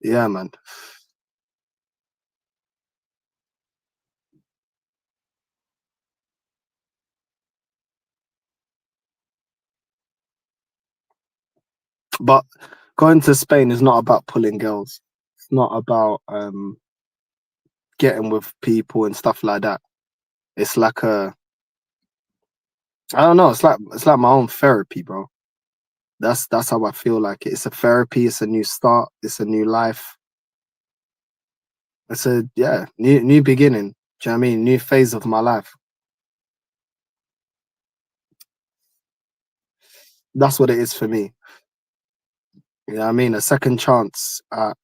yeah, man. But going to Spain is not about pulling girls. It's not about getting with people and stuff like that. It's like I don't know. It's like my own therapy, bro. That's how I feel like it. It's a therapy. It's a new start. It's a new life. It's a new beginning. Do you know what I mean? New phase of my life. That's what it is for me. You know what I mean? A second chance at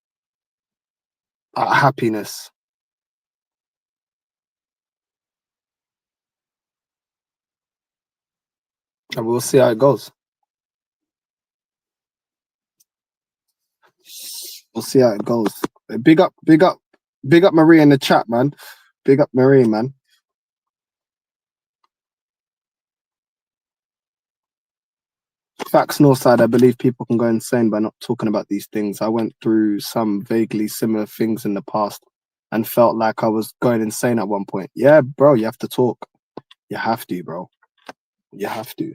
happiness. And we'll see how it goes. We'll see how it goes. Big up Marie in the chat, man. Big up Marie, man. Facts Northside, I believe people can go insane by not talking about these things. I went through some vaguely similar things in the past and felt like I was going insane at one point. Yeah, bro, you have to talk. You have to, bro. You have to.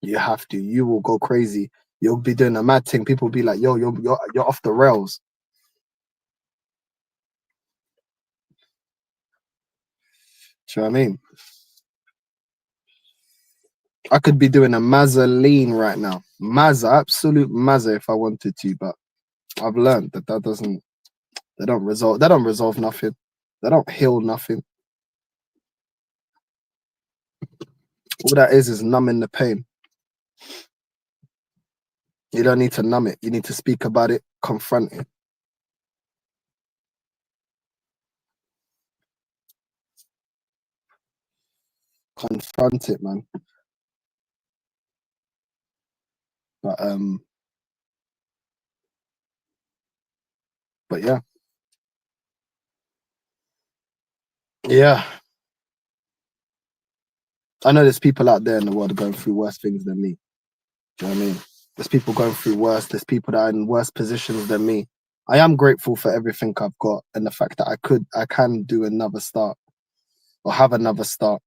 You have to. You will go crazy. You'll be doing a mad thing. People will be like, yo, you're off the rails. Do you know what I mean? I could be doing a Mazza lean right now. Mazza, absolute Mazza if I wanted to, but I've learned that they don't resolve nothing. They don't heal nothing. All that is numbing the pain. You don't need to numb it. You need to speak about it, confront it. Confront it, man. But yeah. Yeah. I know there's people out there in the world going through worse things than me. Do you know what I mean? There's people going through worse. There's people that are in worse positions than me. I am grateful for everything I've got and the fact that I can do another start or have another start.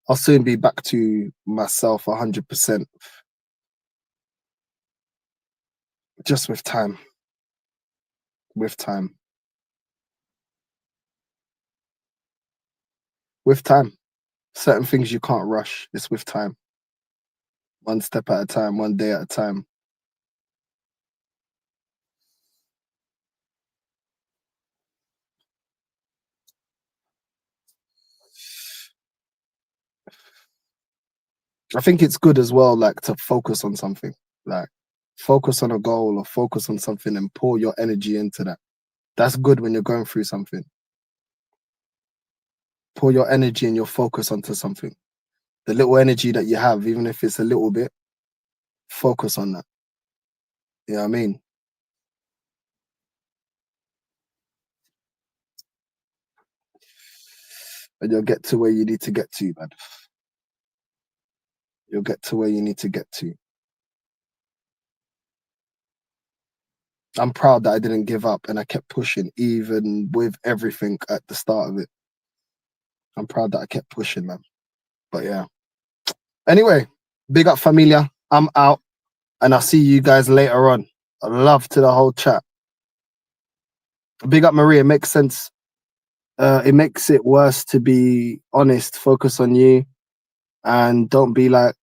I'll soon be back to myself 100%. Just with time. With time. With time. Certain things you can't rush. It's with time. One step at a time, one day at a time. I think it's good as well, like to focus on something, like focus on a goal or focus on something and pour your energy into that. That's good when you're going through something. Pour your energy and your focus onto something. The little energy that you have, even if it's a little bit, focus on that. You know what I mean? And you'll get to where you need to get to, man. You'll get to where you need to get to. I'm proud that I didn't give up and I kept pushing, even with everything at the start of it. I'm proud that I kept pushing, man. But yeah. Anyway, big up familia. I'm out and I'll see you guys later on. Love to the whole chat. Big up Maria. It makes sense. It makes it worse to be honest. Focus on you and don't be like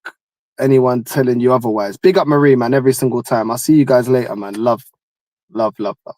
anyone telling you otherwise. Big up Marie, man, every single time. I'll see you guys later, man. Love, love, love, love.